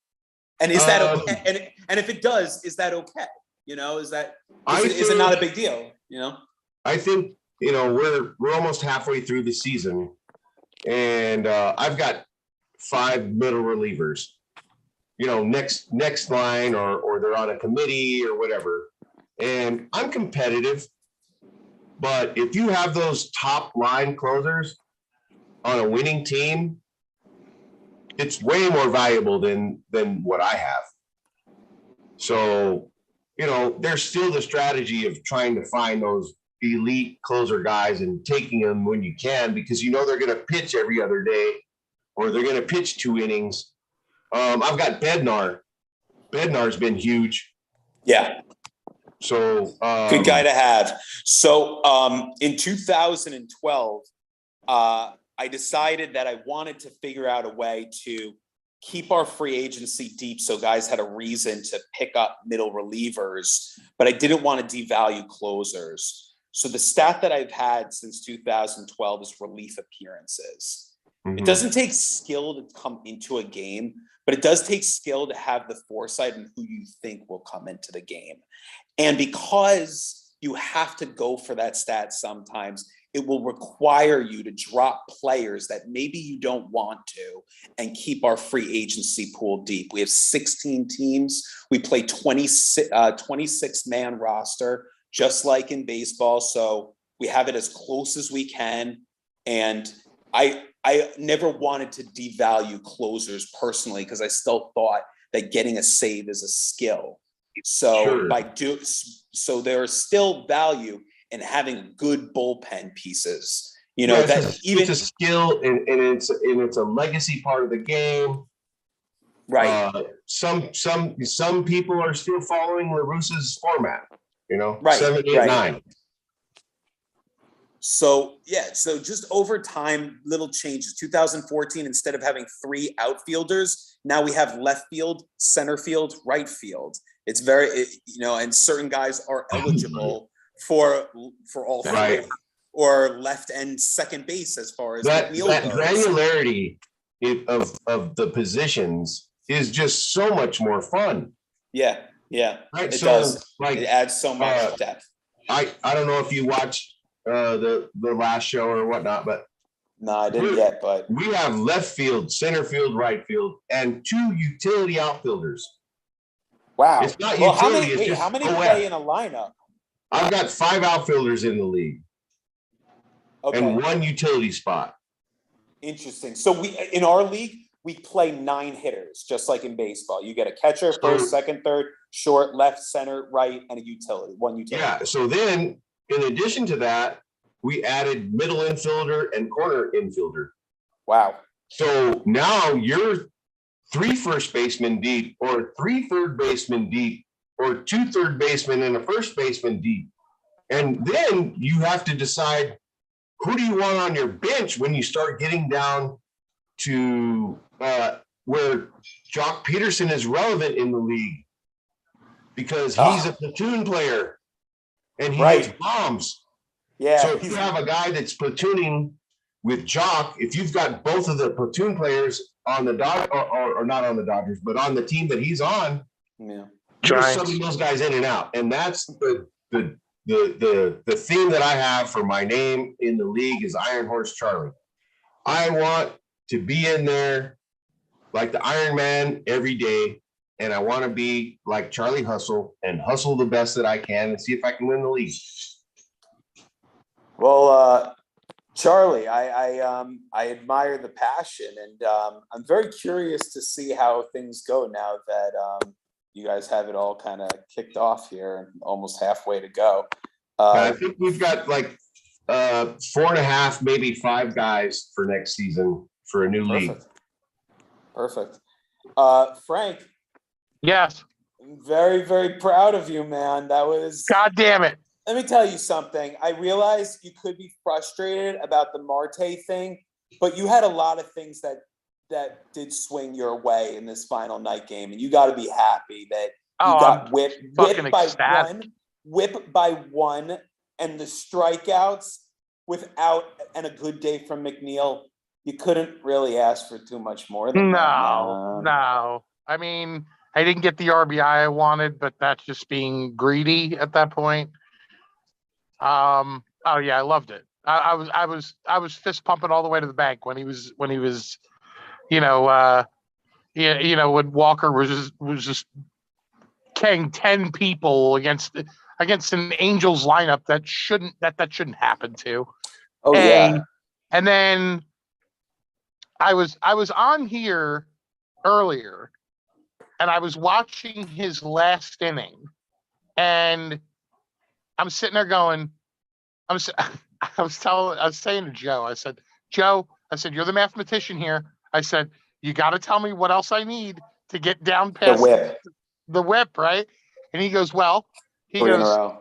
And is that okay? And if it does, is that okay? You know, is it not a big deal? You know, I think, you know, we're almost halfway through the season, and I've got 5 middle relievers, you know, next line, or they're on a committee or whatever. And I'm competitive, but if you have those top line closers on a winning team, it's way more valuable than what I have. So, you know, there's still the strategy of trying to find those elite closer guys and taking them when you can, because you know they're going to pitch every other day, or they're going to pitch 2 innings. I've got Bednar. Bednar's been huge. Yeah. So good guy to have. So in 2012, I decided that I wanted to figure out a way to keep our free agency deep so guys had a reason to pick up middle relievers, but I didn't want to devalue closers. So the stat that I've had since 2012 is relief appearances. Mm-hmm. It doesn't take skill to come into a game, but it does take skill to have the foresight and who you think will come into the game. And because you have to go for that stat sometimes, it will require you to drop players that maybe you don't want to and keep our free agency pool deep. We have 16 teams. We play 26-man roster, just like in baseball. So we have it as close as we can. And I never wanted to devalue closers personally, because I still thought that getting a save is a skill. So sure. So there is still value in having good bullpen pieces. You know, it's a skill, and it's a legacy part of the game. Right. Some people are still following La Russa's format. You know, right. 7, 8, 9. So so just over time, little changes. 2014, instead of having 3 outfielders, now we have left field, center field, right field. It's very, and certain guys are eligible for all 3, right, or left and second base as far as that granularity of the positions is just so much more fun. Yeah, right? It so, does. Like, it adds so much depth. I don't know if you watched the last show or whatnot, but no, I didn't yet. But we have left field, center field, right field, and 2 utility outfielders. Wow. It's not utility. How many play in a lineup? I've got 5 outfielders in the league. Okay. And 1 utility spot. Interesting. So in our league, we play 9 hitters, just like in baseball. You get a catcher, first, second, third, short, left, center, right, and a utility. 1 utility. Yeah. So then, in addition to that, we added middle infielder and corner infielder. Wow. So now you're 3 first basemen deep, or 3 third basemen deep, or 2 third basemen and a first baseman deep. And then you have to decide, who do you want on your bench when you start getting down to where Jock Peterson is relevant in the league, because he's a platoon player and he hits bombs. Yeah. So if you have a guy that's platooning with Jock, if you've got both of the platoon players on the or not on the Dodgers, but on the team that he's on, you're subbing those guys in and out. And that's the theme that I have for my name in the league is Iron Horse Charlie. I want to be in there like the Iron Man every day, and I want to be like Charlie Hustle and hustle the best that I can and see if I can win the league. Well, Charlie, I admire the passion, and I'm very curious to see how things go now that you guys have it all kind of kicked off here and almost halfway to go. I think we've got like 4.5, maybe 5 guys for next season for a new league. Perfect. Frank. Yes. I'm very, very proud of you, man. That was. God damn it. Let me tell you something. I realize you could be frustrated about the Marte thing, but you had a lot of things that did swing your way in this final night game, and you got to be happy that you got whipped by one, and the strikeouts without and a good day from McNeil. You couldn't really ask for too much more than that. No. I mean, I didn't get the RBI I wanted, but that's just being greedy at that point. Oh yeah, I loved it. I was fist pumping all the way to the bank when he was when Walker was just carrying 10 people against an Angels lineup that shouldn't happen to. Yeah. And then I was on here earlier and I was watching his last inning and I'm sitting there going, I was saying to Joe, I said, you're the mathematician here. I said, you got to tell me what else I need to get down past the whip, right? And he goes, well, he goes,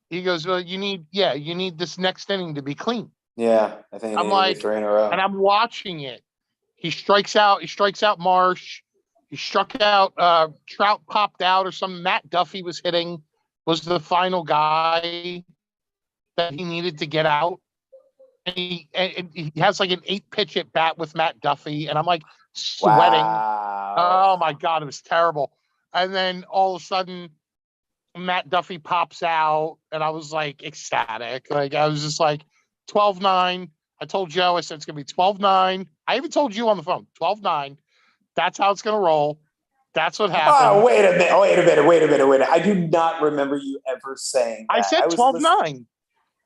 you need this next inning to be clean. Yeah, I think I'm like, 3 in a row. And I'm watching it. He strikes out Marsh. He struck out, Trout popped out or something. Matt Duffy was the final guy that he needed to get out. And he has like an 8-pitch at bat with Matt Duffy. And I'm like sweating. Wow. Oh my God, it was terrible. And then all of a sudden, Matt Duffy pops out and I was like ecstatic. Like I was just like 12-9. I told Joe, I said it's gonna be 12-9. I even told you on the phone, 12-9. That's how it's gonna roll. That's what happened. Oh, wait a minute. I do not remember you ever saying that. I said 12-9.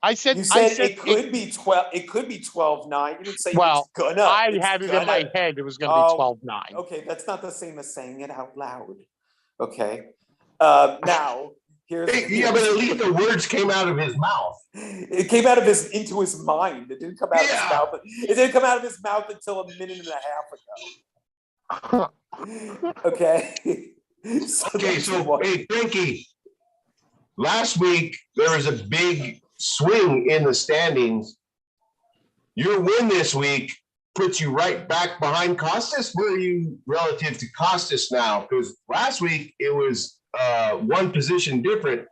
You said it could be 12. It could be 12-9. You didn't say it's gonna. I had it in my head. It was gonna be 12-9. Okay, that's not the same as saying it out loud. Okay. Now here's but at least the words came out of his mouth. It came out of into his mind. It didn't come out of his mouth. It didn't come out of his mouth until a minute and a half ago. Okay. Hey, Frankie. Last week there was a big swing in the standings. Your win this week puts you right back behind Costas. Where are you relative to Costas now? Because last week it was 1 position different,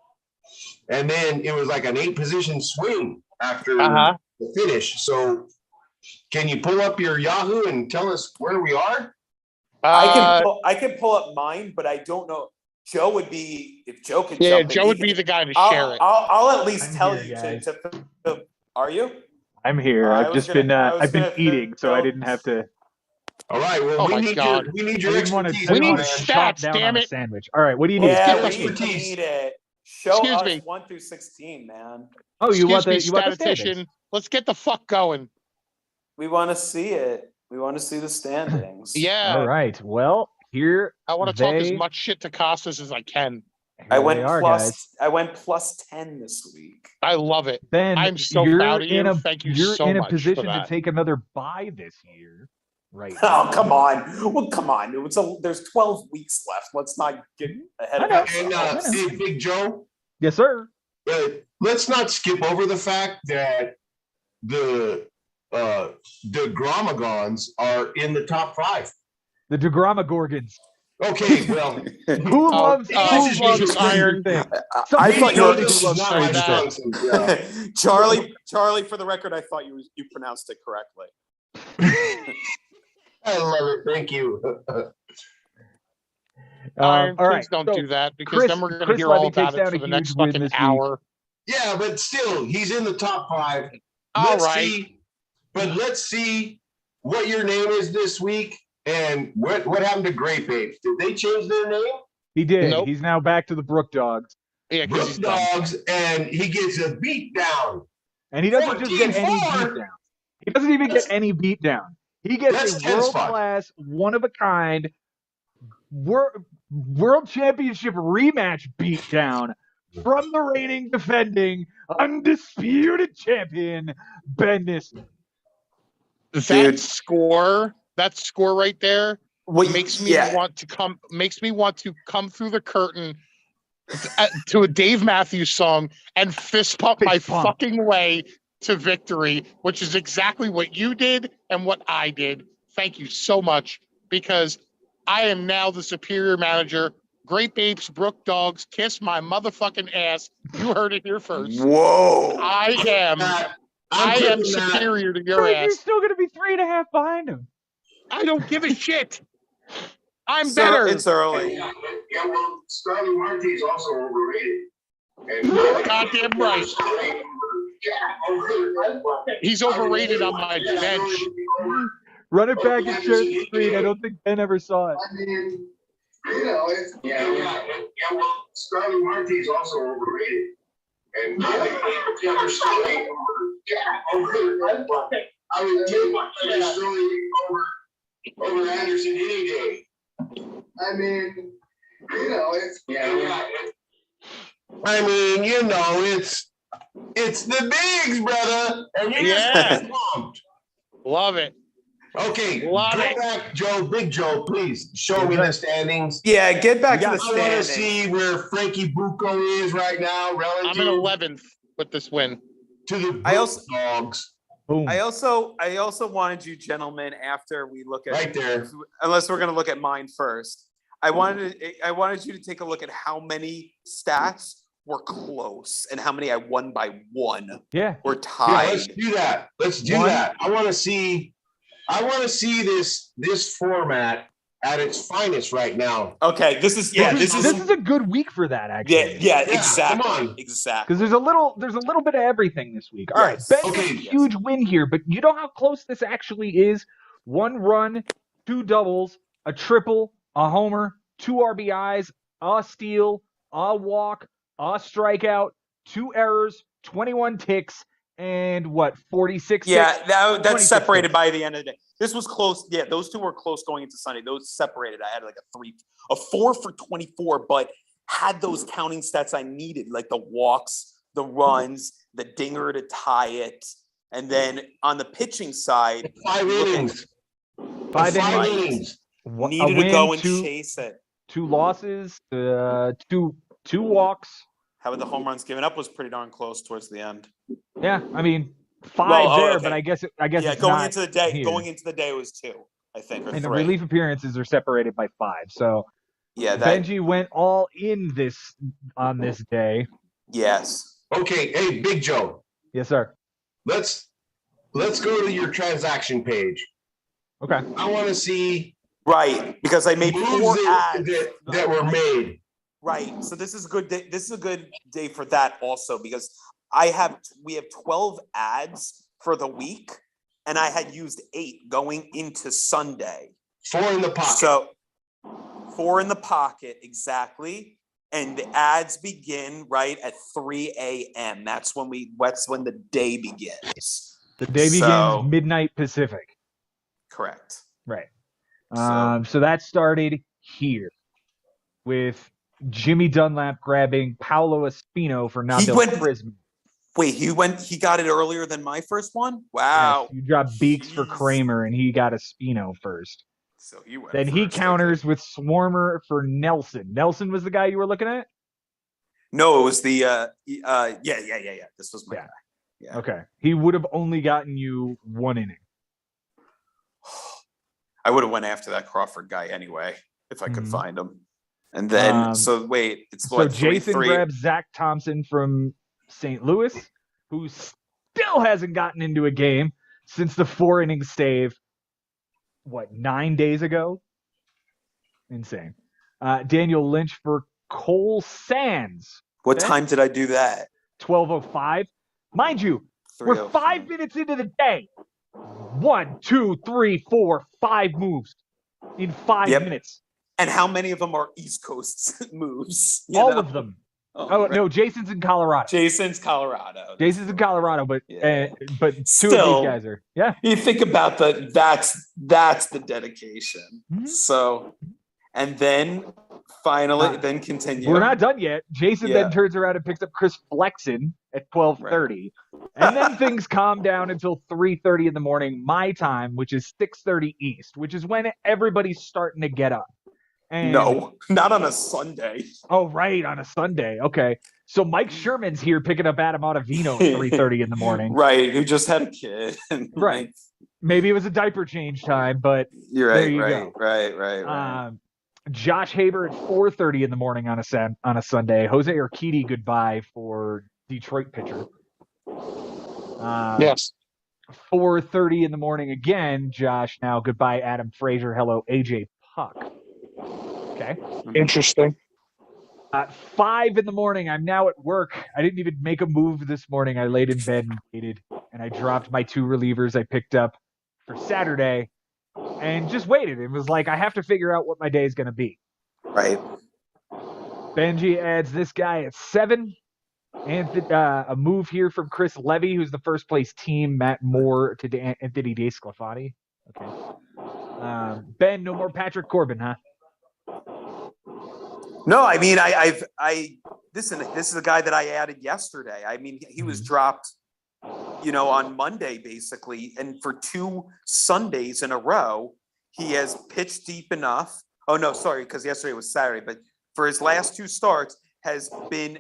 and then it was like an 8-position swing after the finish. So, can you pull up your Yahoo and tell us where we are? I can pull up mine, but I don't know. Joe would be if Joe could. Yeah, Joe would be the guy to share it. I'll at least tell you. Are you? I'm here. I've been eating, so I didn't have to. All right. Well, we need your expertise. We need stats. Damn it! Sandwich. All right. What do you need? Yeah, we need it. Show us 1 through 16, man. Oh, you want the statistician? Let's get the fuck going. We want to see it. We want to see the standings. Yeah. All right. Well, here I want to talk as much shit to Costas as I can. I went plus 10 this week. I love it. Ben, I'm so proud of you. Thank you so much. You're in a position to take another bye this year, right? Oh, come on. Well, come on. There's 12 weeks left. Let's not get ahead of ourselves. Hey, Big Joe. Yes, sir. Let's not skip over the fact that the Gramagons are in the top 5. The Degramagorgons. Okay, well, who loves iron? I thought you were Charlie. For the record, I thought you pronounced it correctly. I love it. Thank you. All right, don't do that because then we're going to hear all about it for the next fucking hour. Yeah, but still, he's in the top 5. Let's see what your name is this week, And what happened to Great Apes? Did they change their name? He did. Nope. He's now back to the Brook Dogs. Yeah, because Brook he's dumb. Dogs, and he gets a beat down. And he doesn't just get any 14-4? beatdown. He doesn't even get any beatdown. He gets That's a 10 spot. world-class, one-of-a-kind world championship rematch beatdown from the reigning, defending, undisputed champion, Bendis. That score right there What makes me want to come through the curtain to a Dave Matthews song and fist pump my fucking way to victory, which is exactly what you did and what I did. Thank you so much, because I am now the superior manager. Great Apes, Brook Dogs, kiss my motherfucking ass. You heard it here first. Whoa. I am superior to your You're ass. still going to be 3.5 behind him. I don't give a shit. I'm So better. it's early. Yeah, well, Starling Marte is also overrated. And Goddamn right. He's overrated on my bench. Run it back and share the screen. I don't think Ben ever saw it. I mean, it's well, Starling Marte is also overrated. And I would take Sterling over Anderson any day. I mean, it's I mean, it's the bigs, brother, and you're Yeah. pumped. Love it. Okay, Love go it. back, Joe. Big Joe, please show me the standings. Yeah, get back to the I want to standings. see where Frankie Bucco is right now relative I'm in 11th with this win. to the I also- Dogs. Boom. I also wanted you gentlemen, after we look at Right there. unless we're gonna look at mine first. I wanted you to take a look at how many stats were close and how many I won by one Yeah. or Yeah, tied. let's do that. Let's do One. that. I want to see this format at its finest right now. Okay, this is This is a good week for that, actually. yeah, Yeah, exactly. come on. Exactly. Because there's a little bit of everything this week. All right, Yes. Ben Okay. gets a huge win here, but you know how close this actually is? 1 run, 2 doubles, a triple, a homer, 2 RBIs, a steal, a walk, a strikeout, 2 errors, 21 ticks, and 46 Yeah, ticks? that's 26 separated ticks. by the end of the day. This was close. Yeah, those two were close going into Sunday. Those separated. I had like a 4 for 24, but had those counting stats I needed, like the walks, the runs, the dinger to tie it. And then on the pitching side, 5 innings. 5 5 innings. innings. A needed to win, go and 2 chase it. 2 losses, 2 walks. How about the home runs given up was pretty darn close towards the end. Yeah, I mean 5 Well, there, okay. but I guess Yeah, it's going not into the day, here. it was 2, I think, or And the 3. relief appearances are separated by 5. So Yeah, that. Benji went all in on this day. Yes. Okay, hey, Big Joe. Yes, sir. Let's go to your transaction page. Okay. I want to see Right, because I made moves 4 that, ads. that were made. Right. So this is a good day. This is a good day for that also, because we have 12 ads for the week, and I had used 8 going into Sunday. 4 in the pocket. So 4 in the pocket, exactly. And the ads begin right at 3 a.m. That's when the day begins. The day begins So- midnight Pacific. Correct. Right. So- So that started here with Jimmy Dunlap grabbing Paolo Espino for Nabil went- Prisman. Wait, he got it earlier than my first one? Wow. Yes, you dropped Beeks for Jeez. Kramer, and he got Espino first. So you went Then he first, counters okay. with Swarmer for Nelson. Nelson was the guy you were looking at? No, it was the yeah. This was my Yeah. guy. Yeah. Okay. He would have only gotten you 1 inning. I would have went after that Crawford guy anyway if I could Mhm. find him. And then So it's So what Jason 3-3. grabs Zach Thompson from St. Louis, who still hasn't gotten into a game since the 4-inning stave, 9 days ago? Insane. Daniel Lynch for Cole Sands, What Ben? time did I do that? 12:05. Mind you, we're 5 3:05. minutes into the day. 1, 2, 3, 4, 5 moves. in 5 Yep. minutes. And how many of them are East Coast moves? you All know? of them. Oh, right. No, Jason's in Colorado. Jason's Colorado. Jason's in Colorado, but Yeah. but two of Still, these guys are. Yeah. You think about that's the dedication. Mhm. So, and then finally, Uh, then continue. We're not done yet. Jason Yeah. then turns around and picks up Chris Flexen at 12:30. And then things calm down until 3:30 in the morning, my time, which is 6:30 East, which is when everybody's starting to get up. And, No, not on a Sunday. Oh, right, on a Sunday. Okay. So Mike Sherman's here picking up Adam Ottavino at 3:30 in the morning. Right, who just had a kid. Right. Maybe it was a diaper change time, but You're there right, you right, go. right. Josh Haber at 4:30 in the morning on a Sunday. Jose Urquidy goodbye for Detroit pitcher. Yes. 4:30 in the morning again. Josh now goodbye Adam Frazier. Hello AJ Puck. Okay. Interesting. At 5 in the morning, I'm now at work. I didn't even make a move this morning. I laid in bed and waited, and I dropped my 2 relievers I picked up for Saturday and just waited. It was like, I have to figure out what my day is going to be. Right. Benji adds this guy at 7. A move here from Chris Levy, who's the first place team. Matt Moore to Anthony DeSclafani. Okay. Ben, no more Patrick Corbin, huh? No, I mean, this is a guy that I added yesterday. I mean, he was dropped, on Monday basically, and for 2 Sundays in a row, he has pitched deep enough. Oh no, sorry, because yesterday was Saturday, but for his last 2 starts has been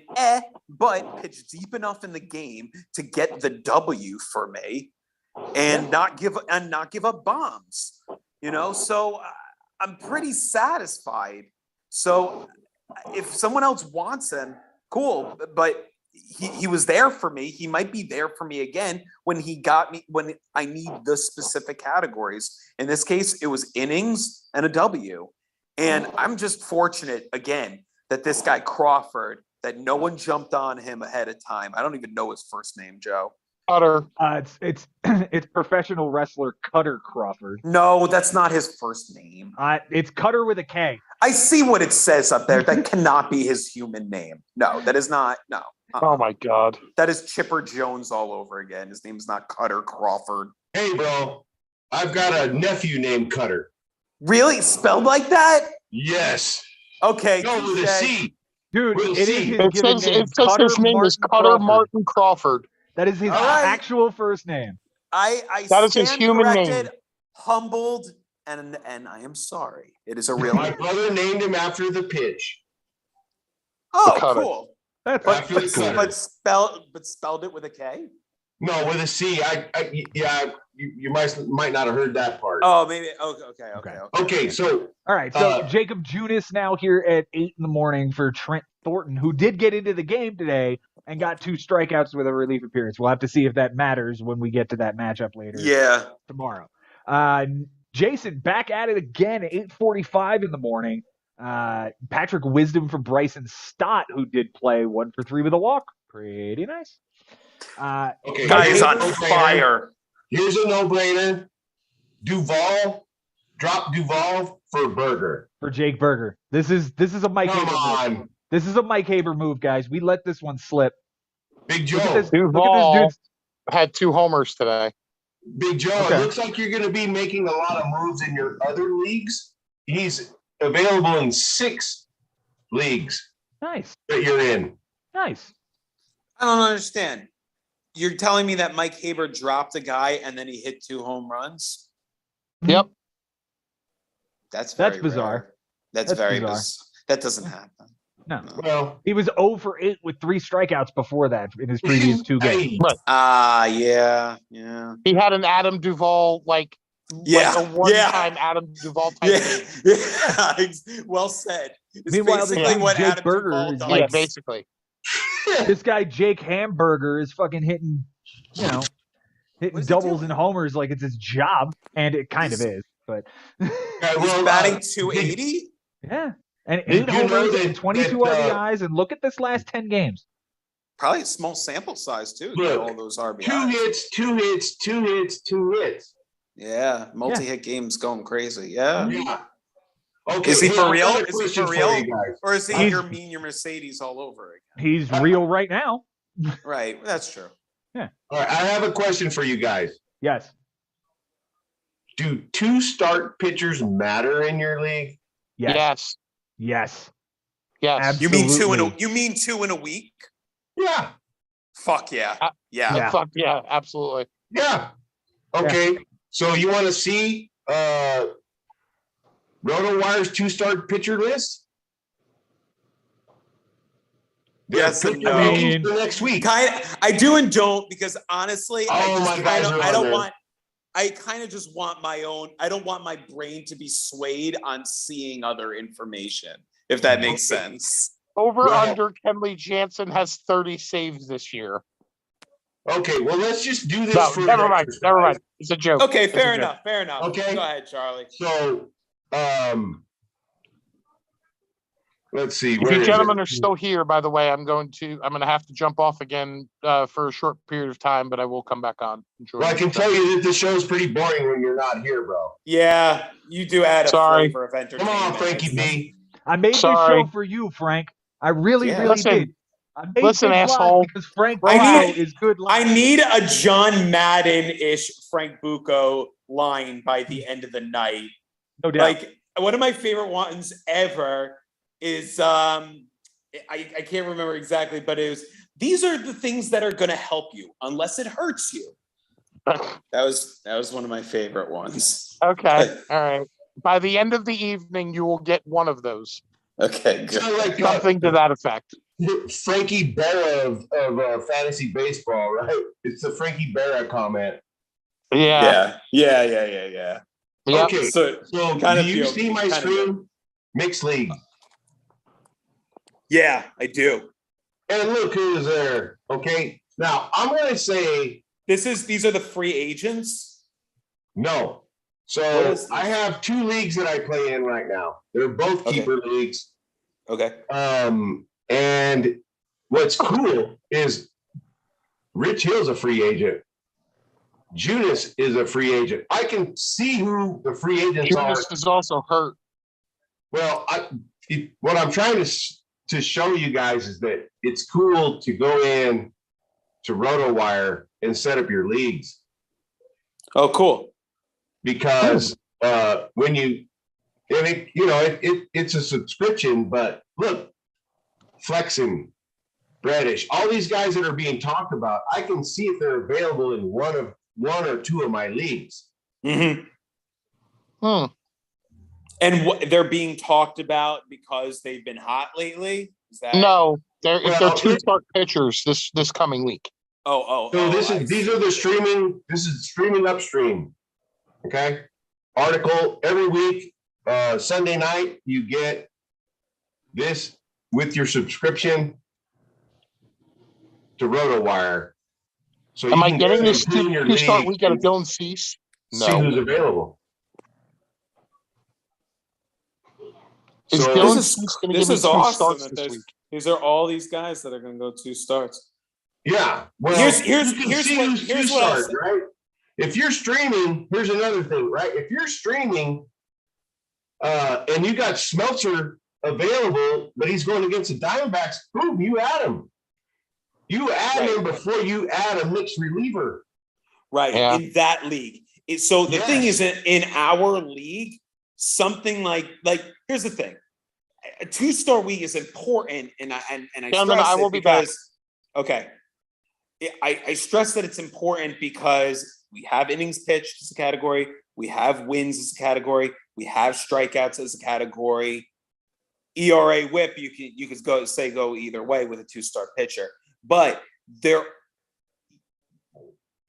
but pitched deep enough in the game to get the W for me, and not give up bombs. So I'm pretty satisfied. So if someone else wants him, cool. But he was there for me. He might be there for me again when I need the specific categories. In this case, it was innings and a W. And I'm just fortunate again that this guy Crawford, that no one jumped on him ahead of time. I don't even know his first name, Joe. Cutter. It's professional wrestler Cutter Crawford. No, that's not his first name. It's Cutter with a K. I see what it says up there. That cannot be his human name. No, that is not. No. Oh my God. That is Chipper Jones all over again. His name's not Cutter Crawford. Hey, bro, I've got a nephew named Cutter. Really? Spelled like that? Yes. Okay. No, with a C. Dude, We'll it is see. his It given says name. his name is Cutter Crawford. Martin Crawford. That is his All right. actual first name. I That is his stand human corrected, name. humbled, and I am sorry. It is a real My name. brother named him after the pitch. Oh, Cutter. cool. That's After the Cutter. But spelled it with a K? No, with a C. You might not have heard that part. Oh, maybe. Okay. Okay, so all right. So Jacob Junis now here at 8 in the morning for Trent Thornton, who did get into the game today and got 2 strikeouts with a relief appearance. We'll have to see if that matters when we get to that matchup later. Yeah. Tomorrow. Jason back at it again at 8:45 in the morning. Patrick Wisdom from Bryson Stott, who did play 1 for 3 with a walk. Pretty nice. okay, Guy is here's a on no-brainer. fire. Here's a no-brainer. Drop Duval for Berger. For Jake Berger. This is a Mike Come Haber move. on, This is a Mike Haber move, guys. We let this one slip. Big Look at Joe. this, Duval dude's had 2 homers today. Big Joe, Okay. it looks like you're going to be making a lot of moves in your other leagues. He's available in 6 leagues nice. that you're in. Nice. I don't understand. You're telling me that Mike Haber dropped a guy and then he hit 2 home runs? Yep. That's That's bizarre. rare. That's bizarre. very bizarre. That doesn't happen. No. Well, He was 0 for 8 with 3 strikeouts before that in his previous 2 games. hey, Yeah. He had an Adam Duvall a one-time Adam Duvall type game. Yeah. Well said. It's Meanwhile, this basically dude, what Jake Adam Berger Duvall is does. like- Yeah, basically. This guy Jake Hamburger is fucking hitting What is he doubles doing? and homers like it's his job, and it kind of He's- is. But yeah, He's well, batting 280. yeah, and Did 8 you know homers that- and 22 that, RBIs, and look at this last 10 games. Probably a small sample size too. to get Look, all those RBIs. 2 hits, 2 hits, 2 hits, 2 hits. Yeah, multi-hit games going crazy. Yeah. Yeah. Okay. Is he hey, for I've real? got a Is he question for for real? you guys. Or is he He's- your Mercedes all over again? He's real right now. Right. That's true. All right, I have a question for you guys. Yes. Do 2 start pitchers matter in your league? Yes. Yes. Yes. Yes. You mean Absolutely. you mean 2 in a week? Yeah. Fuck yeah. Yeah. Yeah. Fuck yeah, absolutely. Yeah. Okay. So you want to see RotoWire's 2-start pitcher list? Yes They're and pitcher no. rankings for next week. I do and don't, because honestly, Oh, my guys are I on don't there. want. I kind of just want my own. I don't want my brain to be swayed on seeing other information, if that makes sense. Over Well- under Kenley Jansen has 30 saves this year. Okay, well, let's just do this No, for never an mind. exercise. Never mind. It's a joke. Okay, It's a fair joke. enough. Fair enough. Okay. Go ahead, Charlie. So, let's see. If where you is gentlemen it? are still here, by the way, I'm gonna have to jump off again for a short period of time, but I will come back on. Enjoy Well, I the can show. tell you that the show's pretty boring when you're not here, bro. Yeah, you do add a Sorry. flavor of Come entertainment. on, Frankie B. I made this Sorry. show for you, Frank. I really, Yeah. really Listen. did. I made Listen, this live asshole. because Frank I Bucco need- is good I live. need a John Madden-ish Frank Bucco line by the end of the night. No doubt. Like, one of my favorite ones ever is I can't remember exactly, but it was, these are the things that are going to help you unless it hurts you. That was one of my favorite ones. Okay. All right. By the end of the evening, you will get one of those. Okay, good. Sound like Something to that effect. Frankie Berra of fantasy baseball, right? It's the Frankie Berra comment. Yeah. Yeah. Yep. Okay, So so kind do of you feel- see my kind of stream? Mixed league. yeah, I do. And look who's there. Okay, now I'm going to say These are the free agents. no. What So is this? I have 2 leagues that I play in right now. They're both Okay. keeper leagues. Okay. And what's cool is Rich Hill's a free agent. Judas is a free agent. I can see who the free agents are. Judas is also hurt. Well, what I'm trying to show you guys is that it's cool to go in to RotoWire and set up your leagues, Oh, cool. because when you, and it's a subscription, but look, Flexen, Reddish, all these guys that are being talked about, I can see if they're available in one or two of my leagues. Mm-hmm. Hmm. And they're being talked about because they've been hot lately? Is that No, they're Well, two start pitchers this coming week. So these are the streaming. This is streaming upstream. Okay, article every week. Sunday night you get this with your subscription to RotoWire. So Am you I can getting go this and clean your two start league week out of and Dylan Cease? See No. who's available. Is So- Dylan This is- Cease going to this give me is 2 awesome starts that this there's- week? These are all these guys that are going to go 2 starts. Yeah. Well, Here's you can see what- who's here's two what I'll stars, right? If you're streaming, here's another thing, right? If you're streaming, and you got Smeltzer available, but he's going against the Diamondbacks, boom, you add him. You add him before you add a mixed reliever. Right, Yeah. in that league. So the thing Yes. is, in our league, something like here's the thing: a 2-star week is important, and I Gentlemen, stress I will it be back. because okay, I stress that it's important because we have innings pitched as a category, we have wins as a category, we have strikeouts as a category. ERA whip, you could go either way with a 2-star pitcher, but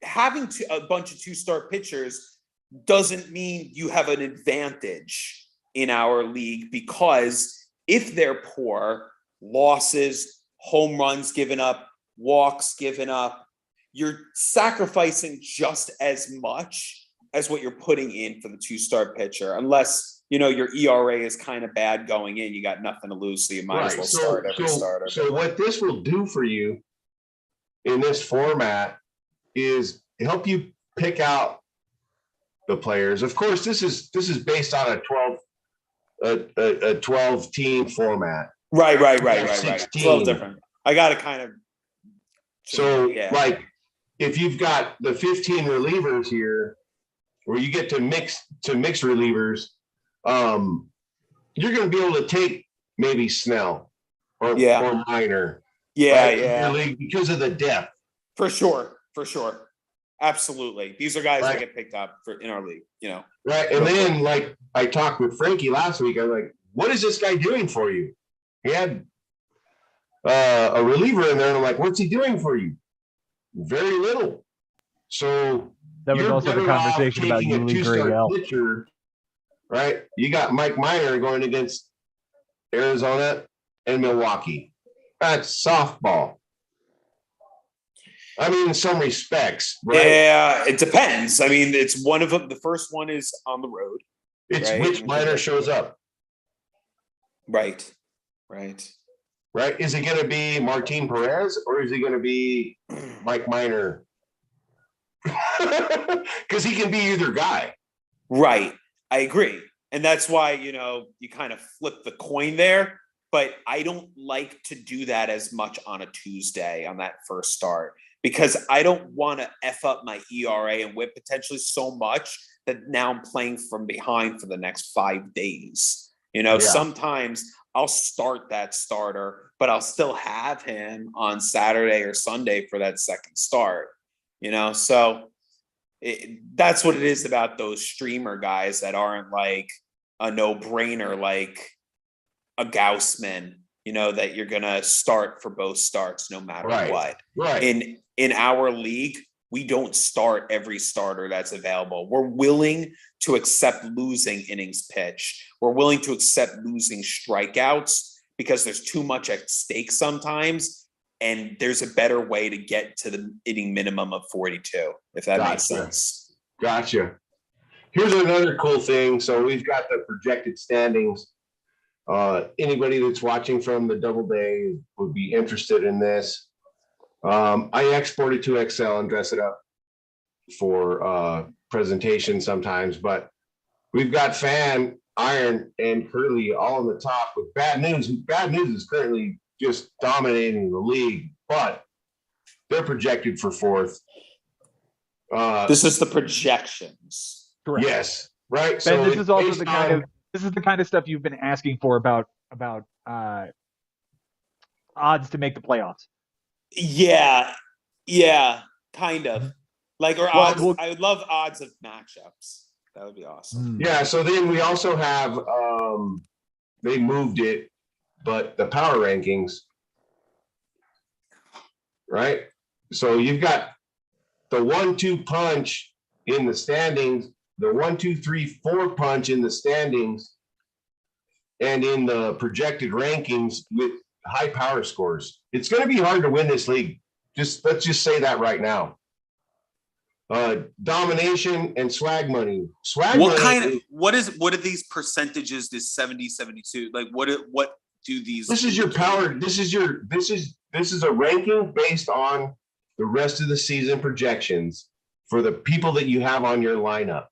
having a bunch of 2-star pitchers doesn't mean you have an advantage in our league, because if they're poor, losses, home runs given up, walks given up, you're sacrificing just as much as what you're putting in for the 2-star pitcher, unless your ERA is kind of bad going in, you got nothing to lose, so you might as well start every starter. So what this will do for you in this format is help you pick out the players. Of course, this is based on a 12 team format. Right. 16. It's a little different. I got to kind of. So, Yeah. like, if you've got the 15 relievers here, where you get to mix relievers, you're going to be able to take maybe Snell or Minor. Yeah, right, in your league because of the depth. For sure. Absolutely. These are guys Right. that get picked up in our league, you know. Right. And then, like, I talked with Frankie last week. I'm like, what is this guy doing for you? He had a reliever in there, and I'm like, what's he doing for you? Very little. So That was you're also the better off conversation about taking a Yuli two-star Gurriel. pitcher, right? You got Mike Minor going against Arizona and Milwaukee. That's softball. I mean, in some respects, right? Yeah, it depends. I mean, it's one of them. The first one is on the road. It's right? which minor shows up. Right. Right? Is it going to be Martin Perez or is it going to be Mike Minor? Because he can be either guy. Right. I agree. And that's why, you know, you kind of flip the coin there. But I don't like to do that as much on a Tuesday on that first start because I don't want to F up my ERA and whip potentially so much that now I'm playing from behind for the next 5 days. You know, sometimes I'll start that starter, but I'll still have him on Saturday or Sunday for that second start, you know? So that's what it is about those streamer guys that aren't like a no-brainer, like a Gaussman, you know, that you're going to start for both starts no matter what. Right. In our league, we don't start every starter that's available. We're willing to accept losing innings pitched. We're willing to accept losing strikeouts because there's too much at stake sometimes. And there's a better way to get to the inning minimum of 42, if that makes sense. Gotcha. Here's another cool thing. So we've got the projected standings. Anybody that's watching from the Doubleday would be interested in this. I export it to Excel and dress it up for presentation sometimes, but we've got Fan, Iron, and Curly all on the top with bad news. Bad news is currently just dominating the league, but they're projected for fourth. This is the projections. Correct. Yes, right. Ben, So this is also the kind of stuff you've been asking for about odds to make the playoffs. Yeah, kind of. Like, or odds. I would love odds of matchups. That would be awesome. Yeah. So then we also have they moved it, but the power rankings, right? So you've got the 1-2 punch in the standings, the 1-2-3-4 punch in the standings, and in the projected rankings with high power scores. It's going to be hard to win this league. Let's just say that right now. Domination and swag money. What are these percentages? This 70-72. Like what do these? This is your power. This is a ranking based on the rest of the season projections for the people that you have on your lineup.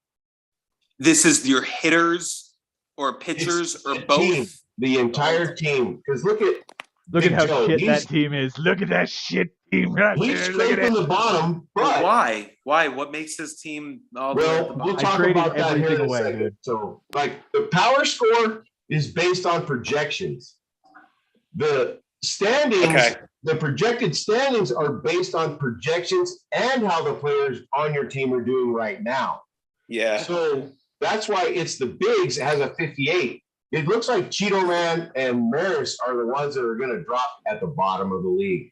This is your hitters or pitchers or both. Team, the entire team. Because look at how Joe. shit that team is. Look at that shit team right He's there. straight from the bottom. But why? What makes his team all the way at the we'll bottom? talk about that here in a away, second. dude. So, like, the power score is based on projections. The standings, the projected standings are based on projections and how the players on your team are doing right now. Yeah. So that's why it's the bigs has a 58. It looks like Cheeto Man and Maris are the ones that are going to drop at the bottom of the league.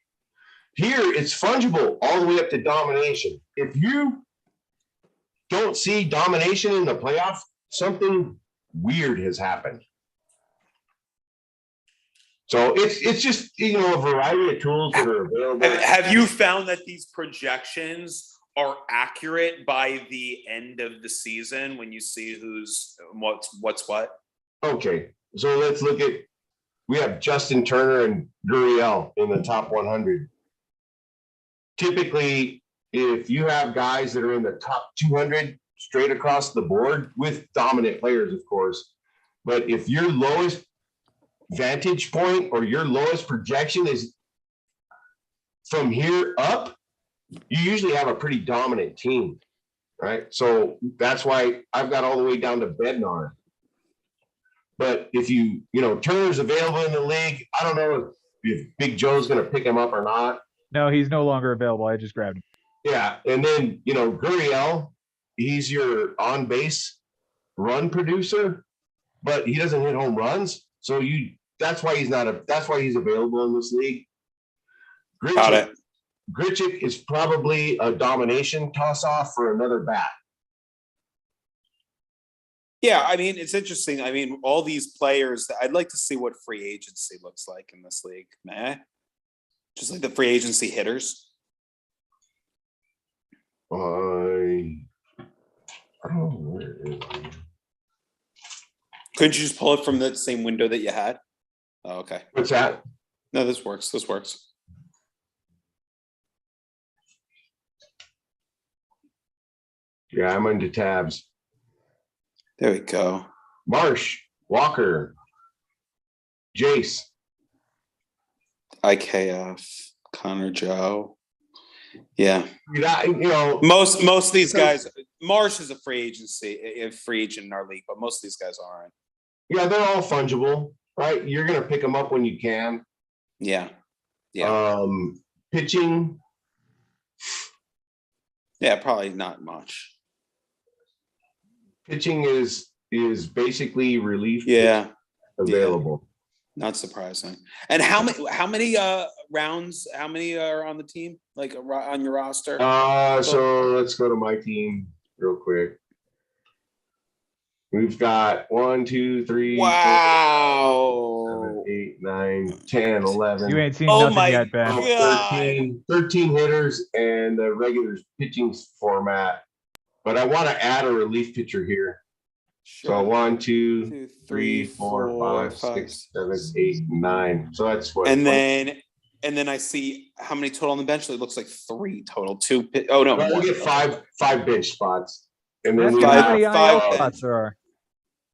Here, it's fungible all the way up to domination. If you don't see domination in the playoffs, something weird has happened. So it's just, a variety of tools that are available. Have you found that these projections are accurate by the end of the season when you see who's what's what? Okay, so let's look at, we have Justin Turner and Gurriel in the top 100. Typically, if you have guys that are in the top 200, straight across the board with dominant players, of course. But if your lowest vantage point or your lowest projection is from here up, you usually have a pretty dominant team, right? So that's why I've got all the way down to Bednar. But if Turner's available in the league, I don't know if Big Joe's going to pick him up or not. No, he's no longer available. I just grabbed him. Yeah, and then Gurriel, he's your on base run producer, but he doesn't hit home runs. So that's why he's available in this league. Got it. Grichuk is probably a domination toss off for another bat. Yeah, I mean, it's interesting. I mean, all these players, I'd like to see what free agency looks like in this league. Just like the free agency hitters. I don't know where it is. Couldn't you just pull it from the same window that you had? Oh, okay. What's that? No, this works. Yeah, I'm into tabs. There we go. Marsh, Walker, Jace. IKF, Connor Joe. Yeah. Most Most of these guys, Marsh is a free agent in our league, but most of these guys aren't. Yeah, they're all fungible, right? You're gonna pick them up when you can. Yeah. Pitching. Yeah, probably not much. Pitching is basically relief. Yeah. Available. Not surprising. And how many rounds? How many are on the team? Like on your roster? So let's go to my team real quick. We've got 1, 2, 3. Wow. 4, 7, 8, 9, 10, 11. You ain't seen nothing yet, Ben. 13 hitters and the regular pitching format. But I want to add a relief pitcher here. Sure. So 1, 2, 3, 4, 5, 6, 7, 8, 9. So that's what. And then I see how many total on the bench. It looks like 3 total. 2. Oh no, we get five bench spots, and then That's we how have many IL five spots there are.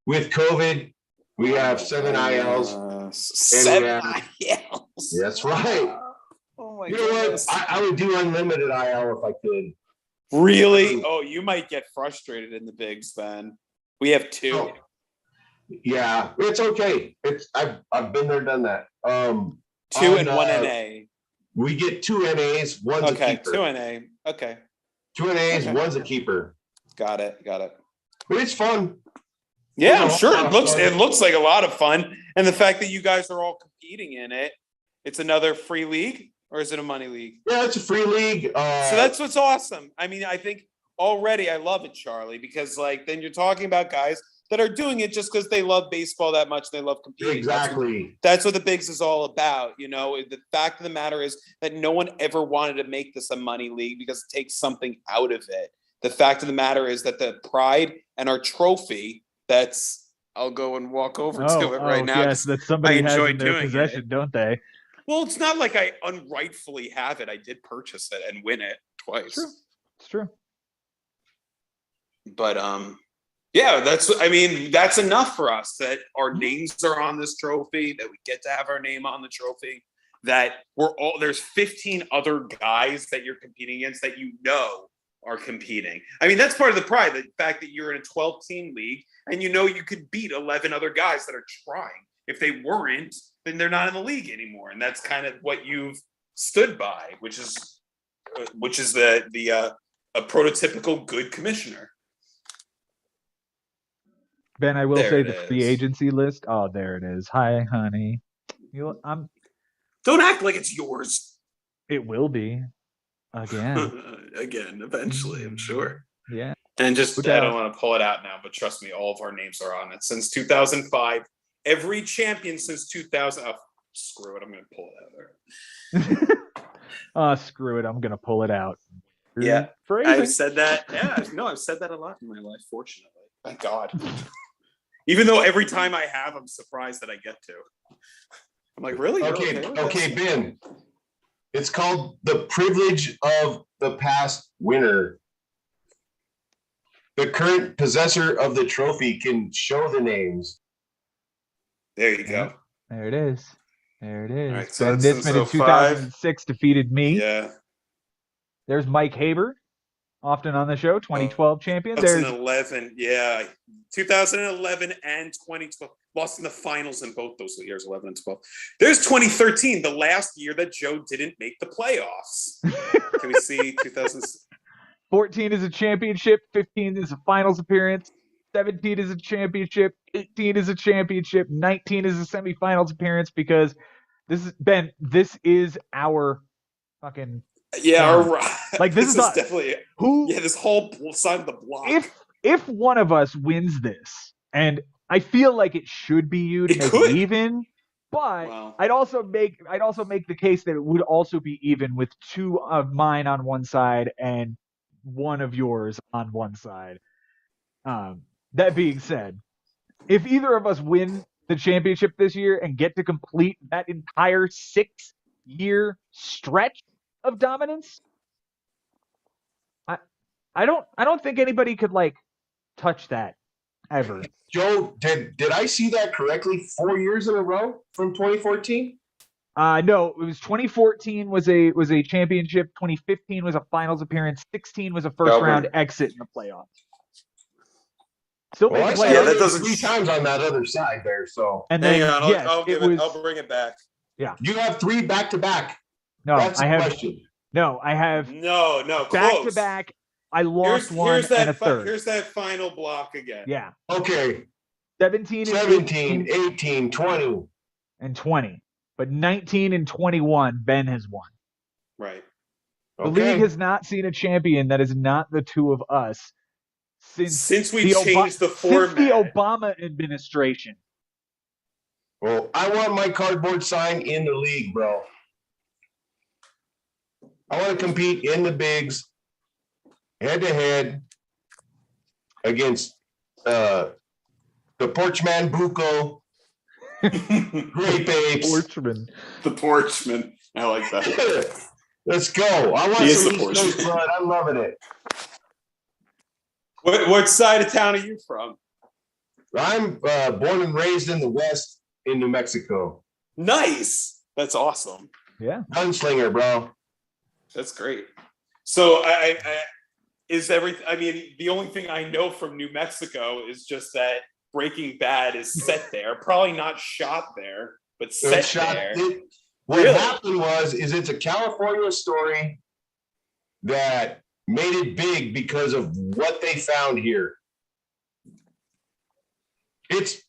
with COVID, we have 7 ILs. 7 ILs. That's right. Oh my You know goodness. what? I would do unlimited IL if I could. Really? Oh, you might get frustrated in the bigs then. We have 2. Oh, yeah, it's okay. I've been there, done that. 2 and 1 NA. We get 2 NAs, one's a Okay, keeper. 2 NA. Okay. 2 NAs, Okay. one's a keeper. Got it. But it's fun. Yeah, I'm sure it looks like a lot of fun. And the fact that you guys are all competing in it, it's another free league, or is it a money league? Yeah, it's a free league. So that's what's awesome. I mean, I think already I love it, Charlie, because then you're talking about guys that are doing it just because they love baseball that much and they love competing. Exactly. That's what the bigs is all about. The fact of the matter is that no one ever wanted to make this a money league because it takes something out of it. The fact of the matter is that the pride and our trophy, I'll go and walk over to it right now. Yes, that somebody I has enjoy in their doing possession, it. don't they? Well, it's not like I unrightfully have it. I did purchase it and win it twice. It's true. But yeah, that's enough for us that our names are on this trophy, that we get to have our name on the trophy, that there's 15 other guys that you're competing against that are competing. I mean, that's part of the pride, the fact that you're in a 12-team league and you could beat 11 other guys that are trying. If they weren't, then they're not in the league anymore. And that's kind of what you've stood by, which is a prototypical good commissioner. Ben, I will There say it the free is. agency list. Oh, there it is. Hi, honey. Don't act like it's yours. It will be again. Again, eventually, I'm sure. Yeah. And I Without- don't want to pull it out now, but trust me, all of our names are on it since 2005. Every champion since 2000. Oh, screw it. I'm going to pull it out there. Screw it. I'm gonna pull it out. Yeah, Phrasing. I've said that. Yeah, no, I've said that a lot in my life, fortunately. Thank God. Even though every time I have, I'm surprised that I get to. I'm like, really? You're with Okay, this? Ben. It's called the privilege of the past winner. the current possessor of the trophy can show the names. There you go. There it is. There it is. right, so Ben since Nisman in 05, 2006 defeated me. Yeah. There's Mike Haber, often on the show, 2012 champion. There's 2011, yeah. 2011 and 2012. Lost in the finals in both those years, 11 and 12. There's 2013, the last year that Joe didn't make the playoffs. Can we see 2000? 14 is a championship, 15 is a finals appearance, 17 is a championship, 18 is a championship, 19 is a semifinals appearance, because this is Ben, this is our fucking Yeah, Yeah. right. Like, this is us. definitely who yeah. This whole side of the block. if one of us wins this, and I feel like it should be you to It make could. it even, but Wow. I'd also make the case that it would also be even with 2 of mine on one side and 1 of yours on one side. That being said, if either of us win the championship this year and get to complete that entire 6-year stretch of dominance, I don't think anybody could like touch that ever. Joe, did I see that correctly? 4 years in a row from 2014? No, it was 2014 was a championship, 2015 was a finals appearance, 16 was a first Albert. round exit in the playoffs. Still Well, I made saw playoffs. Yeah, that that doesn't- 3 times on that other side there. So And then Hang on, yes, I'll it was I'll bring it back. you have 3 back to back. no, That's I the have question. I have No, back close. to back. I lost one and a third. Here's that final block again. Yeah, Okay, 17 and 17, 18 18, 20. and 20, but 19 and 21 Ben has won. Right. The Okay. league has not seen a champion that is not the 2 of us since we changed the since format. the Obama administration. Well, I want my cardboard sign in the league, bro. I want to compete in the bigs, head to head, against the Porchman Bucco, Grape Apes. Sportsman. The Porchman. I like that. Let's go. I want He is some the East Coast Porchman. blood. I'm loving it. What side of town are you from? I'm born and raised in the West in New Mexico. Nice. That's awesome. Yeah. Gunslinger, bro. That's great. So I is everything. I mean, the only thing I know from New Mexico is just that Breaking Bad is set there. Probably not shot there, but set there. What Really? happened is it's a California story that made it big because of what they found here. It's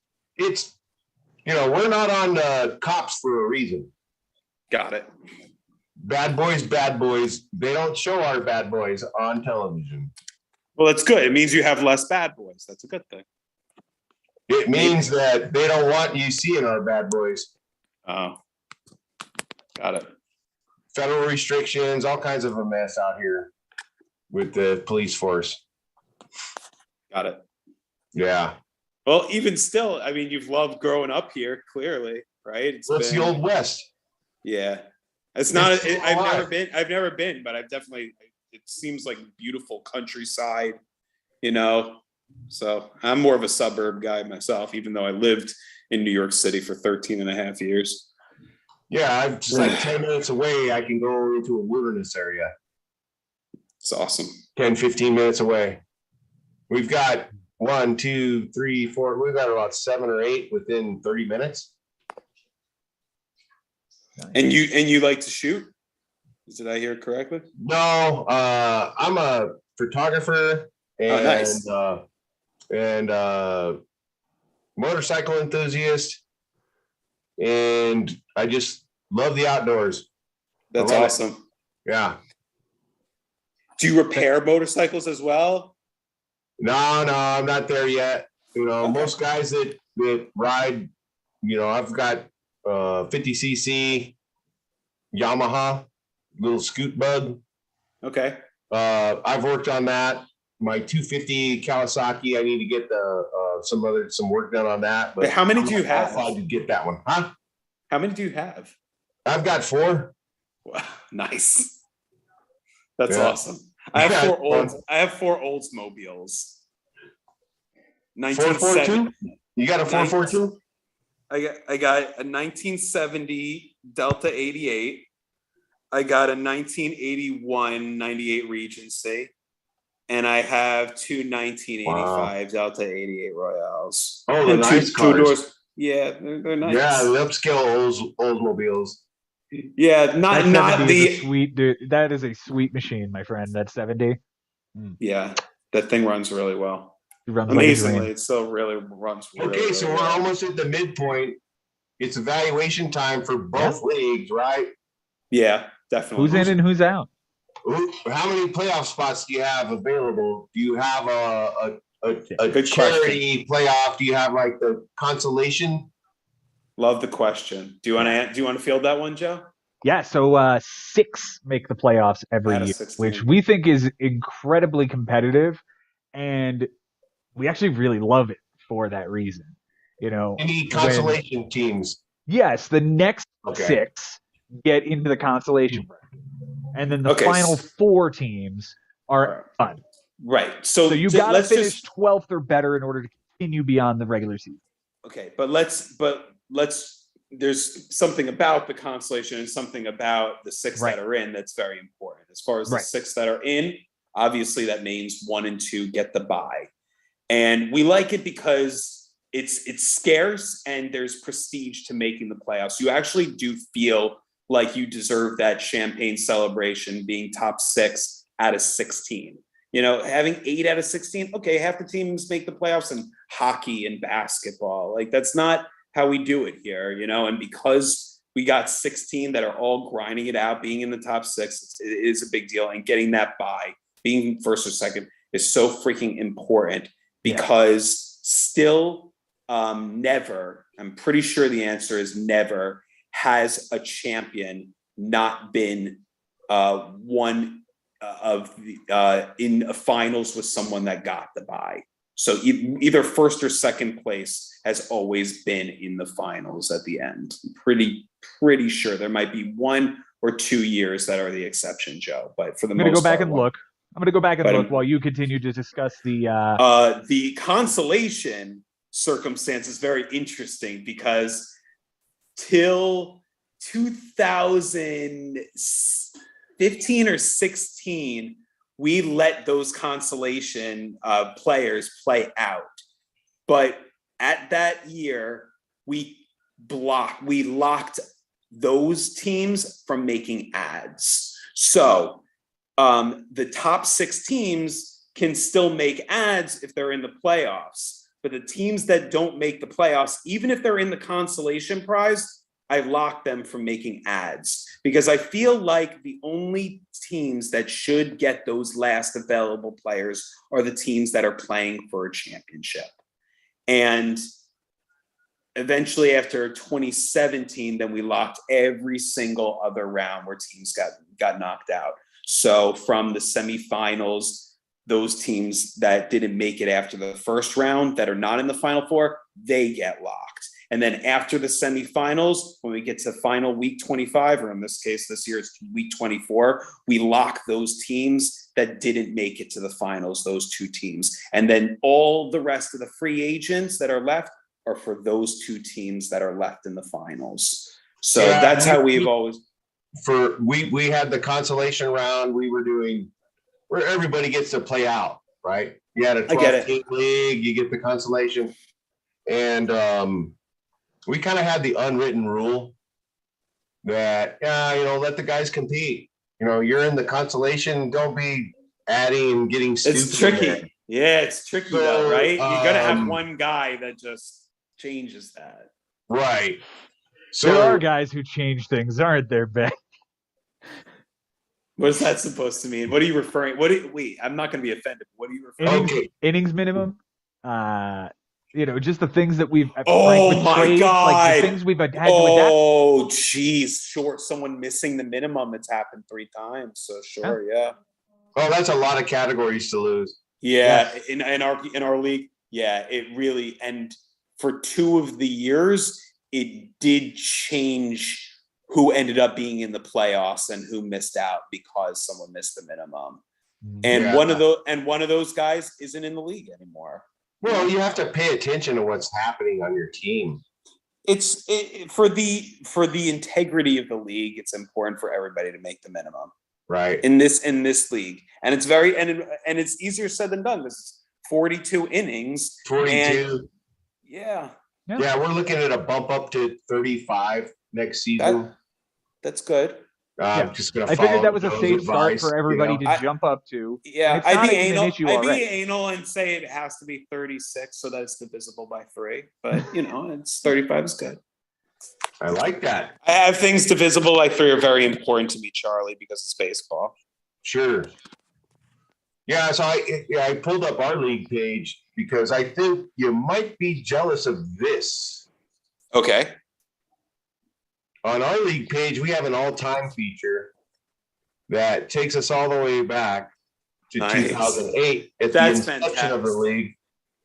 we're not on cops for a reason. Got it. Bad boys. They don't show our bad boys on television. Well, that's good. It means you have less bad boys. That's a good thing. It means that they don't want you seeing our bad boys. Oh, got it. Federal restrictions, all kinds of a mess out here with the police force. Got it. Yeah. Well, even still, I mean, you've loved growing up here, clearly, right? It's the old West. Yeah, it's not. It's still I've never alive. been. I've never been, but I've definitely. It seems like beautiful countryside, you know. So I'm more of a suburb guy myself, even though I lived in New York City for 13 and a half years. Yeah, I'm just like 10 minutes away. I can go into a wilderness area. It's awesome. 10, 15 minutes away. We've got 1, 2, 3, 4. We've got about 7 or 8 within 30 minutes. And you like to shoot? Did I hear it correctly? No, I'm a photographer and nice. Motorcycle enthusiast, and I just love the outdoors. That's I love it. awesome. Yeah. Do you repair motorcycles as well? No, I'm not there yet. Okay. Most guys that ride, I've got 50cc Yamaha little scoot bug. Okay. I've worked on that. My 250 Kawasaki, I need to get some work done on that. But Wait, how many do you I'm have? qualified to get that one? Huh? How many do you have? I've got 4. Wow, nice. That's Yeah. awesome. I have Yeah, four fun. I have 4 Oldsmobiles. 442? 1970. You got a 442? I got a 1970 Delta 88. I got a 1981 98 Regency. And I have two 1985 Delta 88 Royales. Oh, the And nice two cars. doors. Yeah, they're nice. Yeah, the upscale Oldsmobiles. Yeah, That not 70 is a the sweet dude. That is a sweet machine, my friend. That 70. yeah. That thing runs really well. It runs like a Amazingly, dream. it still really runs. Okay, really, so really we're well. almost at the midpoint. It's evaluation time for both leagues, right? Yeah, definitely. Who's in and who's out? How many playoff spots do you have available? Do you have a Good charity playoff? Do you have like the consolation? Love the question. Do you want to field that one, Joe? Yeah, so 6 make the playoffs every Out of year, 16. which we think is incredibly competitive, and we actually really love it for that reason. You know, Any consolation teams? yes, the next Okay. 6 get into the consolation bracket, and then the Okay, final 4 teams are done. Right. So you got to finish 12th or better in order to continue beyond the regular season. Okay, but let's there's something about the consolation and something about the 6 Right. that are in that's very important. As far as the Right. 6 that are in, obviously that means 1 and 2 get the bye. And we like it because it's scarce and there's prestige to making the playoffs. You actually do feel like you deserve that champagne celebration being top 6 out of 16. You know, having 8 out of 16, okay, half the teams make the playoffs in hockey and basketball. Like, that's not how we do it here, you know? And because we got 16 that are all grinding it out, being in the top 6, it is a big deal. And getting that bye, being first or second, is so freaking important because still never, I'm pretty sure the answer is never, has a champion not been one of the in a finals with someone that got the bye. So either first or second place has always been in the finals at the end. I'm pretty sure there might be 1 or 2 years that are the exception, Joe. But for the most part, I'm going to go back and look But- while you continue to discuss the the consolation circumstance is very interesting because till 2015 or 16, we let those consolation players play out. But at that year, we locked those teams from making ads. So the top 6 teams can still make ads if they're in the playoffs. But the teams that don't make the playoffs, even if they're in the consolation prize, I lock them from making ads because I feel like the only teams that should get those last available players are the teams that are playing for a championship. And eventually after 2017, then we locked every single other round where teams got knocked out. So from the semifinals, those teams that didn't make it after the first round that are not in the Final Four, they get locked. And then after the semifinals, when we get to final week 25, or in this case, this year it's week 24, we lock those teams that didn't make it to the finals, those 2 teams. And then all the rest of the free agents that are left are for those 2 teams that are left in the finals. So that's how we've always. We had the consolation round. We were doing where everybody gets to play out, right? You had a 12-team league, you get the consolation. And we kind of had the unwritten rule that, let the guys compete. You know, you're in the consolation, don't be adding and getting stupid. It's tricky. Yeah, it's tricky though, right? You're going to have one guy that just changes that. Right. So there are guys who change things, aren't there, Ben? What is that supposed to mean? What are you referring? Wait, I'm not going to be offended. What are you referring? Innings minimum. Just the things that we've. Oh my trades, God! Like the things we've had to adapt. Oh, geez, short. Someone missing the minimum. It's happened 3 times. So sure, yeah. Oh, that's a lot of categories to lose. Yeah, in our league, yeah, it really. And for 2 of the years, it did change who ended up being in the playoffs and who missed out because someone missed the minimum. And one of those guys isn't in the league anymore. Well, you have to pay attention to what's happening on your team. For the integrity of the league, it's important for everybody to make the minimum Right. in this league, and it's very and it's easier said than done. This is 42 innings. 42. And yeah, Yeah, we're looking at a bump up to 35 next season. that's good. I'm just gonna. I figured that was a Joe's safe start advice, for everybody you know. to jump up to. Yeah, It's not I'd be even an anal. issue I'd already. be anal and say it has to be 36, so that it's divisible by 3. But it's 35 is good. I like that. I have things divisible by 3 are very important to me, Charlie, because it's baseball. Sure. Yeah, so I pulled up our league page because I think you might be jealous of this. Okay. On our league page, we have an all-time feature that takes us all the way back to Nice. 2008 at That's the inception of the fantastic. league.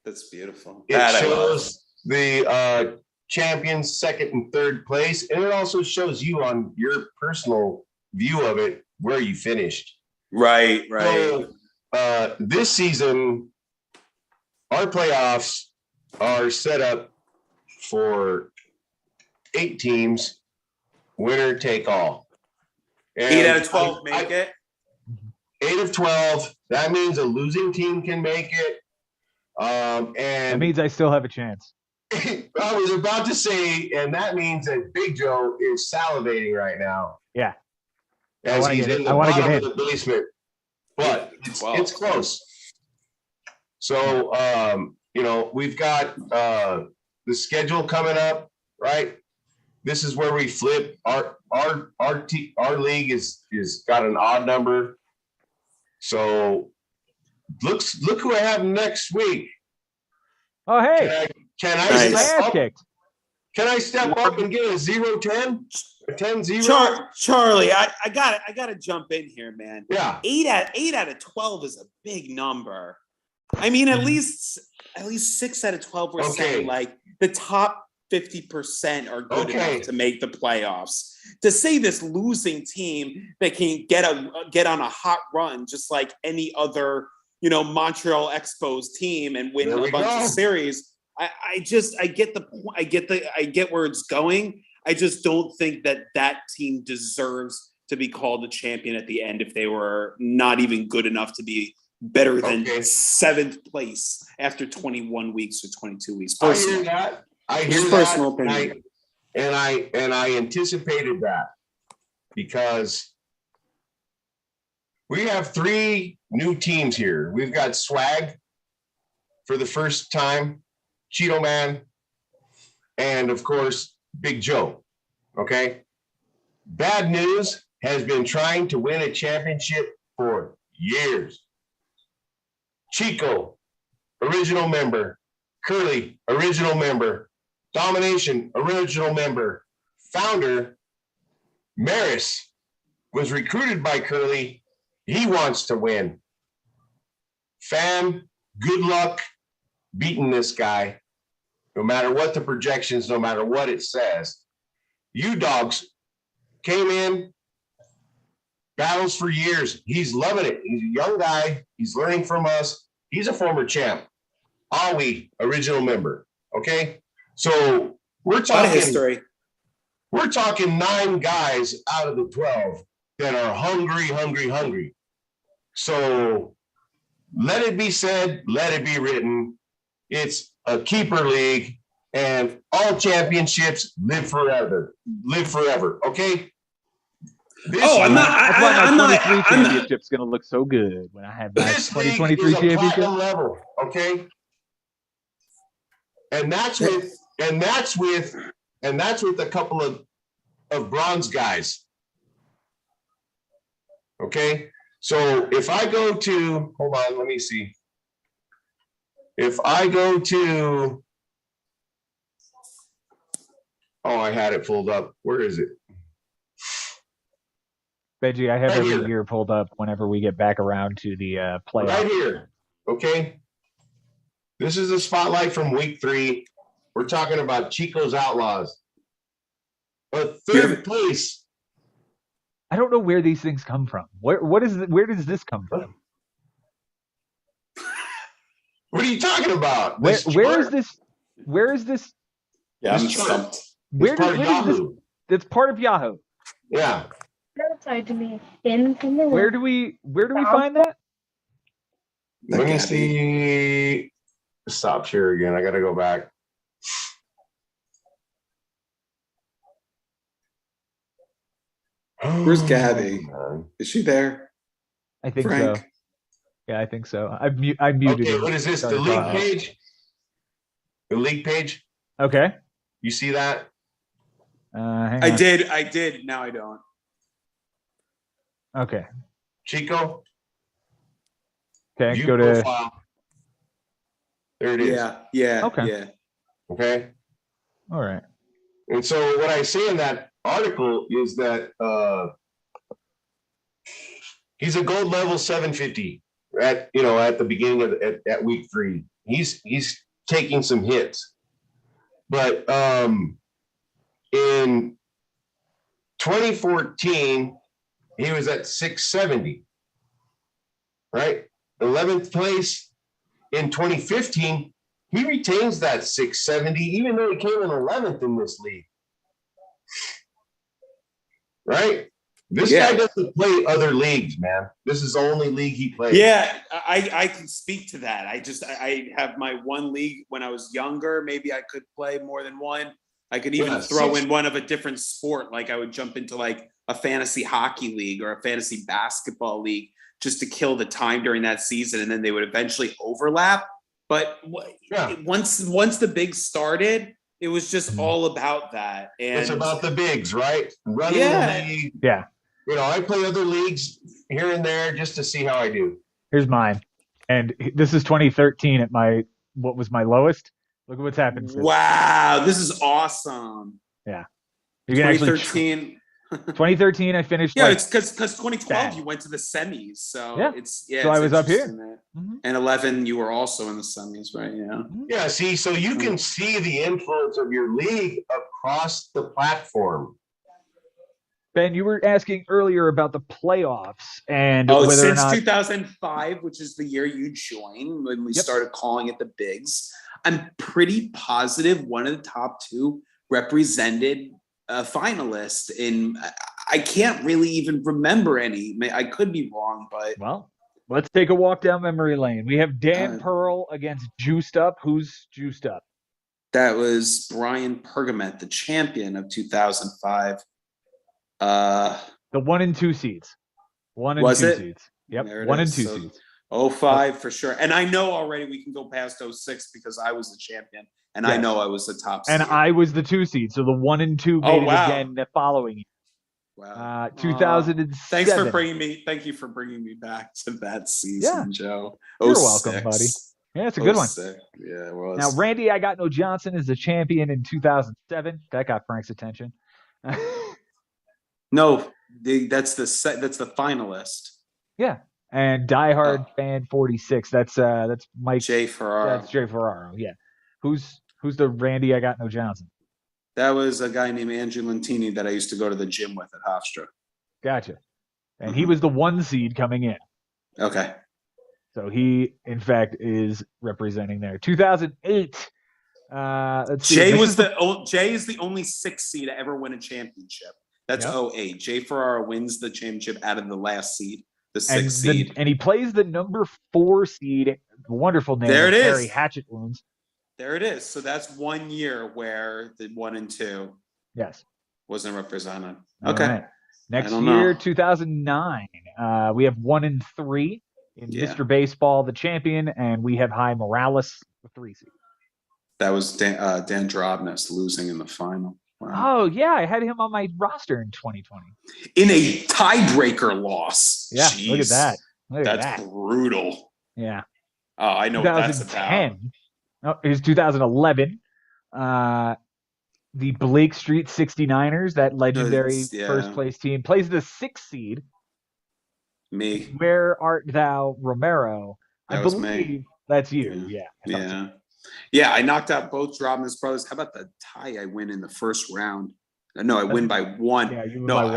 That's beautiful. It That I love. shows the champions, second and third place, and it also shows you on your personal view of it where you finished. Right. So, this season, our playoffs are set up for 8 teams, winner take all. And 8 out of 12 make it. 8 of 12. That means a losing team can make it. That And means I still have a chance. I was about to say, and that means that Big Joe is salivating right now. Yeah. As wanna he's get in in. the I wanna bottom get of the basement. But it's 12. close. So we've got the schedule coming up, right? This is where we flip. Our league is got an odd number. So look who I have next week. Oh, hey, Can I get my step ass up? kicked. Can I step up and get a 0-10? A 10-0? Charlie, I gotta jump in here, man. Yeah. 8 out of 12 is a big number. I mean, at least 6 out of 12 were saying like the top 50% are good enough to make the playoffs. To say this losing team that can get on a hot run just like any other, Montreal Expos team and win a bunch of series. I get the point. I get where it's going. I just don't think that team deserves to be called a champion at the end if they were not even good enough to be better than 7th place after 21 weeks or 22 weeks. Personally. I hear that. Personal opinion. And I anticipated that because we have 3 new teams here. We've got Swag for the first time, Cheeto Man, and of course, Big Joe. Okay. Bad News has been trying to win a championship for years. Chico, original member. Curly, original member. Domination, original member. Founder, Maris, was recruited by Curly. He wants to win. Fam, good luck beating this guy. No matter what the projections, no matter what it says. You dogs came in, battles for years. He's loving it. He's a young guy. He's learning from us. He's a former champ. Awi, original member. Okay. So we're talking history. We're talking 9 guys out of the 12 that are hungry. So let it be said, let it be written. It's a keeper league, and all championships live forever. Okay. That's why my 2023 championship's going to look so good when I have my 2023 championship level. Okay. And that's with a couple of bronze guys. Okay. So if I go to, hold on, let me see. If I go to, I had it pulled up. Where is it? Benji, I have Right every here. year pulled up whenever we get back around to the playoff. Right here. Okay. This is a spotlight from week 3. We're talking about Chico's Outlaws. But 3rd place. I don't know where these things come from. Where does this come from? What are you talking about? Where This where is chart- this? Where is this? Yeah, I'm This chart- stumped. Where It's part of where does this? Yahoo. That's part of Yahoo. Yeah. outside to me. In from the Where do we find that? Let me Gabby. see. Stop share again. I got to go back. Where's Gabby? Man. Is she there? I think Frank? so. Yeah, I think so. I muted Okay, him. what is this? The Sorry, league Bob. page? The league page? Okay. You see that? Hang I on. did. Now I don't. Okay. Chico? Okay. View Go to. profile. There it is. Yeah. Okay. Yeah. Okay. All right. And so what I say in that article is that he's a gold level 750 at the beginning of at week 3. He's taking some hits. But in 2014, he was at 670. Right? 11th place in 2015. He retains that 670, even though he came in 11th in this league. Right? This Yeah. guy doesn't play other leagues, man. This is the only league he plays. Yeah, I can speak to that. I have my one league when I was younger. Maybe I could play more than one. I could even Yeah, throw six- in one of a different sport. Like I would jump into like a fantasy hockey league or a fantasy basketball league just to kill the time during that season. And then they would eventually overlap. But Yeah. once the big started, it was just all about that. And It's about the bigs, right? Running Yeah. the league. Yeah. I play other leagues here and there just to see how I do. Here's mine, and this is 2013 at what was my lowest. Look at what's happened since. wow, this is awesome. You can actually 2013. 2013. I finished. Yeah, like, it's because 2012 bad. you went to the semis, so Yeah. it's So I was up here. interesting that- Mhm. And 11 you were also in the semis, right? Yeah. Yeah, see, so you can see the influence of your league across the platform. Ben, you were asking earlier about the playoffs and Oh, whether or since not 2005, which is the year you joined when we Yep. started calling it the Bigs, I'm pretty positive one of the top 2 represented a finalist in. I can't really even remember any. I could be wrong, but Well, let's take a walk down memory lane. We have Dan Uh, Pearl against Juiced Up. Who's Juiced Up? that was Brian Pergament, the champion of 2005. Uh, The 1 and 2 seeds. 1 and Was 2 it? seeds. Yep. There it 1 and is. 2 So- seeds. 05 for sure. And I know already we can go past 06 because I was the champion and I Yes. know I was the top And seed. I was the 2 seed. So the 1 and 2 made Oh, it wow. again the following year. Wow. 2007. Thanks for thank you for bringing me back to that season, Joe. You're welcome, 06. buddy. Yeah, it's a good one. 06. Yeah, it was. Now, Randy, I Got No Johnson is the champion in 2007. That got Frank's attention. No, that's the finalist. And Die Hard Oh. Fan 46. That's Mike. Jay Ferraro. That's Jay Ferraro. Yeah. Who's the Randy I Got No Johnson? That was a guy named Andrew Lentini that I used to go to the gym with at Hofstra. Gotcha. And he Mhm. was the 1 seed coming in. Okay. So he, in fact, is representing there. 2008. Let's see. Jay This was is Jay is the only 6th seed to ever win a championship. That's Yep. 08. Jay Ferraro wins the championship out of the last seed, the and 6th seed. and he plays the number 4 seed. Wonderful name. There it is. Harry Hatchet Wounds. There it is. So that's 1 year where the 1 and 2 Yes. wasn't represented. All Okay. right. Next don't year, know. 2009. We have 1 and 3 in Yeah. Mr. Baseball, the champion, and we have High Morales, the 3 seed. That was Dan Drobnis losing in the final. Wow. Oh yeah, I had him on my roster in 2020. In a tiebreaker loss. Yeah, Jeez. look at that. Look at That's that. brutal. Yeah. Oh, I know what that's about. 2010. No, it was 2011. The Blake Street 69ers, that legendary Yeah. first place team, plays the 6th seed. Me. Where art thou, Romero? That I was believe me. that's you. Yeah. I thought so. Yeah. Yeah, I knocked out both Drobnis brothers. How about the tie I win in the first round? No, I win by 1. Yeah, you were No, by 1.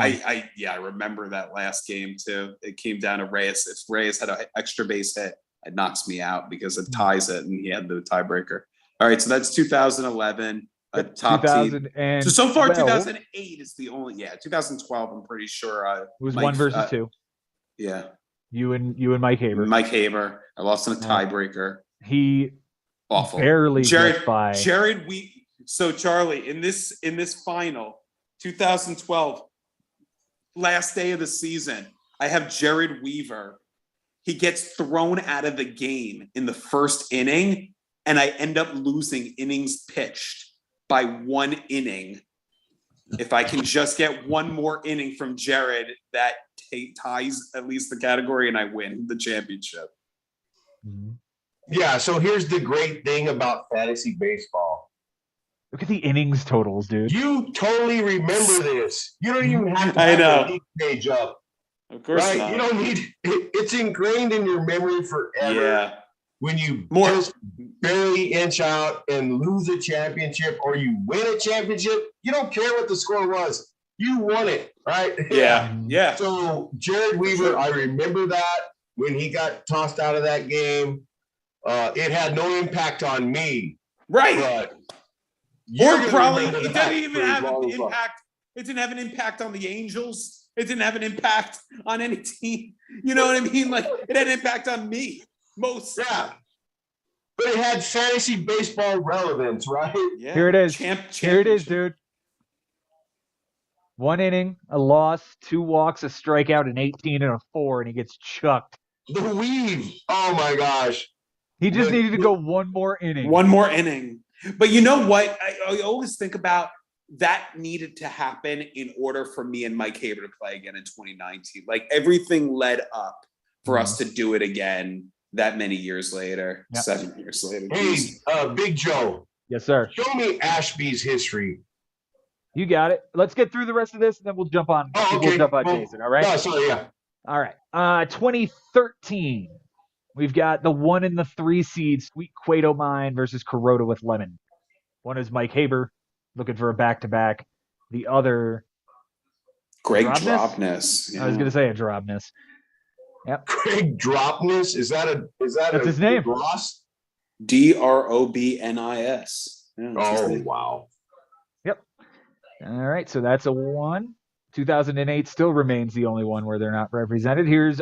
I remember that last game too. It came down to Reyes. If Reyes had an extra base hit, it knocks me out because it ties it, and he had the tiebreaker. All right, so that's 2011. Top team. 2012 So far, 2008 is the only. Yeah, 2012. I'm pretty sure. was 1 versus 2. Yeah, You and Mike Haber. Mike Haber. I lost in a tiebreaker. He Awful. barely Jared gets by. So Charlie, in this final, 2012, last day of the season, I have Jared Weaver. He gets thrown out of the game in the first inning, and I end up losing innings pitched by 1 inning. If I can just get one more inning from Jared, that ties at least the category, and I win the championship. Mhm. Yeah, so here's the great thing about fantasy baseball. Look at the innings totals, dude. You totally remember this. You don't even have to I have know. the league page up. Of course Right? not. You don't need it's ingrained in your memory forever. Yeah. When you More- just barely inch out and lose a championship or you win a championship, you don't care what the score was. You won it, right? Yeah. Yeah. So Jared Weaver, sure. I remember that when he got tossed out of that game. It had no impact on me, Right. but you're Or gonna probably remember it that doesn't even for as have long an as well. impact. It didn't have an impact on the Angels. It didn't have an impact on any team. You know what I mean? Like it had an impact on me. Most. Yeah. But it had fantasy baseball relevance, right? Yeah. Here it is. Here it is, Championship. dude. 1 inning, a loss, 2 walks, a strikeout, an 18 and a 4, and he gets chucked. The weave. Oh my gosh. He just But- needed to go 1 more inning. One more inning. But you know what? I always think about that needed to happen in order for me and Mike Haber to play again in 2019. Like everything led up for us to do it again that many years later, Yep. 7 years later. Hey, Jeez. Big Joe, Yes, sir. show me Ashby's history. You got it. Let's get through the rest of this, and then we'll jump on. Oh, okay. We'll jump on Well, Jason. All right. Oh, sorry, yeah. All right. 2013. We've got the 1 and the 3 seed, Sweet Cueto Mine versus Kuroda with Lemon. One is Mike Haber looking for a back-to-back. The other, Greg Drobness? Drobness. I was going to say a Drobness. Craig Dropness. Is that That's his name. Ross? Drobnis. Yeah, that's his Oh, name. wow. All right, so that's a 1. 2008 still remains the only one where they're not represented. Here's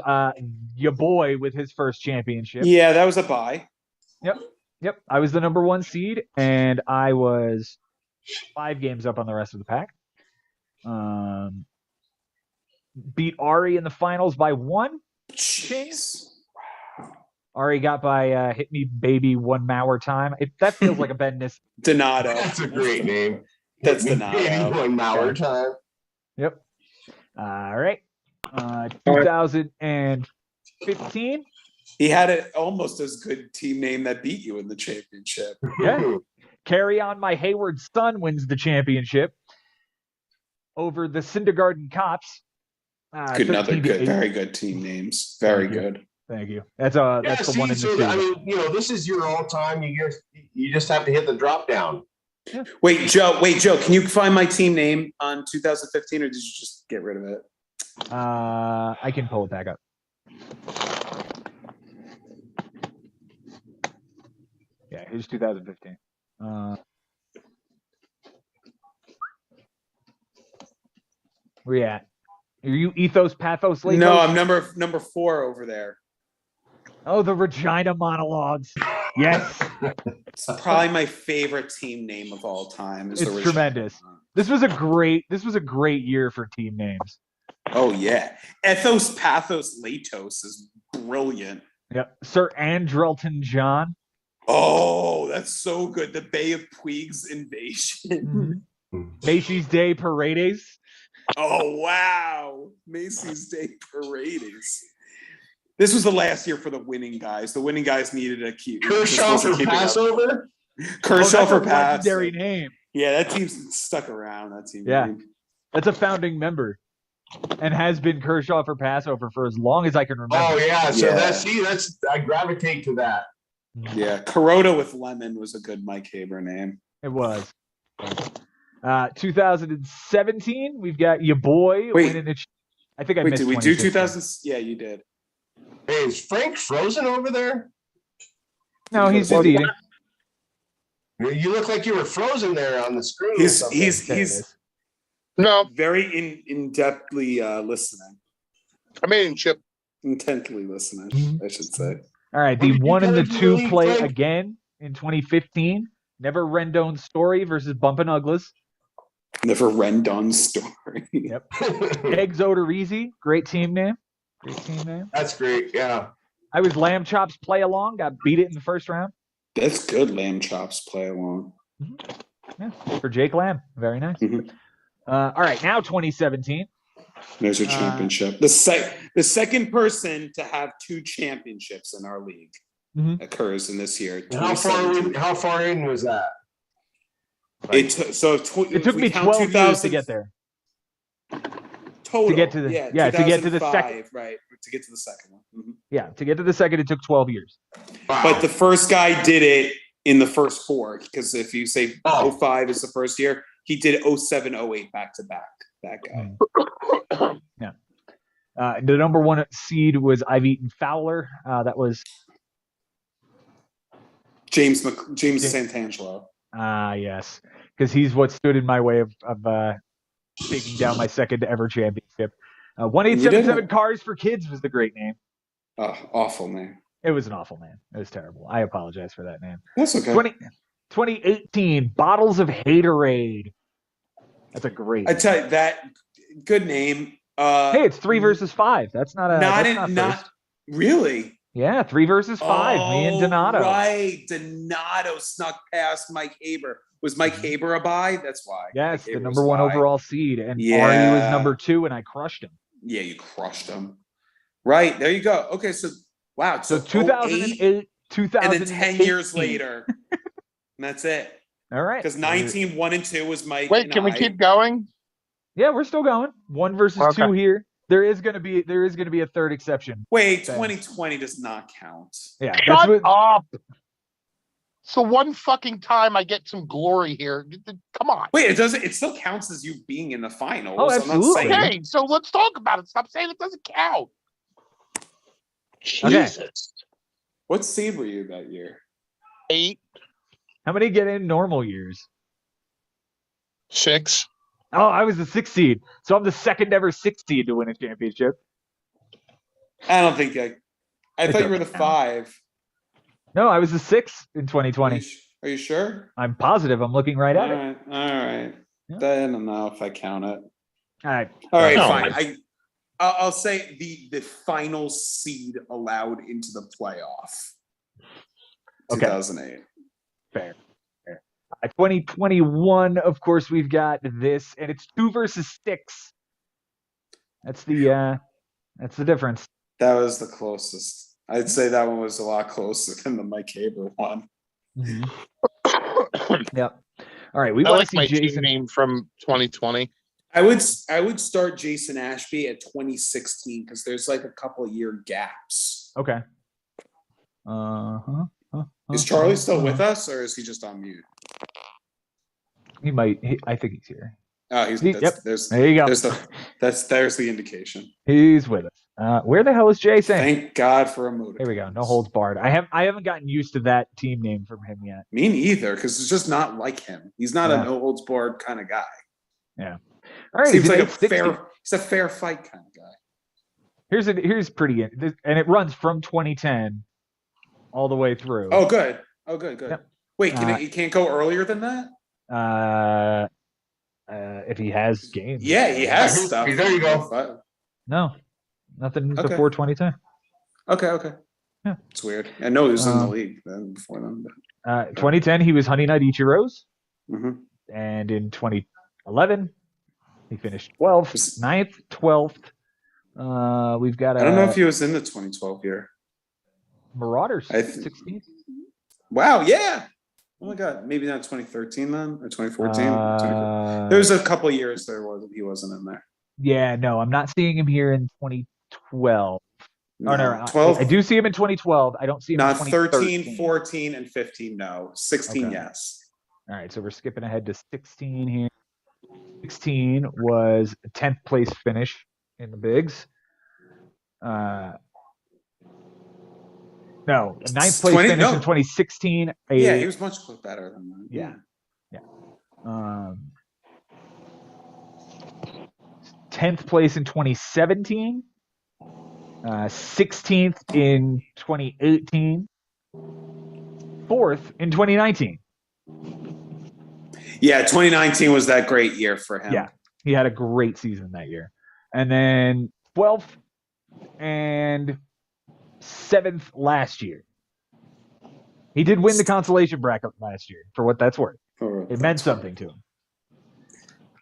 your boy with his first championship. Yeah, that was a buy. Yep, I was the number 1 seed, and I was 5 games up on the rest of the pack. Beat Ari in the finals by 1. Jeez. Ari got by Hit Me Baby 1 Mauer time. That feels like a Bendis. Donato. That's a great name. That's Maybe Donato. one Mauer time. Yep. All right. 2015. He had it almost as good team name that beat you in the championship. Yeah. Carry On My Hayward Son wins the championship over the Kindergarten Cops. Good, another 13 to good, 8. very good team names. Very Thank you. good. Thank you. That's the one in the so series. I mean, this is your all time. You just have to hit the drop down. Wait, Joe, can you find my team name on 2015 or did you just get rid of it? I can pull it back up. Yeah, here's 2015. Where you at? Are you Ethos Pathos Late? No, I'm number 4 over there. Oh, the Regina monologues. Yes, It's probably my favorite team name of all time. Is it's the Regina. tremendous. This was a great year for team names. Oh yeah, Ethos Pathos Latos is brilliant. Yep, Sir Andrelton John. Oh, that's so good. The Bay of Puig's invasion. Macy's Day Paredes. Oh wow, Macy's Day Parades. This was the last year for the winning guys. The winning guys needed a key. Kershaw for Passover. Kershaw That's for a pass. legendary name. Yeah, that team's stuck around. That team. Yeah. That's a founding member, and has been Kershaw for Passover for as long as I can remember. Oh yeah. So Yeah. that's I gravitate to that. Yeah, Kuroda with Lemon was a good Mike Haber name. It was. 2017, we've got your boy Wait. winning the. I think I Wait, missed. did we do 2016. 2000? Yeah, you did. Hey, is Frank frozen over there? No, he's just eating. You look like you were frozen there on the screen. or He's something. he's There it he's is. No, very in-depthly listening, I mean Chip. intently listening, Mhm. I should say. All right, What the did you 1 and the guys 2 really play think? again in 2015. Never Rendon Story versus Bumpin' Ugglas. Never Rendon story. Yep. Eggs Odorizzi, great team name. Great team name. That's great. Yeah. I was Lamb Chops play along, got beat it in the first round. That's good. Lamb chops play along. Yeah, for Jake Lamb. Very nice. Mhm. All right, now 2017. There's your championship. The second person to have 2 championships in our league Mhm. occurs in this year. How 2017. far in was that? It It took me 12 years to get there. Total. To get to the- yeah, to get to the 2005, right? To get to the second one. Mhm. Yeah, to get to the second, it took 12 years. Wow. But the first guy did it in the first 4, because if you say Oh. 05 is the first year, he did 07, 08 back to back. That guy. The number 1 seed was I've Eaten Fowler. That was James Santangelo. yes, because he's what stood in my way of taking down my second ever championship. 1877 Cars for Kids was the great name. Oh, awful name. It was an awful name. It was terrible. I apologize for that name. That's okay. 2018 Bottles of Haterade. That's a great. I tell you that good name. Hey, it's 3 versus 5. That's not a. not first. really. Yeah, 3 versus 5. Me and Donato. Right, Donato snuck past Mike Haber. Was Mike Haber a buy? That's why. Yes, Mike the Haber number was 1 a buy. overall seed, and Ari Yeah. was number 2, and I crushed him. Yeah, you crushed him. Right there, you go. Okay, so wow, So 08, 2008, 2000, and then 10 years later, and that's it. All right. Because 19, 1 and 2 was Mike. Wait, and can we I. keep going? Yeah, we're still going. 1 versus Okay. 2 here. There is going to be a third exception. Wait, Okay. 2020 does not count. Yeah, Shut that's what, up. So one fucking time I get some glory here. Come on. Wait, it doesn't. It still counts as you being in the finals. Oh, I'm not absolutely. saying- Okay, so let's talk about it. Stop saying it doesn't count. Okay. Jesus. What seed were you that year? 8, how many get in normal years? 6. Oh, I was the 6th seed, so I'm the second ever 6th seed to win a championship. I don't think I It thought you were the doesn't count. 5. No, I was the 6th in Are 2020. you sure? I'm positive. I'm looking right at it. All right. Yeah. I don't know if I count it. All right. All right, No. fine. I'll say the final seed allowed into the playoff. Okay. 2008. Fair. 2021, of course, we've got this, and it's 2 versus 6. That's the difference. That was the closest. I'd say that one was a lot closer than the Mike Haber one. Yep. All right, we I want like to my see team Jason. name from 2020. I would start Jason Ashby at 2016 because there's like a couple of year gaps. Okay. Is Charlie still with us, or is he just on mute? He might. I think he's here. Oh, Yep. There's There you go. there's the indication. He's with us. Where the hell is Jason? Thank God for a motor. Here we go. No holds barred. I haven't gotten used to that team name from him yet. Me neither, because it's just not like him. He's not Yeah. a no holds barred kind of guy. All right. Seems he's like an a 860. he's a fair fight kind of guy. Here's pretty, and it runs from 2010 all the way through. Oh, good. Good. Yep. Wait, Uh, he can't go earlier than that? If he has games. Yeah, he has There stuff. you go. No, nothing Okay. before 2010. Okay. Yeah. It's weird. I know he was in the Um, league then before then. 2010, he was Honey Nut Ichiro's, Mhm. and in 2011, he finished 12th, Was- 9th, 12th. We've got I don't know if he was in the 2012 year. Marauders, I 16th. Wow, yeah. Oh my God, maybe not 2013 then, or 2014. 2014. There's a couple of years he wasn't in there. Yeah, no, I'm not seeing him here in 2012. No, Oh, no, 12, I do see him in 2012. I don't see him not in 13, 2013. 14, and 15. No, 16. Okay. Yes. All right, so we're skipping ahead to 16 here. 16 was a 10th place finish in the bigs. No, a ninth place 20 finish no. in 2016. Yeah, he was much better than that. Yeah. Yeah. 10th place in 2017. 16th in 2018. 4th in 2019. Yeah, 2019 was that great year for him. Yeah, he had a great season that year. And then 12th and 7th last year. He did win the consolation bracket last year, for what that's worth. It meant something to him.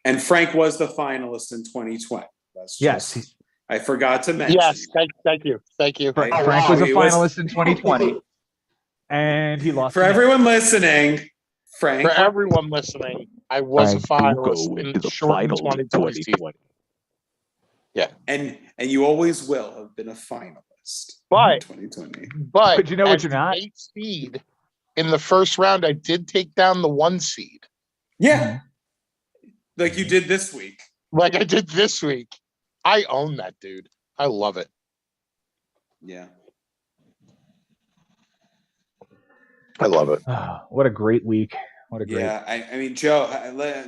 And Frank was the finalist in 2020. That's just, Yes. I forgot to mention. Yes, thank you. Frank wow, was a he was- finalist in 2020, and he lost. For everyone listening, Frank. For everyone listening, I was a finalist in the shortened 2020 season. And you always will have been a finalist But in 2020. But you know what as you're the not? 8th seed in the first round, I did take down the 1 seed, Yeah. Like you did this week. like I did this week. I own that, dude. I love it. Yeah. I love it. What a great week. What a great. Yeah, I mean, Joe,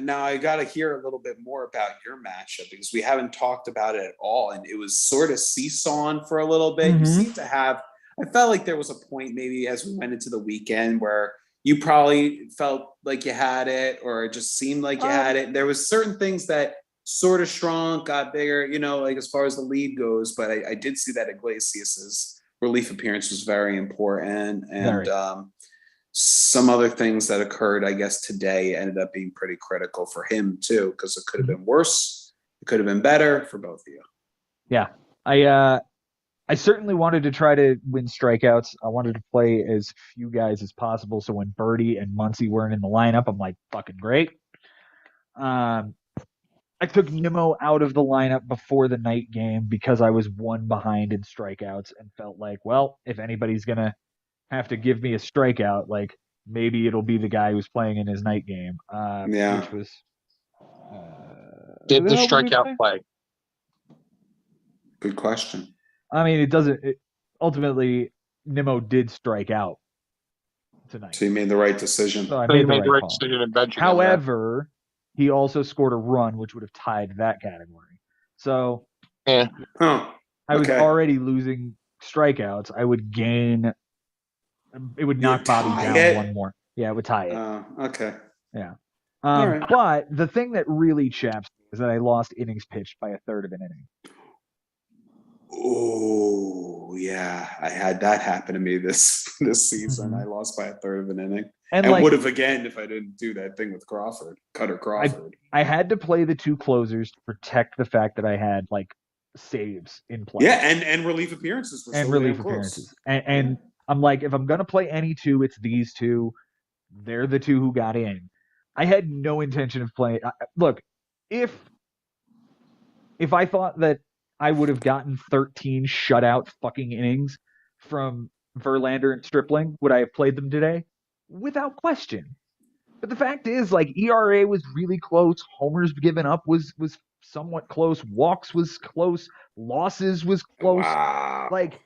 now I got to hear a little bit more about your matchup because we haven't talked about it at all. And it was sort of seesawing for a little bit. You Mhm. seem to have, I felt like there was a point maybe as we went into the weekend where you probably felt like you had it or it just seemed like you had it. There was certain things that sort of shrunk, got bigger, you know, like as far as the lead goes. But I did see that Iglesias's relief appearance was very important. And Very. some other things that occurred, I guess, today ended up being pretty critical for him too, because it could have been worse. It could have been better for both of you. Yeah. I certainly wanted to try to win strikeouts. I wanted to play as few guys as possible. So when Birdie and Muncy weren't in the lineup, I'm like, fucking great. I took Nimmo out of the lineup before the night game because I was 1 behind in strikeouts and felt like, well, if anybody's going to have to give me a strikeout, like maybe it'll be the guy who's playing in his night game. Yeah. Which was. Did the who was he strikeout playing? play? Good question. I mean, it doesn't. Ultimately, Nimmo did strike out tonight. So you made the right decision. So I So you made made the right call. decision and benching him, However, he also scored a run, which would have tied that category. So Huh. I was Okay. already losing strikeouts. I would gain. It would knock Bobby tie down it? 1 more. Yeah, it would tie it. Okay. All right. But the thing that really chaps me is that I lost innings pitched by a third of an inning. Oh yeah, I had that happen to me this season. Mhm. I lost by a third of an inning, And and like, would have again if I didn't do that thing with Cutter Crawford. I had to play the 2 closers to protect the fact that I had like saves in play. Yeah, and relief appearances were and so relief damn close. appearances. And I'm like, if I'm gonna play any 2, it's these 2. They're the 2 who got in. I had no intention of playing. Look, if I thought that I would have gotten 13 shutout fucking innings from Verlander and Stripling, would I have played them today? Without question. But the fact is, like, ERA was really close. Homers given up was somewhat close. Walks was close. Losses was close. Wow. Like,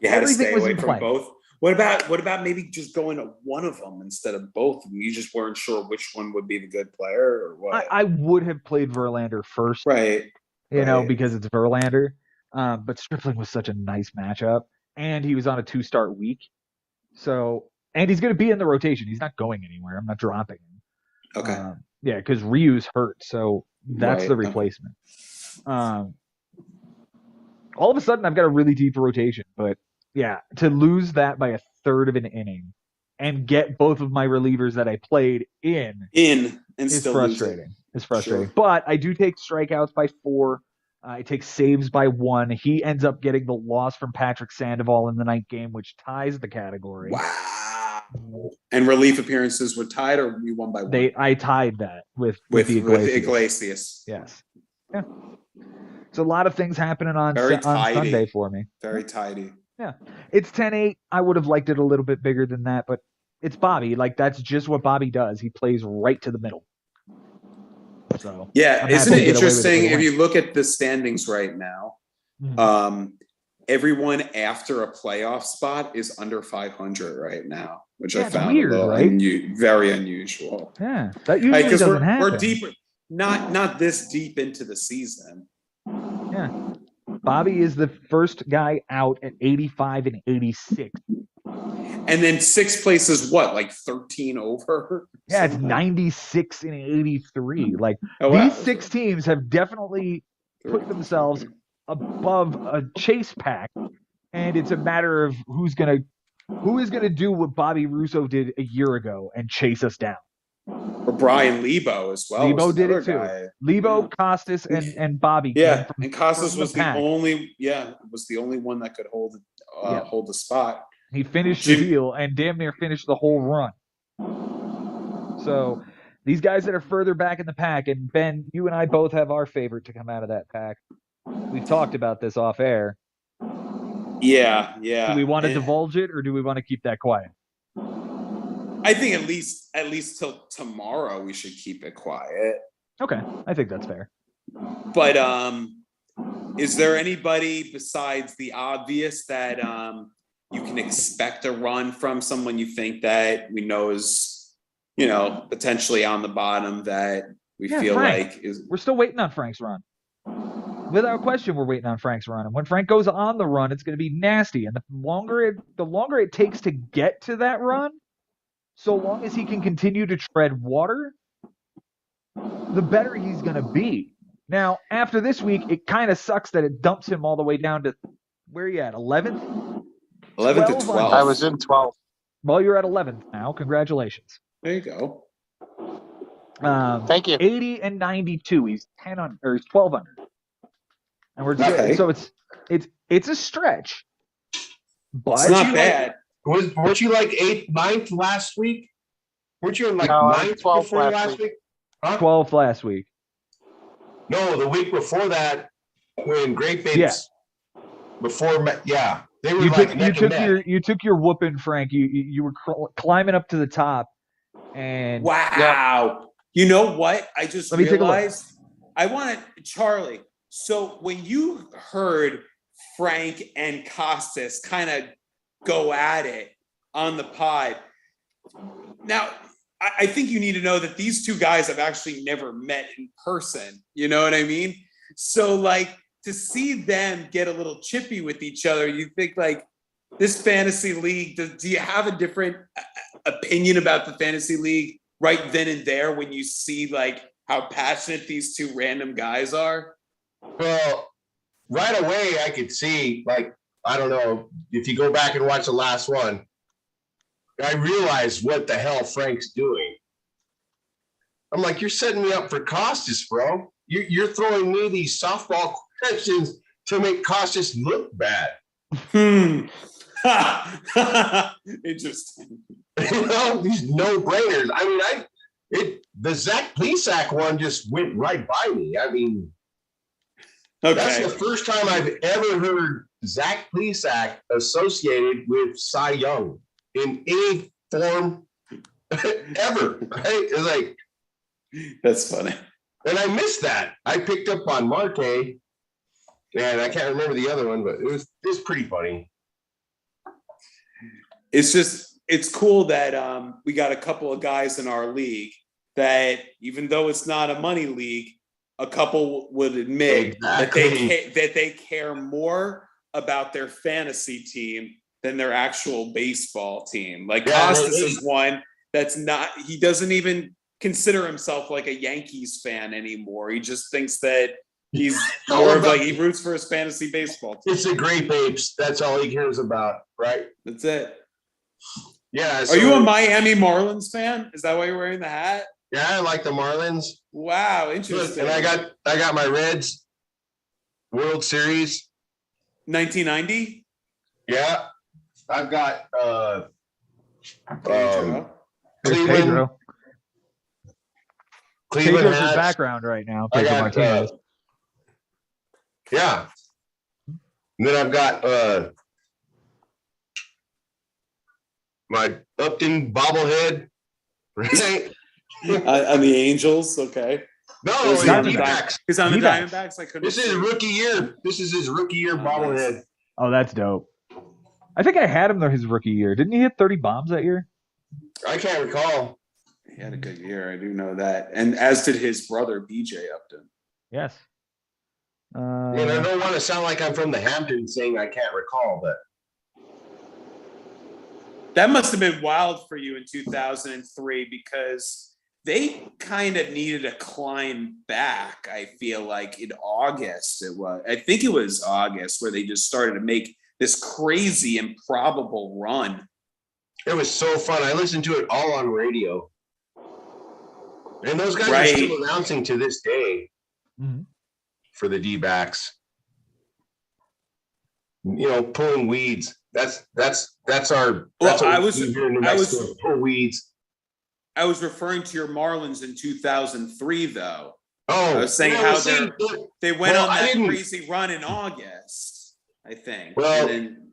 You had to everything stay was away in from play. both. What about maybe just going to one of them instead of both? You just weren't sure which one would be the good player or what? I would have played Verlander first, Right. you know, right. because it's Verlander. But Stripling was such a nice matchup, and he was on a 2-start week. So, and he's going to be in the rotation. He's not going anywhere. I'm not dropping him. Okay. Yeah, because Ryu's hurt, so that's Right, the okay. replacement. All of a sudden, I've got a really deep rotation, but yeah, to lose that by a third of an inning and get both of my relievers that I played in And is still lose it. frustrating. It's frustrating. Sure. But I do take strikeouts by 4. I take saves by 1. He ends up getting the loss from Patrick Sandoval in the night game, which ties the category. Wow. And relief appearances were tied, or you won by 1? I tied that with with the Iglesias. Iglesias. Yes. Yeah. So a lot of things happening on Very on tidy. Sunday for me. Very tidy. It's 10-8. I would have liked it a little bit bigger than that, but it's Bobby. Like, that's just what Bobby does. He plays right to the middle. So Yeah, I'm isn't happy it to get away with it interesting with a if win. you look at the standings right now? Mhm. everyone after a playoff spot is under 500 right now, which I It's found weird, a little right? very unusual. Yeah, that usually Because doesn't happen. we're deeper, not this deep into the season. Yeah. Bobby is the first guy out at 85 and 86. And then sixth place is what, like 13 over? Yeah, it's Something. 96 and 83. Like Oh, wow. these 6 teams have definitely put themselves above a chase pack, and it's a matter of who is gonna do what Bobby Russo did a year ago and chase us down. Or Brian Lebo as well. Lebo was did another it too. guy. Lebo, Costas, and Bobby. Yeah, came from- and Costas from was the pack. only one that could hold the spot. He finished the Jim- deal and damn near finished the whole run. So these guys that are further back in the pack, and Ben, you and I both have our favorite to come out of that pack. We've talked about this off air. Yeah. Do we want to And divulge it, or do we want to keep that quiet? I think at least till tomorrow we should keep it quiet. Okay, I think that's fair. But is there anybody besides the obvious that you can expect a run from, someone you think that we know is, potentially on the bottom that we feel Frank. like is? We're still waiting on Frank's run. Without question, we're waiting on Frank's run. And when Frank goes on the run, it's going to be nasty. And the longer it takes to get to that run, so long as he can continue to tread water, the better he's going to be. Now, after this week, it kind of sucks that it dumps him all the way down to, where are you at, 11th? 11th to 12. 12. I was in 12th. Well, you're at 11th now. Congratulations. There you go. Thank you. 80 and 92. He's 10 on, or he's 12 under. And we're Okay. so it's a stretch. But It's not bad. Weren't you like 8th, 9th last week? Weren't you in like No, I was 9th 12th before last last week. week? Huh? 12th last week. No, the week before that, when Great Babes before, they were like neck and neck. You took your whooping, Frank. You were climbing up to the top, and Wow. You know what? I just Let me take a look. realized I wanted Charlie. So when you heard Frank and Costas kind of go at it on the pod, now I think you need to know that these two guys have actually never met in person. You know what I mean? So like to see them get a little chippy with each other, you think like this fantasy league, do you have a different opinion about the fantasy league right then and there when you see like how passionate these two random guys are? Well, right away, I could see, like, I don't know, if you go back and watch the last one, I realized what the hell Frank's doing. I'm like, you're setting me up for Costas, bro. You're throwing me these softball questions to make Costas look bad. Interesting. These no-brainers. I mean, the Zach Plesac one just went right by me. I mean, that's the Okay. first time I've ever heard Zach Plesac associated with Cy Young in any form ever. Right? It's like, That's funny. and I missed that. I picked up on Marte, and I can't remember the other one, but it was pretty funny. It's cool that we got a couple of guys in our league that even though it's not a money league, a couple would admit Exactly. that they care more about their fantasy team than their actual baseball team. Like Yeah, Costas they- is one that's not, he doesn't even consider himself like a Yankees fan anymore. He just thinks that he's more of like, he roots for his fantasy baseball team. It's the Great Apes. That's all he cares about, right? That's it. Yeah. Are you a Miami Marlins fan? Is that why you're wearing the hat? Yeah, I like the Marlins. Wow, interesting. And I got my Reds World Series. 1990. Yeah. I've got There's Cleveland. Pedro. Cleveland Pedro's his hats. background right now. I Pedro got Martinez. yeah. And then I've got my Upton bobblehead. Right? On the Angels, okay. No, Those it's Diamondbacks. D-backs. Because on the D-backs. Diamondbacks, I couldn't. This is his rookie year. This is his rookie year bobblehead. Oh, that's dope. I think I had him though his rookie year. Didn't he hit 30 bombs that year? I can't recall. He had a good year. I do know that, and as did his brother BJ Upton. Yes. I don't want to sound like I'm from the Hamptons saying I can't recall, but That must have been wild for you in 2003 because they kind of needed a climb back. I feel like in August it was. I think it was August where they just started to make this crazy improbable run. it was so fun. I listened to it all on radio. And those guys are Right. still announcing to this day Mhm. for the D-backs. Pulling weeds. That's our. That's Well, what I we was- do here in New I was- Mexico, pull weeds. I was referring to your Marlins in 2003, though. Oh, I was saying yeah, how well, see, they went Well, on I that didn't- crazy run in August, I think. Well, and then,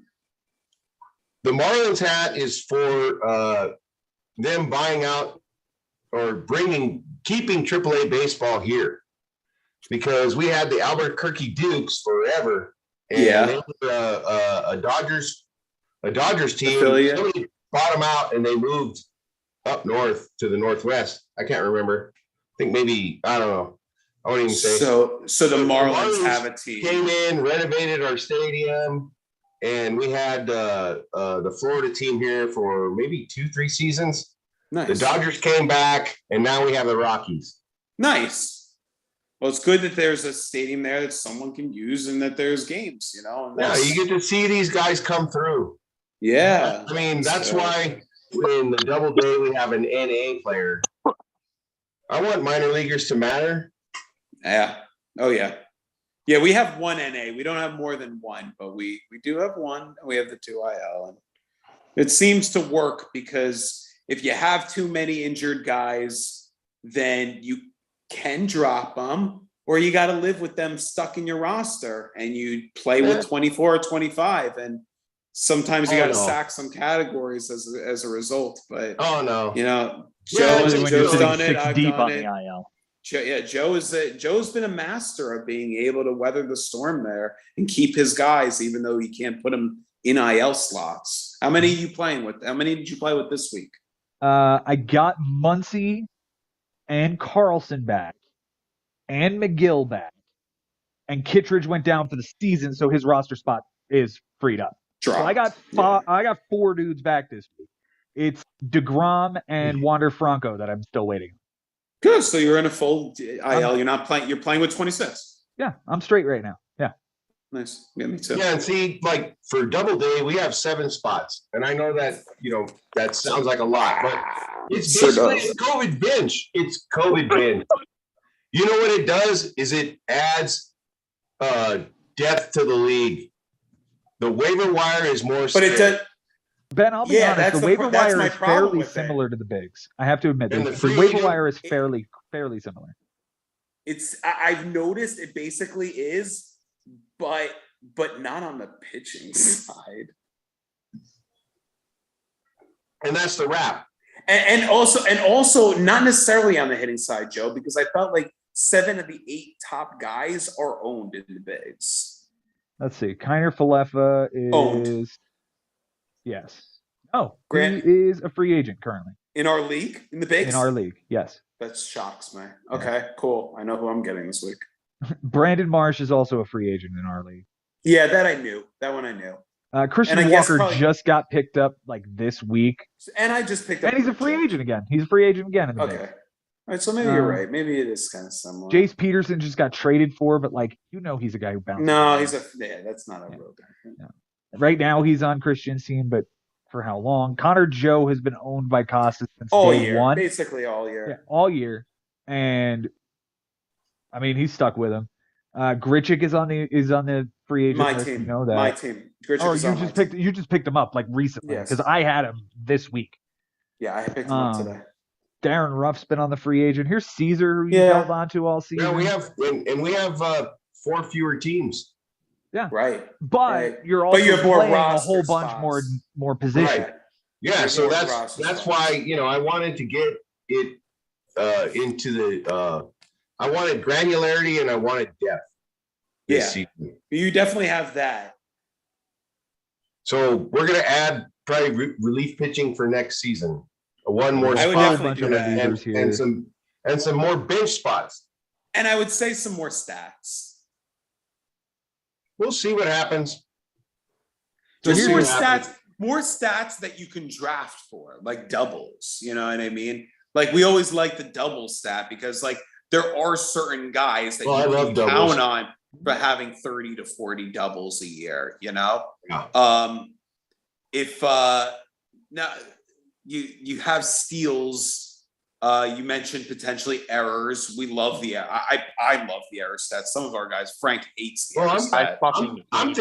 the Marlins hat is for them buying out or keeping AAA baseball here, because we had the Albuquerque Dukes forever, and Yeah. they were a Dodgers team. Affiliate. Somebody bought them out, and they moved up north to the Northwest. I can't remember. I think maybe, I don't know. I won't even say. so the So the Marlins Marlins have a team. Came in, renovated our stadium, and we had the Florida team here for maybe 2-3 seasons. The Nice. Dodgers came back, and now we have the Rockies. Nice. Well, it's good that there's a stadium there that someone can use and that there's games, and Yeah, that's- you get to see these guys come through. yeah. I mean, that's So- why in the double day we have an NA player. I want minor leaguers to matter. Yeah. Oh, yeah. Yeah, we have one NA. We don't have more than one, but we do have one. We have the 2 IL. And it seems to work because if you have too many injured guys, then you can drop them, or you got to live with them stuck in your roster and you play with 24 or 25. And sometimes you Oh, got to no. sack some categories as a result. But, Oh no. Joe, Yeah, Especially when you're Joe's sitting done it. 6 I've deep done on it. the IL. Joe's been a master of being able to weather the storm there and keep his guys, even though he can't put them in IL slots. How many are you playing with? How many did you play with this week? I got Muncy and Carlson back, and McGill back, and Kittredge went down for the season, so his roster spot is freed up. So I got I got 4 dudes back this week. It's DeGrom and Wander Franco that I'm still waiting. Good. So you're in a full IL. You're not playing. You're playing with 26. Yeah, I'm straight right now. Yeah. Nice. Yeah, me too. Yeah, and see, like for double day, we have 7 spots, and I know that that sounds like a lot, but it's Sure basically does. a COVID binge. It's COVID binge. You know what it does is it adds depth to the league. The waiver wire is more. But it does. Ben, I'll be Yeah, honest. that's The the waiver pro- that's wire my is problem fairly with it. similar to the bigs. I have to admit, And the the free waiver agent- wire is fairly similar. I've noticed it basically is, but not on the pitching side. And that's the wrap. And also not necessarily on the hitting side, Joe, because I felt like 7 of the 8 top guys are owned in the bigs. Let's see. Kiner Falefa Owned. is yes. Oh, Grant- he is a free agent currently In our league, in the bigs? in our league. Yes. That shocks me. Okay, cool. I know who I'm getting this week. Brandon Marsh is also a free agent in our league. Yeah, that I knew. That one I knew. Christian And I guess Walker probably- just got picked up like this week, And I just picked up. and he's a free agent again. He's a free agent again in the Okay. bigs. All right, so maybe you're Um, right. Maybe it is kind of similar. Jace Peterson just got traded for, but like he's a guy who bounces. No, around. that's not a real guy. Right now he's on Christian's team, but for how long? Connor Joe has been owned by Costas since All day year, one. basically all year. Yeah, all year, and I mean he's stuck with him. Grichuk is on the free agent My list. team. You know that. My team. Grichuk Oh, is you on my just team. picked him up like recently Yes. because I had him this week. Yeah, I picked him up Um, today. Darren Ruff's been on the free agent. Here's Caesar, who you Yeah. held on to all season. Yeah, we have, and we have 4 fewer teams. Right. but Right. you're also you have more playing a roster whole bunch spots. more positions. Right. Yeah, so More that's roster why spots. I wanted to get it into the. I wanted granularity and I wanted depth. this Yeah. season. You definitely have that. So we're gonna add probably relief pitching for next season. One more I would spot definitely do that. and some more bench spots. And I would say some more stats. We'll see what happens. So Just here's more stats that you can draft for, like doubles. You know what I mean? Like we always like the double stat because like there are certain guys that I you love can doubles. count on for having 30 to 40 doubles a year, you know? Yeah. If now you have steals, you mentioned potentially errors. We love the I love the error stats. Some of our guys, Frank hates the error stat. I'm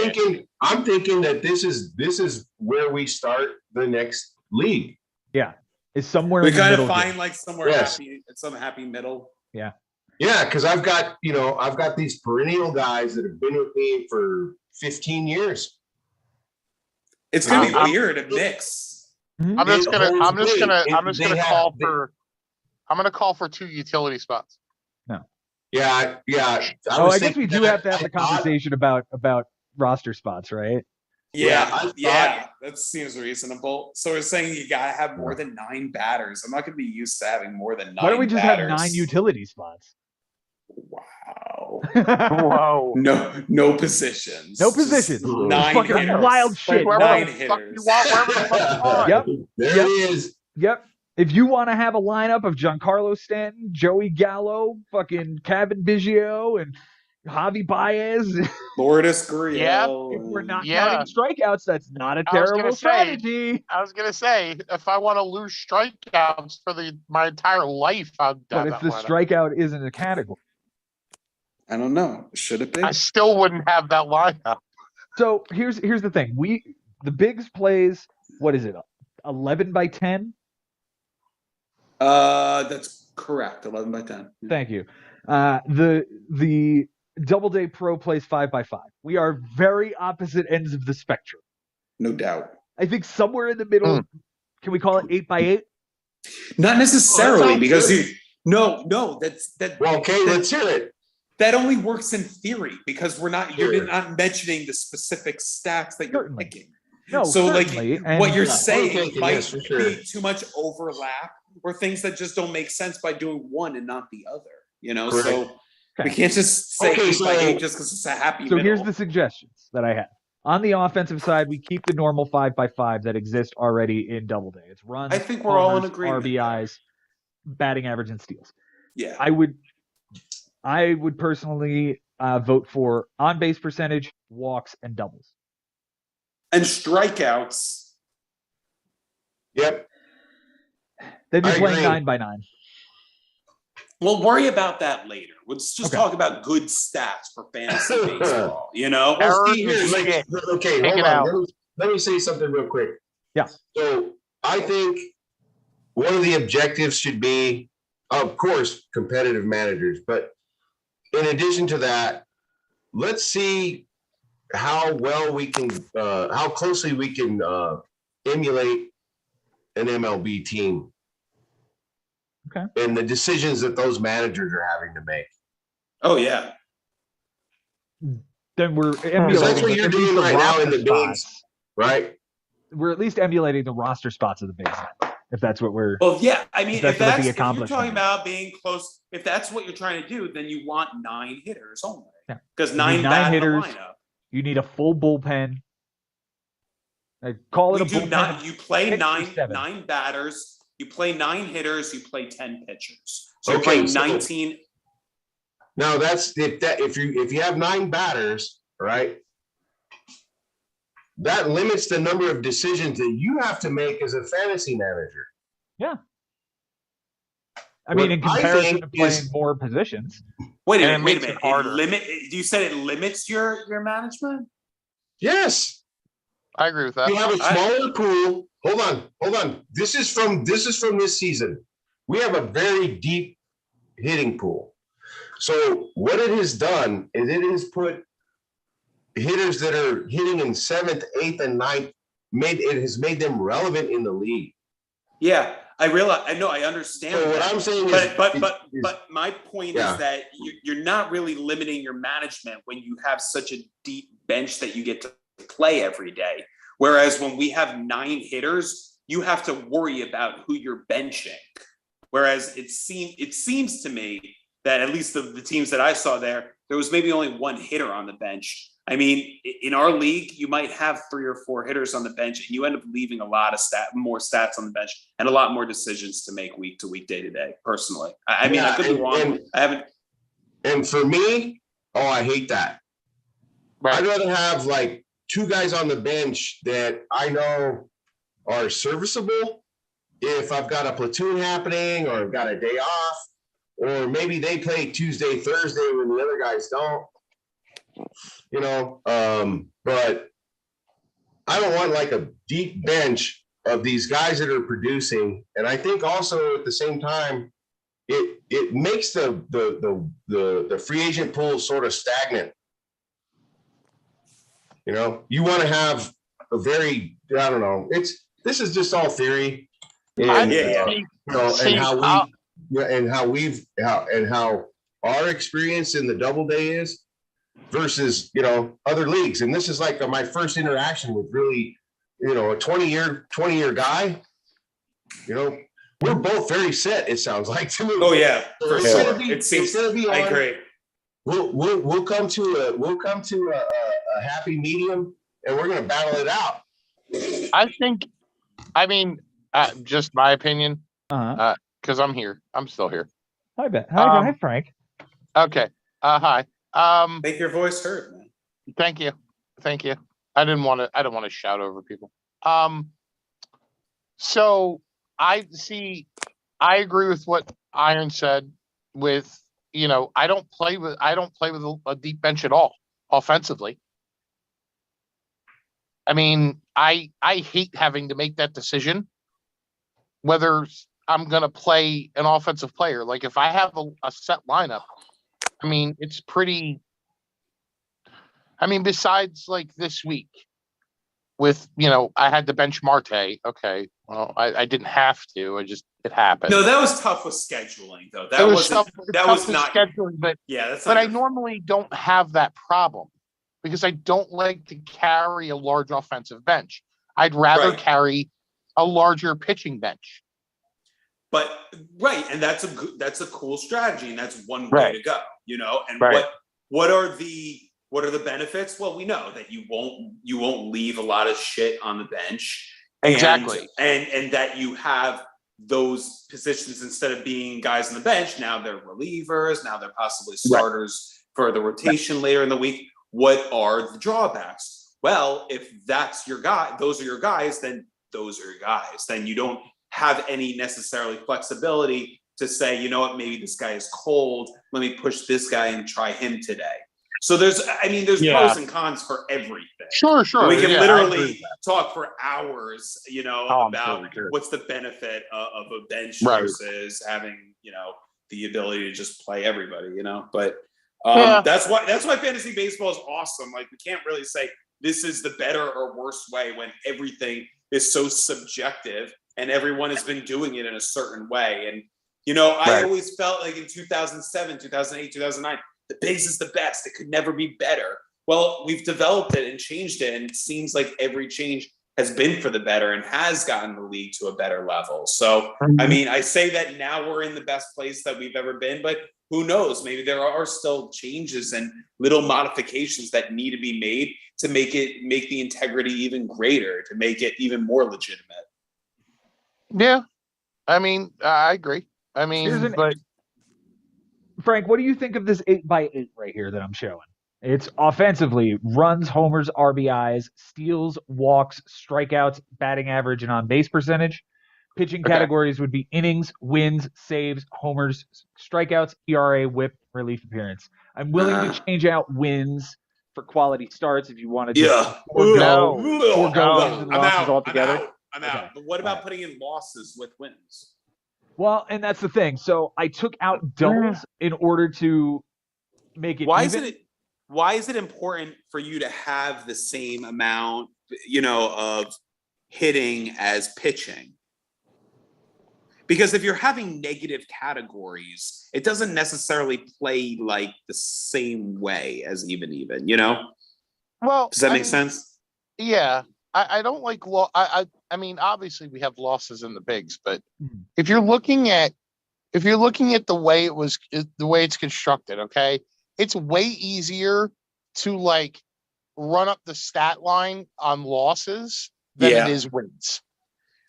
thinking that this is where we start the next league. Yeah, it's somewhere. We in the kind of middle find here. like somewhere happy, some happy middle. Yeah. Yeah, because I've got these perennial guys that have been with me for 15 years. It's gonna be weird to mix. I'm just gonna call for 2 utility spots. Yeah. I guess we do have to have the conversation about roster spots, right? Yeah, that seems reasonable. So we're saying you gotta have more than 9 batters. I'm not gonna be used to having more than 9. Why don't we just batters. have 9 utility spots? Wow. Whoa. No positions. No positions. Just 9 fucking hitters. wild shit. Wherever 9 the fuck hitters. you want, wherever the fuck you want. Yep. There Yep. it is. Yep. If you want to have a lineup of Giancarlo Stanton, Joey Gallo, fucking Kevin Biggio, and Javi Baez, Lourdes Gurriel. Yeah. if we're not Yeah. counting strikeouts, that's not a I was terrible gonna say- strategy. I was gonna say, if I want to lose strikeouts for my entire life, I'll But if the strikeout isn't a category. I don't know. Should it be? I still wouldn't have that lineup. So here's the thing. The Bigs plays, what is it? 11 by 10? That's correct. 11 by 10. Thank you. The Doubleday Pro plays 5 by 5. We are very opposite ends of the spectrum. No doubt. I think somewhere in the middle, can we call it 8 by 8? Not necessarily Oh, because good. no, Well, okay, let's hear it. that only works in theory because you're Sure. not mentioning the specific stats that you're Certainly. picking. No, So like certainly. And what you're Yeah, saying okay, might yes, for sure. be too much overlap or things that just don't make sense by doing one and not the other. You know, Correct. so we can't just say Okay, 8 by so- 8 just because it's a happy So middle. here's the suggestions that I have. On the offensive side, we keep the normal 5 by 5 that exist already in Doubleday. It's runs, I think we're all in homers, agreement RBIs, batting average, and steals. Yeah. I would personally vote for on base percentage, walks, and doubles. And strikeouts. Yep. They'd be I playing agree. 9 by 9. We'll worry about that later. Let's just Okay. talk about good stats for fantasy baseball. You know, Error See, here, is shit. okay, Take hold it on. out. Let me say something real quick. Yeah. So I think one of the objectives should be, of course, competitive managers. But in addition to that, let's see how well we can, how closely we can emulate an MLB team. Okay. And the decisions that those managers are having to make. oh yeah. Then we're Because emulating that's what you're at least doing the right now in roster the Bigs, spots. right? We're at least emulating the roster spots of the Bigs, if that's what we're. Well, yeah. I mean, That's if what the if you're accomplishment talking is. about being close, if that's what you're trying to do, then you want 9 hitters only. Yeah. Because You 9 need 9 bat in the hitters. lineup. You need a full bullpen. Call it We a do bullpen. not. You play 6 or 9 7. batters. You play 9 hitters. You play 10 pitchers. So you're Okay, playing so- 19. Now that's if you have 9 batters, right? That limits the number of decisions that you have to make as a fantasy manager. I mean, in What I comparison think to playing is- more positions. Wait a And it minute. Wait a makes it minute. harder. You said it limits your management? Yes, I agree with that. you have a smaller pool. Hold on. This is from this season. We have a very deep hitting pool. So what it has done is it has put hitters that are hitting in 7th, 8th, and 9th. It has made them relevant in the league. Yeah, I realize. I know. I understand. So what that. I'm saying is, But my point Yeah. is that you're not really limiting your management when you have such a deep bench that you get to play every day. Whereas when we have 9 hitters, you have to worry about who you're benching. Whereas it seems to me that at least the teams that I saw there was maybe only 1 hitter on the bench. I mean, in our league, you might have 3 or 4 hitters on the bench, and you end up leaving a lot of more stats on the bench and a lot more decisions to make week to week, day to day. Personally, I mean, I could be wrong. I haven't. And for me, I hate that. Right. I'd rather have like 2 guys on the bench that I know are serviceable if I've got a platoon happening or I've got a day off, or maybe they play Tuesday, Thursday when the other guys don't. But I don't want like a deep bench of these guys that are producing. And I think also at the same time, it makes the free agent pool sort of stagnant. You want to have a very, I don't know, this is just all theory. And, how our experience in the double day is versus, other leagues. And this is like my first interaction with really, a 20-year guy. We're both very set, it sounds like to me. Oh yeah, for sure. It seems to be. I agree. We'll come to a happy medium, and we're going to battle it out. I mean, just my opinion, because I'm here. I'm still here. Hi, Ben. Hi, Frank. Okay. Hi. Make your voice heard, man. Thank you. I don't want to shout over people. So I agree with what Iron said with, I don't play with a deep bench at all offensively. I mean, I hate having to make that decision whether I'm going to play an offensive player. Like if I have a set lineup, I mean, it's pretty, besides like this week with, I had to bench Marte. Okay. Well, I didn't have to. It happened. No, that was tough with scheduling though. That was not scheduling, but I normally don't have that problem because I don't like to carry a large offensive bench. I'd rather carry a larger pitching bench. But and that's a cool strategy, and that's one way to go. And what are the benefits? Well, we know that you won't leave a lot of shit on the bench. Exactly. And that you have those positions instead of being guys on the bench, now they're relievers, now they're possibly starters for the rotation later in the week. What are the drawbacks? Well, if that's your guy, those are your guys, then those are your guys. Then you don't have any necessarily flexibility to say, maybe this guy is cold. Let me push this guy and try him today. So there's pros and cons for everything. Sure. We can literally talk for hours, about what's the benefit of a bench versus having, the ability to just play everybody, But that's why fantasy baseball is awesome. Like we can't really say this is the better or worse way when everything is so subjective and everyone has been doing it in a certain way. And, I always felt like in 2007, 2008, 2009, the base is the best. It could never be better. Well, we've developed it and changed it. And it seems like every change has been for the better and has gotten the league to a better level. So, I mean, I say that now we're in the best place that we've ever been, but who knows? Maybe there are still changes and little modifications that need to be made to make the integrity even greater, to make it even more legitimate. Yeah. I mean, I agree. I mean, but Frank, what do you think of this 8x8 right here that I'm showing? It's offensively runs, homers, RBIs, steals, walks, strikeouts, batting average, and on base percentage. Pitching categories would be innings, wins, saves, homers, strikeouts, ERA, whip, relief appearance. I'm willing to change out wins for quality starts if you want to just forego wins and losses altogether. I'm out. But what about putting in losses with wins? Well, and that's the thing. So I took out doubles in order to make it even. Why is it important for you to have the same amount, of hitting as pitching? Because if you're having negative categories, it doesn't necessarily play like the same way as even, Well, does that make sense? Yeah. I don't like I mean, obviously we have losses in the bigs, but Mhm. if you're looking at the way the way it's constructed, okay, it's way easier to like run up the stat line on losses than it Yeah. is wins.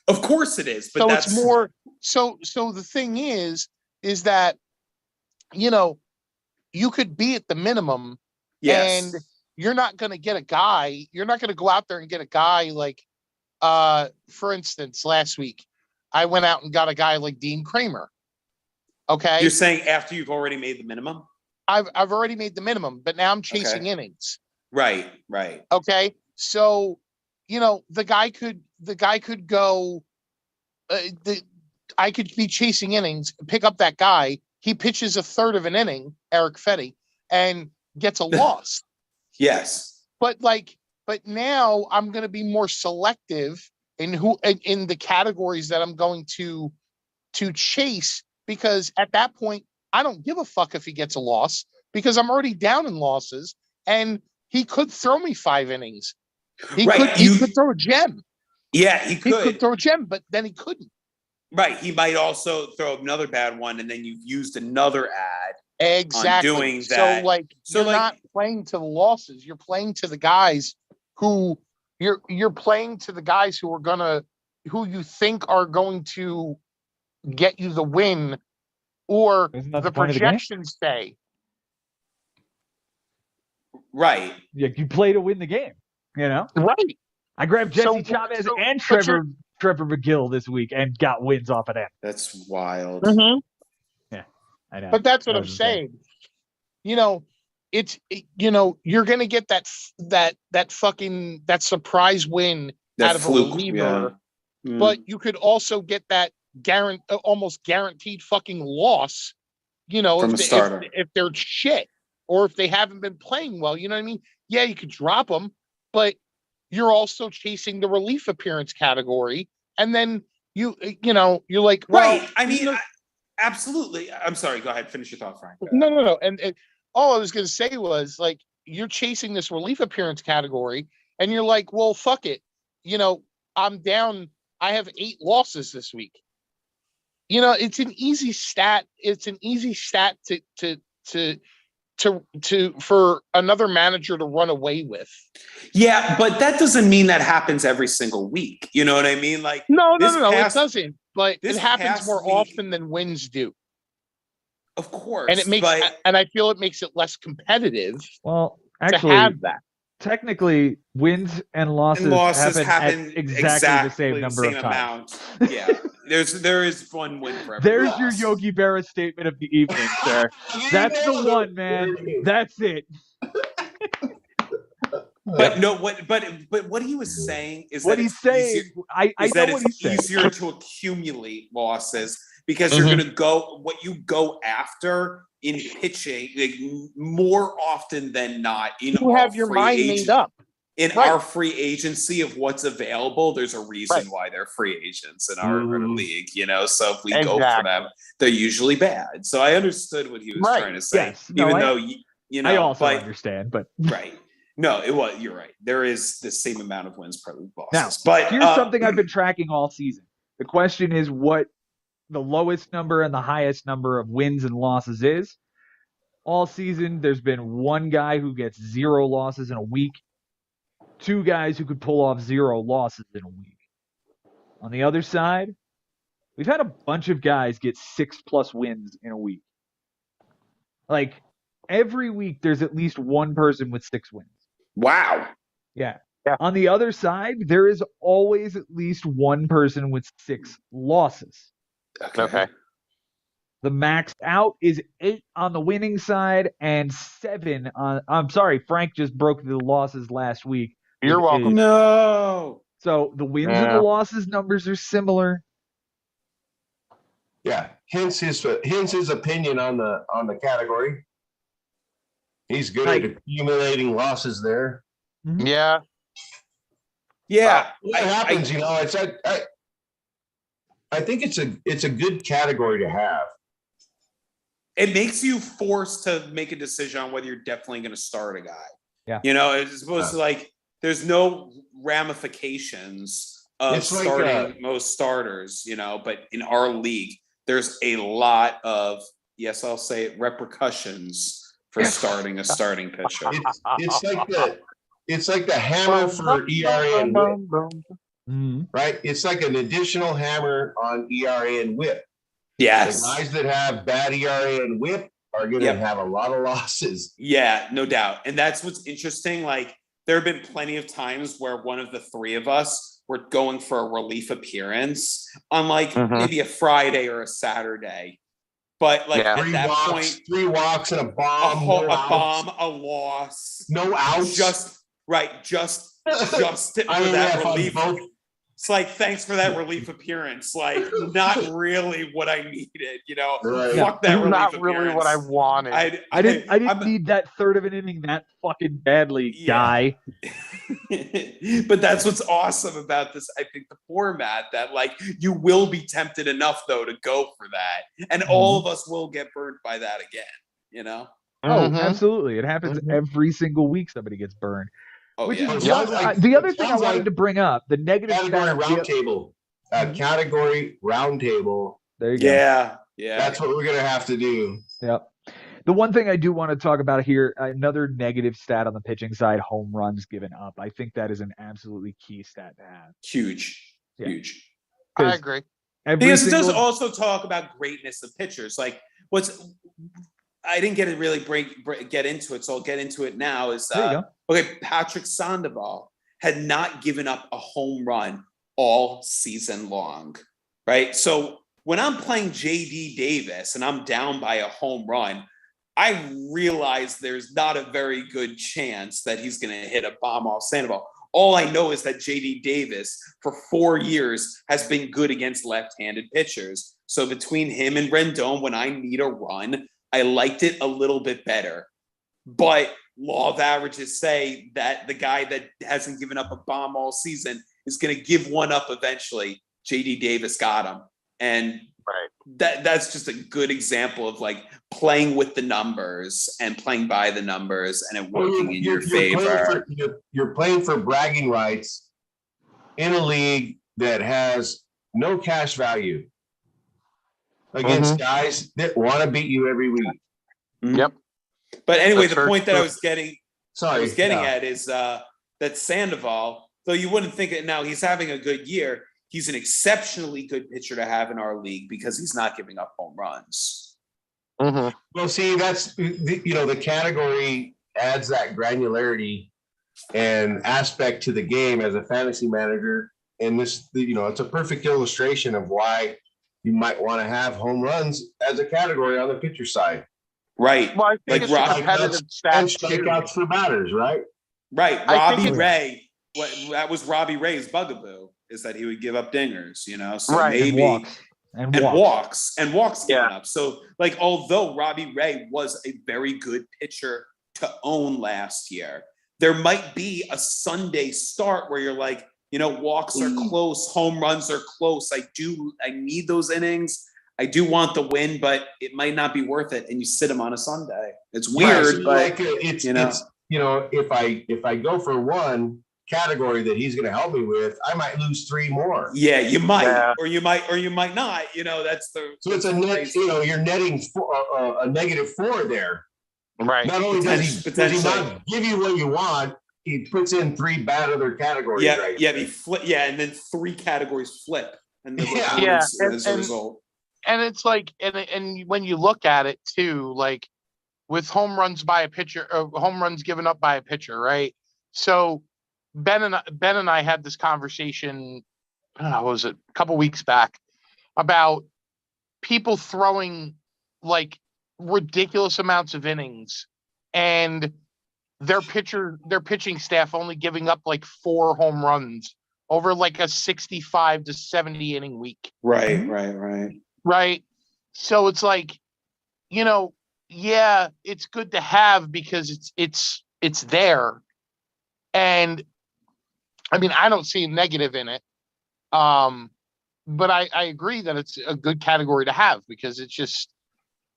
Of course it is, but So that's it's more so the thing is that you could be at the minimum yes. and you're not going to get a guy, you're not going to go out there and get a guy like for instance, last week I went out and got a guy like Dean Kramer. Okay. You're saying after you've already made the minimum? I've already made the minimum, but now I'm chasing innings. Right. Okay. So, the guy could go, I could be chasing innings, pick up that guy. He pitches a third of an inning, Eric Fetty, and gets a loss. Yes. But now I'm going to be more selective in in the categories that I'm going to chase, because at that point, I don't give a fuck if he gets a loss because I'm already down in losses and he could throw me 5 innings. He could throw a gem. Yeah, he He could throw a gem, but then he couldn't. Right. He might also throw another bad one, and then you've used another ad. Exactly. On doing that. So you're not playing to the losses. You're playing to the guys who you're playing to the guys who you think are going to get you the win, or the projections say. Right. Yeah, you play to win the game. Right. I grabbed Jesse Chavez and Trevor McGill this week and got wins off of that. That's wild. Mm-hmm. Yeah, I know. But that's what I'm saying. You're gonna get that surprise win out of fluke, a reliever, but you could also get that almost guaranteed fucking loss. From a starter, if they're shit or if they haven't been playing well. You know what I mean? Yeah, you could drop them, but you're also chasing the relief appearance category, and then you're like, well, right. I mean, absolutely. I'm sorry. Go ahead. Finish your thought, Frank. No. And all I was going to say was, like, you're chasing this relief appearance category, and you're like, well, fuck it. I'm down. I have 8 losses this week. It's an easy stat. It's an easy stat for another manager to run away with. Yeah, but that doesn't mean that happens every single week. You know what I mean? Like, no, it doesn't. But it happens more often than wins do. Of course, and and I feel it makes it less competitive. Well, actually, to have that. Technically, wins and losses happen at exactly the same number of times. Yeah, there is one win for every There's loss. your Yogi Berra statement of the evening, sir. That's the one, man. That's it. But no, what he was saying is what that he's saying. I know what he's saying. It's easier to accumulate losses because you're going to go what you go after in pitching, like, more often than not. You have your mind made up. In our free agency of what's available, there's a reason why they're free agents in our league, So if we go for them, they're usually bad. So I understood what he was trying to say, I also understand, but right. No, you're right. There is the same amount of wins per losses. Now, but here's something I've been tracking all season. The question is what the lowest number and the highest number of wins and losses is. All season, there's been one guy who gets 0 losses in a week, 2 guys who could pull off 0 losses in a week. On the other side, we've had a bunch of guys get 6+ wins in a week. Like, every week, there's at least one person with 6 wins. Wow. Yeah. On the other side, there is always at least one person with 6 losses. Okay. The maxed out is 8 on the winning side and 7 on. I'm sorry, Frank just broke the losses last week. You're welcome. No. So the wins and the losses numbers are similar. Yeah. Hence his opinion on the category. He's good at accumulating losses there. Mm-hmm. Yeah. Yeah. What happens, I think it's a good category to have. It makes you forced to make a decision on whether you're definitely going to start a guy. Yeah. As opposed to like, there's no ramifications of It's like, starting most starters, you know, but in our league, there's a lot of, yes, I'll say it, repercussions for starting a starting pitcher. It's like the hammer for ERA and WHIP, Mhm. right? It's like an additional hammer on ERA and WHIP. The Yes. guys that have bad ERA and WHIP are going to Yep. have a lot of losses. Yeah, no doubt. And that's what's interesting. Like, there have been plenty of times where one of the three of us were going for a relief appearance on like maybe a Friday or a Saturday. But like Yeah. at that point, 3 walks and a a bomb, no outs. bomb, a loss, No outs. just for I mean, that yeah, relief. both. It's like, thanks for that relief appearance. Like, not really what I needed, you know. Right. Fuck that relief Not appearance. really what I wanted. I didn't I'm- need that third of an inning that fucking badly, Yeah. guy. But that's what's awesome about this, I think, the format, that like you will be tempted enough though to go for that, and all of us will get burned by that again, you know. Oh, Mhm. absolutely. It happens every single week. Somebody gets burned. Oh Which yeah. is Yeah. the other thing I Sounds wanted like to bring up. The negative Category stat. roundtable. Category roundtable. There you go. Yeah. That's what we're going to have to do. Yep. The one thing I do want to talk about here, another negative stat on the pitching side, home runs given up. I think that is an absolutely key stat to have. Huge. Yeah. Huge. I 'Cause agree. every Because it does single- also talk about greatness of pitchers. Like, I didn't get to really get into it, so I'll get into it now. Is There you go. okay, Patrick Sandoval had not given up a home run all season long, right? So when I'm playing JD Davis and I'm down by a home run, I realize there's not a very good chance that he's going to hit a bomb off Sandoval. All I know is that JD Davis for 4 years has been good against left-handed pitchers. So between him and Rendon, when I need a run, I liked it a little bit better. But law of averages say that the guy that hasn't given up a bomb all season is going to give one up eventually. JD Davis got him. And that's just a good example of like playing with the numbers and playing by the numbers and it working in your favor. You're playing for bragging rights in a league that has no cash value against guys that want to beat you every week. Yep. But anyway, That's the very point that I true. was getting Sorry. at is that Sandoval, though you wouldn't think it now, he's having a good year. He's an exceptionally good pitcher to have in our league because he's not giving up home runs. Mhm. Well, see, that's, the category adds that granularity and aspect to the game as a fantasy manager. And this, it's a perfect illustration of why you might want to have home runs as a category on the pitcher side. Right. Well, I think Like it's a Rob- competitive And stat too. strikeouts for batters, right? Right. I think Robbie Ray. That was Robbie Ray's bugaboo, is that he would give up dingers, So Right. And maybe walks. and walks given up. So like, although Robbie Ray was a very good pitcher to own last year, there might be a Sunday start where you're like, walks are close, home runs are close. I need those innings. I do want the win, but it might not be worth it. And you sit him on a Sunday. It's weird, Right, but it's if I go for one category that he's going to help me with, I might lose 3 more. yeah, you might, Yeah. or you might not. That's the. So it's a net, you're netting a -4 there. Right. Not only does he Potentially. not give you what you want, he puts in 3 bad other categories. Yeah, right? yeah, and then 3 categories flip, and then Yeah. as a result. And it's like, and when you look at it too, like with home runs by a pitcher, home runs given up by a pitcher, right? So Ben and I had this conversation, what was it, a couple weeks back, about people throwing like ridiculous amounts of innings and their pitching staff only giving up like 4 home runs over like a 65 to 70 inning week. Right. Right. So it's like, yeah, it's good to have because it's there. And I mean, I don't see a negative in it. But I agree that it's a good category to have because it's just,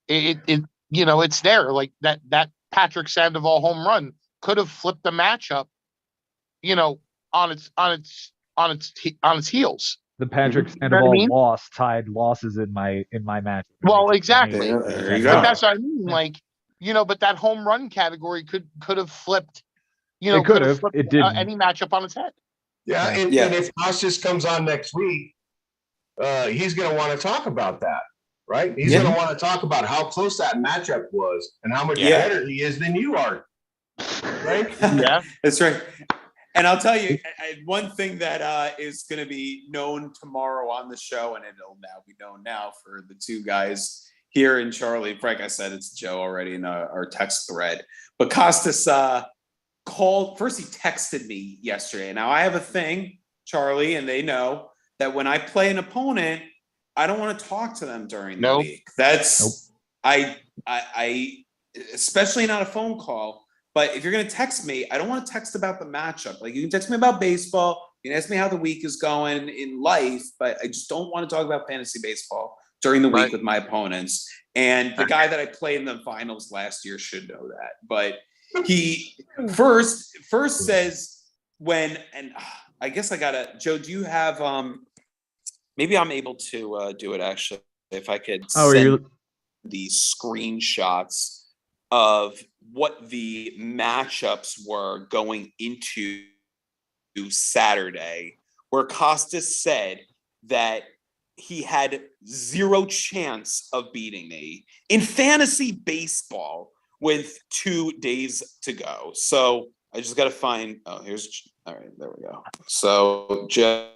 it's there. Like that Patrick Sandoval home run could have flipped the matchup, on its heels. The Patrick You know what I Sandoval mean? loss tied losses in my match. Well, exactly. There you But go. that's what I mean. Like, but that home run category could have flipped. It could have. It didn't. Any matchup on its head. Yeah, Yeah. and if Costas comes on next week, he's going to want to talk about that, right? He's going to want to talk about how close that matchup was and how much better he is than you are, right? Yeah, That's right. And I'll tell you, one thing that is going to be known tomorrow on the show, and it'll now be known now for the two guys here and Charlie. Frank, I said it's Joe already in our text thread. But Costas called, first he texted me yesterday. Now I have a thing, Charlie, and they know that when I play an opponent, I don't want to talk to them during the week. That's, I especially not a phone call. But if you're going to text me, I don't want to text about the matchup. Like, you can text me about baseball. You can ask me how the week is going in life, but I just don't want to talk about fantasy baseball during the week with my opponents. And the guy that I played in the finals last year should know that. But he first says I guess I gotta, Joe, do you have, maybe I'm able to do it actually. If I could send these screenshots of what the matchups were going into Saturday, where Costas said that he had zero chance of beating me in fantasy baseball with 2 days to go. So I just got to find, all right, there we go. So Joe,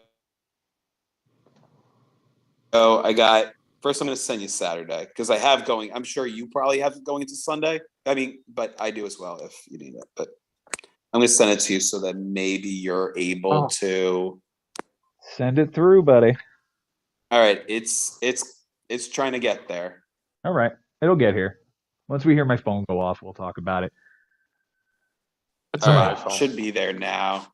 first I'm going to send you Saturday because I have going, I'm sure you probably have going into Sunday. I mean, but I do as well if you need it. But I'm going to send it to you so that maybe you're able to send it through, buddy. All right, it's trying to get there. All right, it'll get here. Once we hear my phone go off, we'll talk about it. It's All an right, iPhone. should be there now.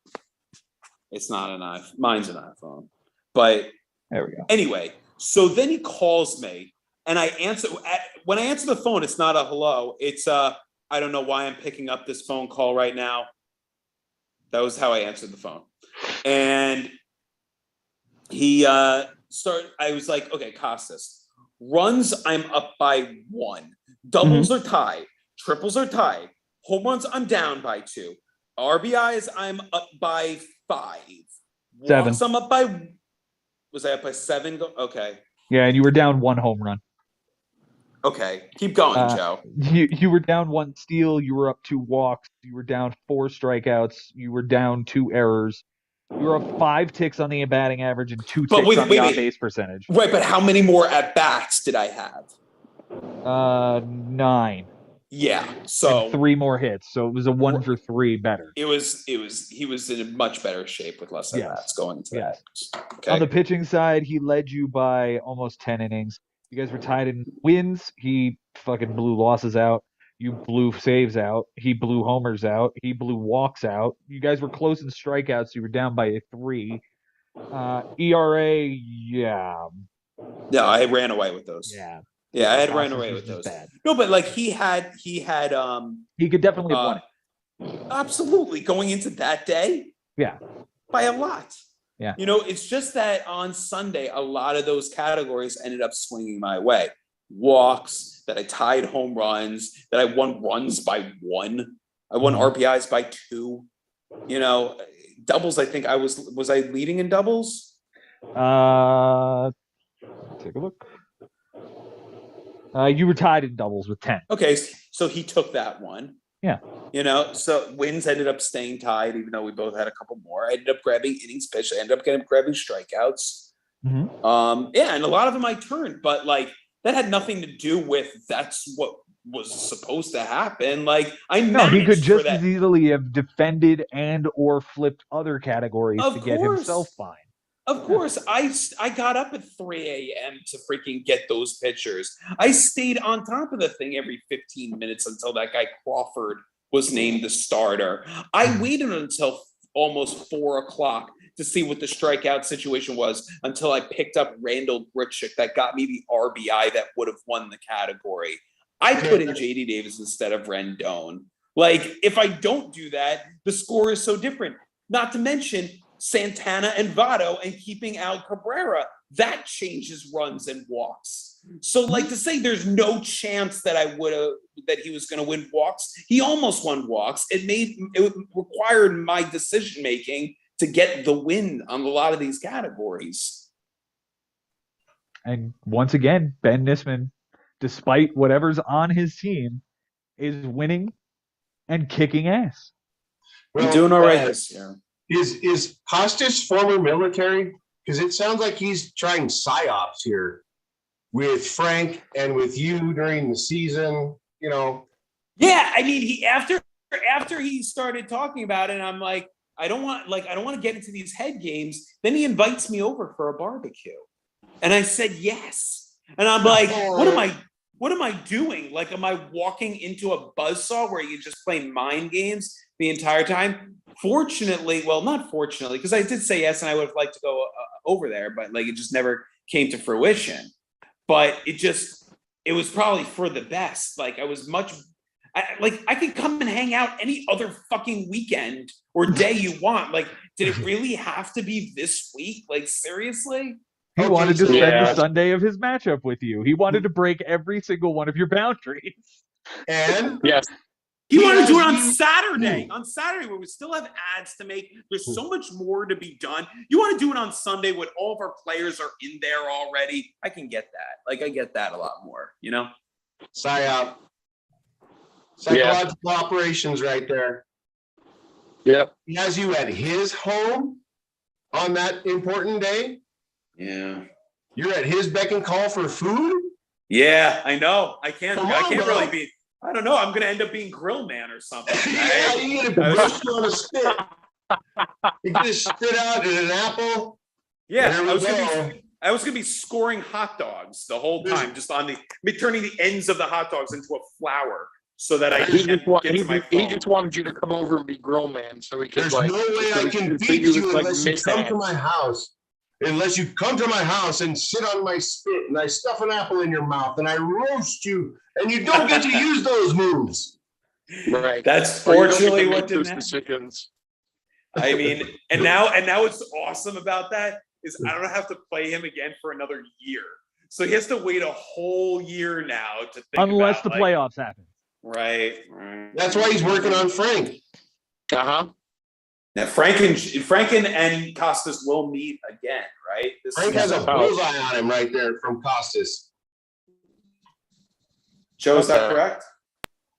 It's not an iPhone. Mine's an iPhone. But there we go. Anyway, so then he calls me and I answer. When I answer the phone, it's not a hello. It's I don't know why I'm picking up this phone call right now. That was how I answered the phone. And he started, I was like, okay, Costas, runs, I'm up by 1. Doubles are tied. Triples are tied. Home runs, I'm down by 2. RBIs, I'm up by 5. 7. Walks, I'm up by, was I up by 7? Okay. Yeah, and you were down 1 home run. Okay, keep going, Joe. You were down 1 steal. You were up 2 walks. You were down 4 strikeouts. You were down 2 errors. You were up 5 ticks on the batting average and 2 ticks on the on-base percentage. Right, but how many more at-bats did I have? 9. Yeah, so and 3 more hits. So it was a 1 for 3 better. He was in a much better shape with less at-bats going into that. Okay. On the pitching side, he led you by almost 10 innings. You guys were tied in wins. He fucking blew losses out. You blew saves out. He blew homers out. He blew walks out. You guys were close in strikeouts. You were down by 3. ERA, yeah. No, I ran away with those. Yeah. Yeah, I had ran away with those. Bad. No, but like he had he could definitely have won it. Absolutely. Going into that day? Yeah. By a lot. Yeah. You know, it's just that on Sunday, a lot of those categories ended up swinging my way. Walks, that I tied home runs, that I won runs by 1. I won RBIs by 2. You know, doubles, I think was I leading in doubles? Take a look. You were tied in doubles with 10. Okay, so he took that one. Yeah. You know, so wins ended up staying tied, even though we both had a couple more. I ended up grabbing innings pitched. I ended up grabbing strikeouts. Yeah, and a lot of them I turned, but like that had nothing to do with that's what was supposed to happen. Like he could just as easily have defended and or flipped other categories to get himself fine. Of course, I got up at 3 a.m. to freaking get those pictures. I stayed on top of the thing every 15 minutes until that guy Crawford was named the starter. I waited until almost 4 o'clock to see what the strikeout situation was until I picked up Randall Grichuk that got me the RBI that would have won the category. I put in J.D. Davis instead of Rendon. Like, if I don't do that, the score is so different. not to mention Santana and Votto and keeping Al Cabrera. That changes runs and walks. So, like, to say there's no chance that that he was going to win walks, he almost won walks. It required my decision making to get the win on a lot of these categories. And once again, Ben Nisman, despite whatever's on his team, is winning and kicking ass. I'm doing all right this year. Is Costas former military? Because it sounds like he's trying psyops here with Frank and with you during the season, you know. Yeah, I mean, he after he started talking about it, I'm like, I don't want to get into these head games. Then he invites me over for a barbecue. And I said yes. And I'm like, what am I doing? Like, am I walking into a buzzsaw where you're just playing mind games the entire time? Fortunately, well, not fortunately, because I did say yes and I would have liked to go over there, but like it just never came to fruition. But it was probably for the best. Like I could come and hang out any other fucking weekend or day you want. Like, did it really have to be this week? Like, seriously? He wanted to spend the Sunday of his matchup with you. He wanted to break every single one of your boundaries. And yes, he wanted to do it on Saturday. On Saturday, where we still have ads to make. There's so much more to be done. You want to do it on Sunday when all of our players are in there already. I can get that. Like, I get that a lot more, you know? psyop. Psychological operations right there. yep. He has you at his home on that important day. Yeah. You're at his beck and call for food. Yeah, I know. I can't Come on, bro. really be. I don't know. I'm going to end up being grill man or something. Yeah, you get a roast on a spit. You just spit out in an apple. Yeah, There we I was gonna be scoring hot dogs the whole time, just turning the ends of the hot dogs into a flour so that I He can just, wa- get he, to my he phone. just wanted you to come over and be grill man, so he could There's like. no way so I can so beat was, you like, unless you come to mishap. my house. Unless you come to my house and sit on my spit and I stuff an apple in your mouth and I roast you and you don't get to use those moves. Right. That's Or you don't get to fortunately make what didn't those happen. decisions. I mean, and now what's awesome about that is I don't have to play him again for another year. So he has to wait a whole year now to think Unless about, the like, playoffs happen. right. That's why he's working on Frank. Uh-huh. Now Franken and Costas will meet again, right? Frank has a bullseye on him right there from Costas. Joe, is that Okay. correct?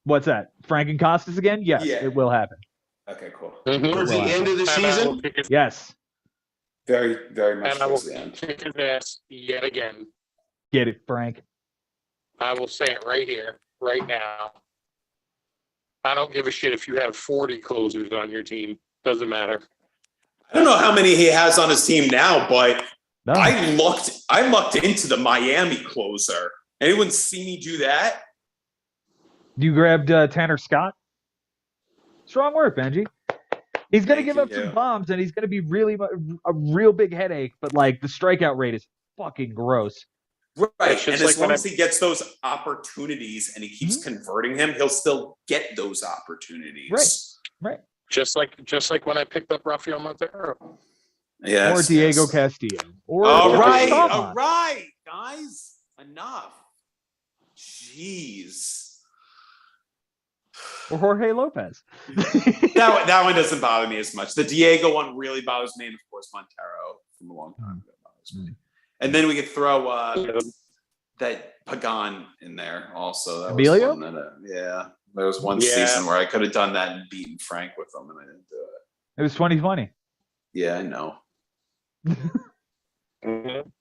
What's that? Frank and Costas again? Yes, Yeah. it will happen. Okay, cool. Mhm. Towards the end of the And I will season. kick his- Yes. Very, very much and I will towards the end. kick his ass yet again. Get it, Frank. I will say it right here, right now. I don't give a shit if you have 40 closers on your team. Doesn't matter. I don't know how many he has on his team now, but No. I lucked into the Miami closer. Anyone see me do that? You grabbed Tanner Scott? Strong work, Benji. He's going to Thank give up you. some bombs, and he's going to be really a real big headache, but like the strikeout rate is fucking gross. Right. It's And just as like long when as he gets those opportunities and he keeps converting him, he'll still get those opportunities. Right. Just like when I picked up Rafael Montero. Yes. Or Diego yes. Castillo. Or All or right. Staubach. All right, guys. Enough. Jeez. Or Jorge Lopez. That one doesn't bother me as much. The Diego one really bothers me, and of course Montero from a long time ago bothers me. And then we could throw that Pagan in there also. That was Emilio? fun. Yeah, there was one Yeah. season where I could have done that and beaten Frank with them, and I didn't do it. It was 2020. Yeah, I know. Mhm.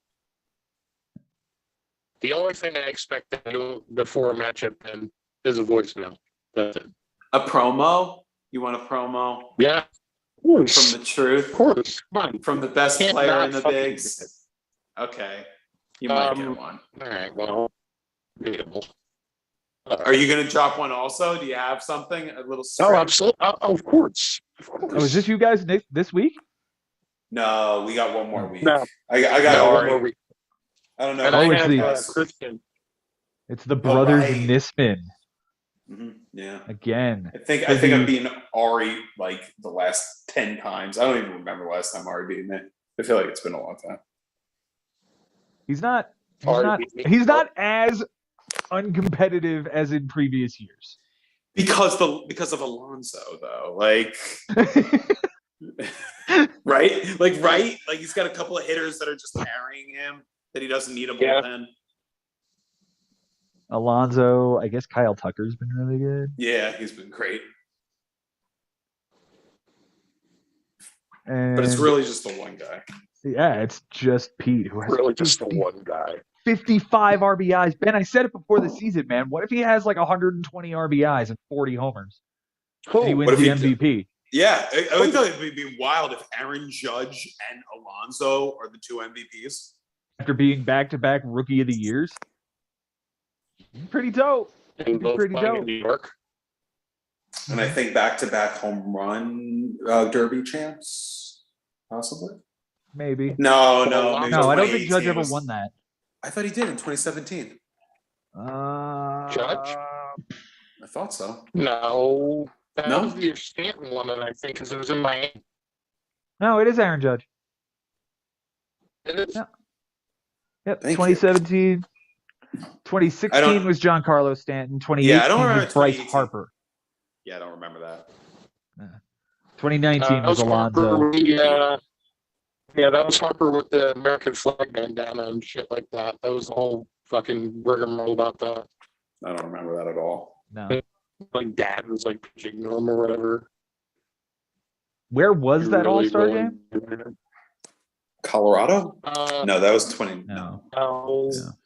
The only thing I expect to do before a matchup then is a voicemail. That's it. A promo? You want a promo Yeah. Of course. from the truth? Of course. Come on. From the best Can't player not in the fucking bigs? do it. Okay. You might get one. All right. Well, debatable. Are you going to drop one also? Do you have something? A little Oh, script? absolutely. Of course. Of course. Oh, is this you guys this week? No, we got one more week. No. I got No, one Ari. more week. I don't know. And Oh, I it's have the- Christian. It's the brothers right. Nisman. Yeah. again. I think I've beaten Ari like the last 10 times. I don't even remember the last time Ari beat me. I feel like it's been a long time. He's not Ari beat me. he's not as uncompetitive as in previous years. Because of Alonso though. Like right? Like he's got a couple of hitters that are just carrying him that he doesn't need a bullpen. Alonso, I guess Kyle Tucker's been really good. Yeah, he's been great. And But it's really just the one guy. yeah, it's just Pete who has Really just the one guy. 55 RBIs. Ben, I said it before the season, man. What if he has like 120 RBIs and 40 homers? And he wins What if the he MVP. Yeah, I would thought it would be wild if Aaron Judge and Alonso are the two MVPs. After being back-to-back Rookie of the Years. Pretty dope. And both Pretty playing in dope. New York. And I think back-to-back home run derby champs, possibly. Maybe. No, No, I don't think Judge ever won that. I thought he did in 2017. Judge? I thought so. No. That No? was the Stanton one, and I think, because it was in Miami. No, it is Aaron Judge. It is. Yeah. Yep, Thank you. 2017. 2016 was Giancarlo Stanton. 2018 Yeah, I don't remember was Bryce 2018. Harper. Yeah, I don't remember that. 2019 was Alonso. Harper, yeah, that was Harper with the American flag bandana and shit like that. That was the whole fucking rigmarole about that. I don't remember that at all. No. Like dad was like pitching him or whatever. Where was that Really All-Star going- game? Colorado? Uh, No, that was 20. No.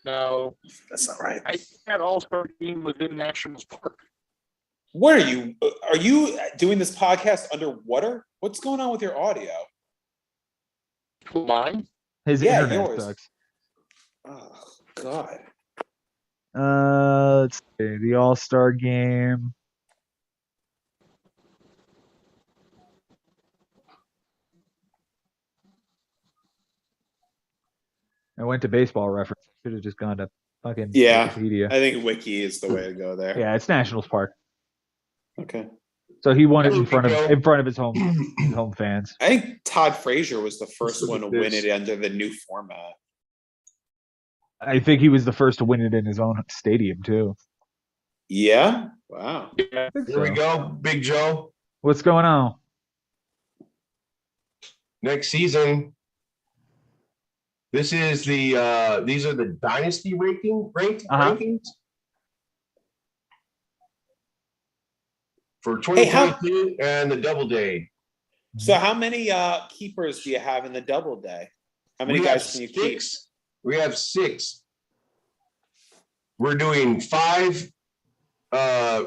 no. That's not right. I think that All-Star game was in Nationals Park. What are you? Are you doing this podcast underwater? What's going on with your audio? Mine? His Yeah, internet yours. sucks. Oh God. Let's see. The All-Star game. I went to Baseball Reference. Should have just gone to fucking Yeah. Wikipedia. I think Wiki is the way to go there. Yeah, it's Nationals Park. Okay. So he won it There in front we of go. his home fans. I think Todd Frazier was the first look one to at win this. it under the new format. I think he was the first to win it in his own stadium too. Yeah. Wow. Yeah. I think Here we so. go, Big Joe. What's going on? Next season. This is the these are the dynasty rankings for Hey, how- 2022 and the Doubleday. So how many keepers do you have in the double day? How many We guys have can you keep? 6. We have 6. We're doing 5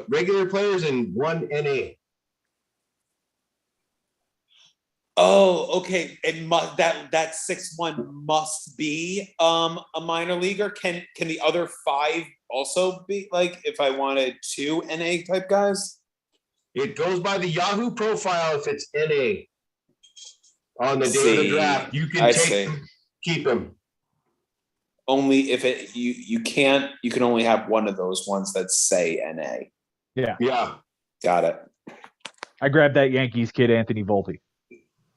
regular players and 1 NA. Oh, okay. It must that 6-1 must be a minor leaguer. Can the other 5 also be like if I wanted 2 NA type guys? It goes by the Yahoo profile if it's NA. On the day of the See, draft, you can I take see. them, keep them. Only if it you can only have one of those ones that say NA. Yeah. Got it. I grabbed that Yankees kid, Anthony Volpe.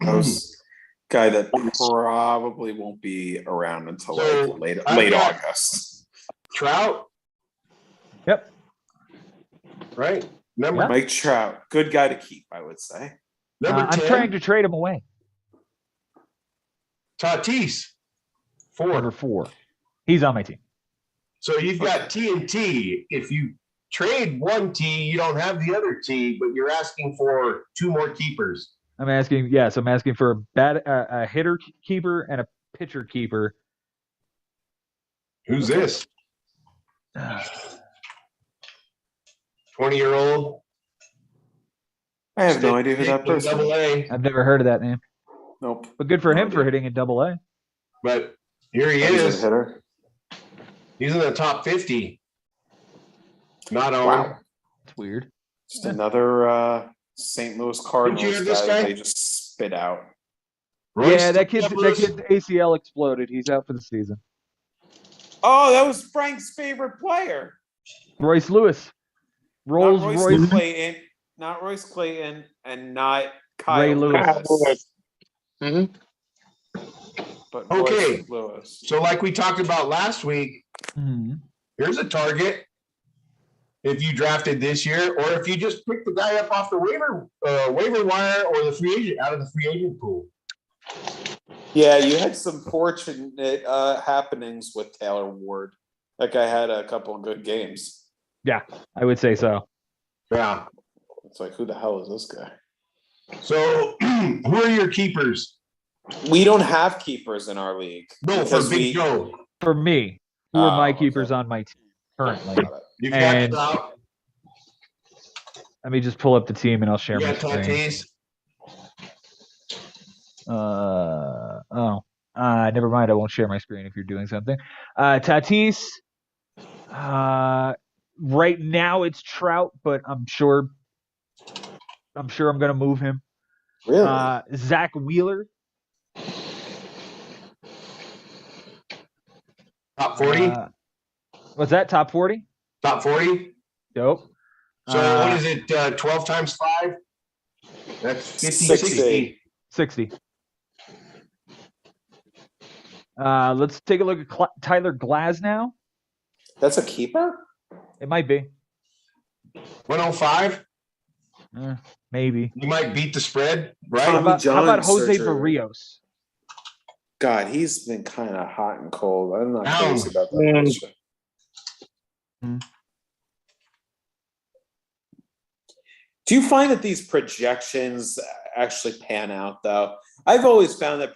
Those guy that probably won't be around until So, like late I've got- August. Trout, Yep. right? Number Yeah. Mike Trout, good guy to keep, I would say. number I'm 10, trying to trade him away. Tatis. 4. Number 4. He's on my team. So you've got T and T. If you trade one T, you don't have the other T, but you're asking for 2 more keepers. I'm asking for a hitter keeper and a pitcher keeper. Who's this? 20-year-old. I have no idea who that person Double is. A, I've never heard of that name, Nope. but good for No him for idea. hitting in Double A. but here he He's a is. hitter. He's in the top 50. Not on. Wow. It's weird. Just another St. Louis Cardinals hear this guy guy? they just spit out. Royce Yeah, that kid's Lewis. ACL exploded. He's out for the season. Oh, that was Frank's favorite player. Royce Lewis. Rolls not Royce Royce, Clayton, not Royce Clayton, and not Kyle Ray Lewis. Lewis, hmm but Okay. Royce Lewis. So like we talked about last week, Mhm. here's a target. If you drafted this year, or if you just picked the guy up off the waiver wire or the free agent out of the free agent pool. Yeah, you had some fortunate happenings with Taylor Ward. That guy had a couple of good games. I would say so. Yeah. It's like, who the hell is this guy? So who are your keepers? We don't have keepers in our league. No, for because Big Joe. For me, who are my Oh, keepers okay. on my team currently? You got And- Trout. Let me just pull up the team and I'll share You my got screen. Tatis. Never mind. I won't share my screen if you're doing something. Tatis. Right now it's Trout, but I'm sure I'm gonna move him. Really? Zach Wheeler. Top 40. What's that? Top 40? Top 40. Dope. So what is it? 12 times 5? That's 50, 60. 60. 60. Let's take a look at Tyler Glasnow. That's a keeper? It might be. 105. Maybe. You might beat the spread, How right? about John Jose surgery. Barrios? God, he's been kind of hot and cold. I'm not Down. crazy about that. picture. Do you find that these projections actually pan out, though? I've always found that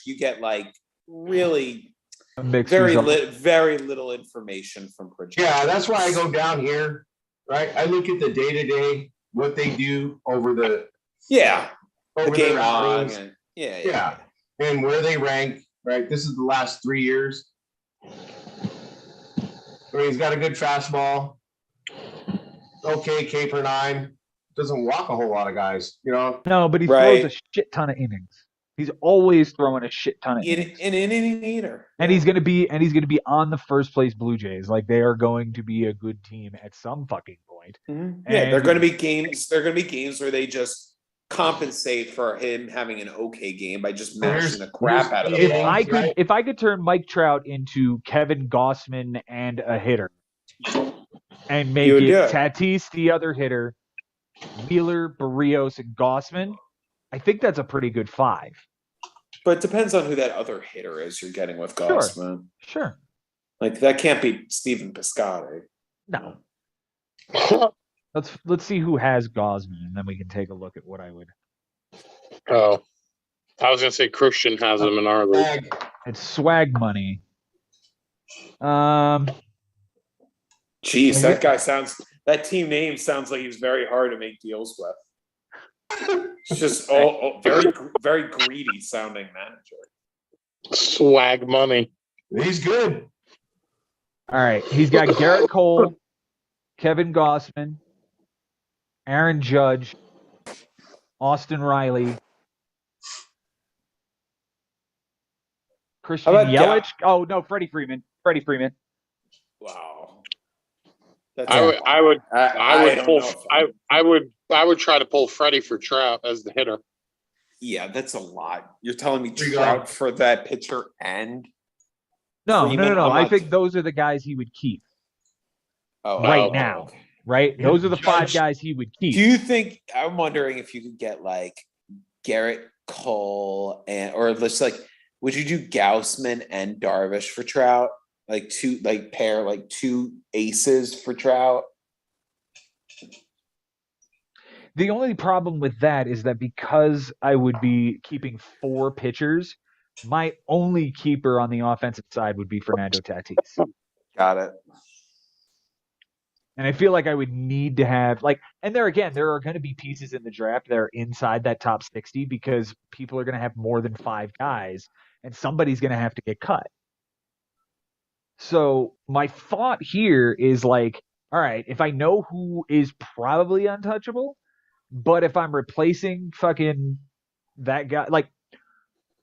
you get like really A mixed very result. very little information from projections. Yeah, that's why I go down here, right? I look at the day to day, what they do over the Yeah, the over game their long outings. and yeah. Yeah. And where they rank, right? This is the last 3 years. I mean, he's got a good fastball. Okay, K per 9. Doesn't walk a whole lot of guys, you know? No, but he Right. throws a shit ton of innings. He's always throwing a shit ton of innings. In an inning eater. And he's gonna be on the first place Blue Jays. Like they are going to be a good team at some fucking point. Mhm. Yeah, And- they're going to be games. They're going to be games where they just compensate for him having an okay game by just mashing the crap out of the If Yeah, ball. I could turn Mike Trout into Kevin Gossman and a hitter, and make You would it do it. Tatis the other hitter, Wheeler, Barrios, and Gossman, I think that's a pretty good 5. But it depends on who that other hitter is you're getting with Sure. Gossman. Sure. Like that can't be Steven Piscotty. No. Let's see who has Gossman, and then we can take a look at what I would. Oh, I was gonna say Christian has him in our league. It's swag money. Jeez, that team name sounds like he's very hard to make deals with. It's just very, very greedy sounding manager. Swag money. He's good. All right. He's got Garrett Cole, Kevin Gossman, Aaron Judge, Austin Riley, Christian How about Yelich. Oh no, Freddie Freeman. Wow. That's I would I don't pull. know if I would try to pull Freddie for Trout as the hitter. Yeah, that's a lot. You're telling me There you go. Trout for that pitcher and No. Freeman, I I'm think not- those are the guys he would keep right okay. now. Right? Those are the 5 guys he would keep. Do you think I'm wondering if you could get like Garrett Cole or let's like would you do Gaussman and Darvish for Trout? Like pair 2 aces for Trout? The only problem with that is that because I would be keeping 4 pitchers, my only keeper on the offensive side would be Fernando Tatis. Got it. And I feel like I would need to have and there are going to be pieces in the draft that are inside that top 60 because people are going to have more than 5 guys and somebody's going to have to get cut. So my thought here is all right, if I know who is probably untouchable, but if I'm replacing fucking that guy,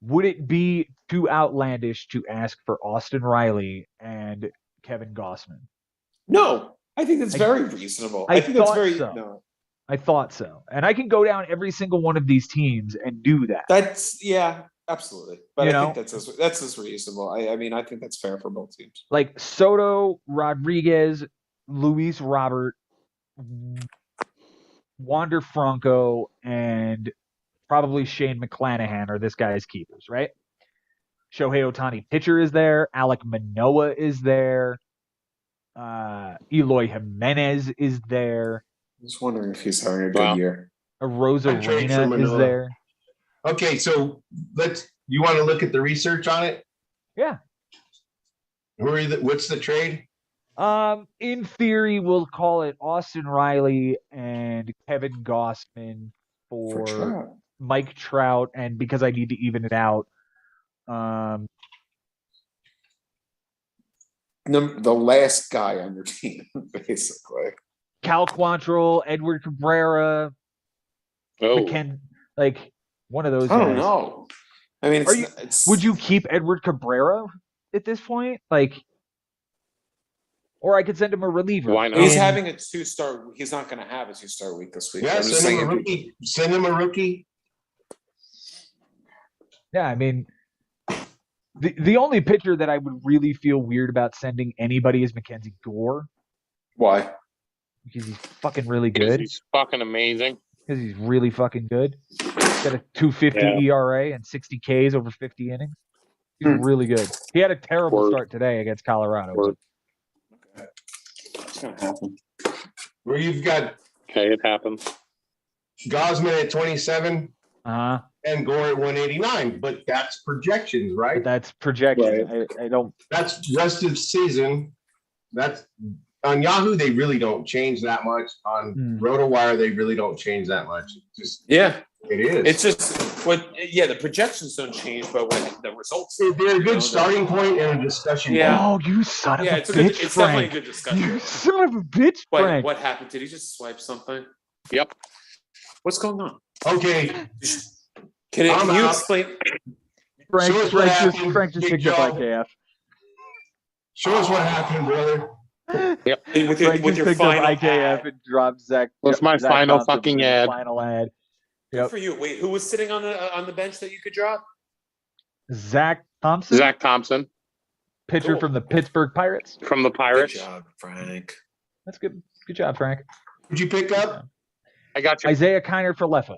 would it be too outlandish to ask for Austin Riley and Kevin Gossman? No, I think that's very reasonable. I think that's thought very so. no. I thought so. And I can go down every single one of these teams and do that. That's absolutely. But You I know? think that's as reasonable. I mean, I think that's fair for both teams. Like Soto, Rodriguez, Luis Robert, Wander Franco, and probably Shane McClanahan are this guy's keepers, right? Shohei Ohtani pitcher is there. Alek Manoah is there. Eloy Jimenez is there. I was wondering if he's having a good Wow. year. Rosa I'd trade for Reina is Manoah. there. Okay, so you want to look at the research on it? Yeah. What's the trade? In theory, we'll call it Austin Riley and Kevin Gossman for Trout. Mike Trout, and because I need to even it out, The last guy on your team, basically. Cal Quantrill, Edward Cabrera, Oh, like one of those I don't guys. know. I mean, Would you keep Edward Cabrera at this point? Like, or I could send him a reliever. Why not? He's And- having a 2-star. He's not going to have a 2-star week this week. Yeah, I'm just send him saying a rookie. Send him a rookie. Yeah, I mean, the only pitcher that I would really feel weird about sending anybody is Mackenzie Gore Why? because he's fucking really because good. he's fucking amazing. Because he's really fucking good. He's got a 250 Yeah. ERA and 60 Ks over 50 innings. He's Hmm. really good. He had a terrible Word. start today against Colorado. Word. It's going to happen. Where you've got Okay, it happens. Gosman at 27 Uh-huh. and Gore at 189, but that's projections, But right? that's projection. I don't. That's rest of season. That's on Yahoo. They really don't change that much. On RotoWire, they really don't change that much. It's just Yeah. it is. It's just the projections don't change, but when the results. They're a good starting point and a discussion. Yeah. Oh, you son of Yeah, a it's a good, bitch, it's definitely a Frank. good discussion. You son of a bitch, Wait, Frank. what happened? Did he just swipe something? Yep. What's going on? Okay, Can I'm you out. explain? Frank, Show us what Frank just happened, Frank just Big picked up Joe. IKF. show us what happened, brother. With your, Frank with just your picked final up IKF ad. and dropped Zach. What's my Zach final Thompson fucking with his ad? Final ad. Good Yep. for you. Wait, who was sitting on the bench that you could drop? Zach Thompson, Zach Thompson pitcher Cool. from the Pittsburgh Pirates. from the Good Pirates. job, Frank. That's good. Good job, Frank. Did you pick up? I got you. Isaiah Kiner for Leffa.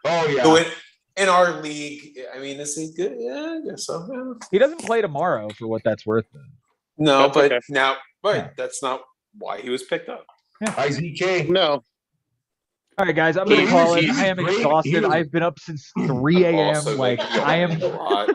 Oh So yeah. in our league, I mean, is he good? Yeah, I guess so. Yeah. He doesn't play tomorrow, for what that's worth. No, That's but okay. now, Yeah. that's not why he was picked up. IZK. No. All right, guys, I'm gonna He call was- it. he was I am great. exhausted. He was- I've been up since 3 a.m. Also, Like making I am. a lot.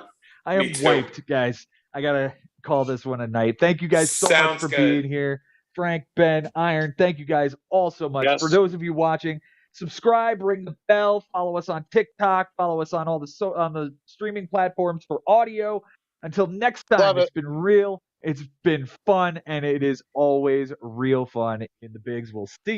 I am Me too. wiped, guys. I gotta call this one a night. Thank you guys so much Sounds for good. being here. Frank, Ben, Iron, thank you guys all so much. Yes. For those of you watching, subscribe, ring the bell, follow us on TikTok, follow us on all the on the streaming platforms for audio. Until next time, Love it's it. been real, it's been fun, and it is always real fun in the bigs. We'll see you.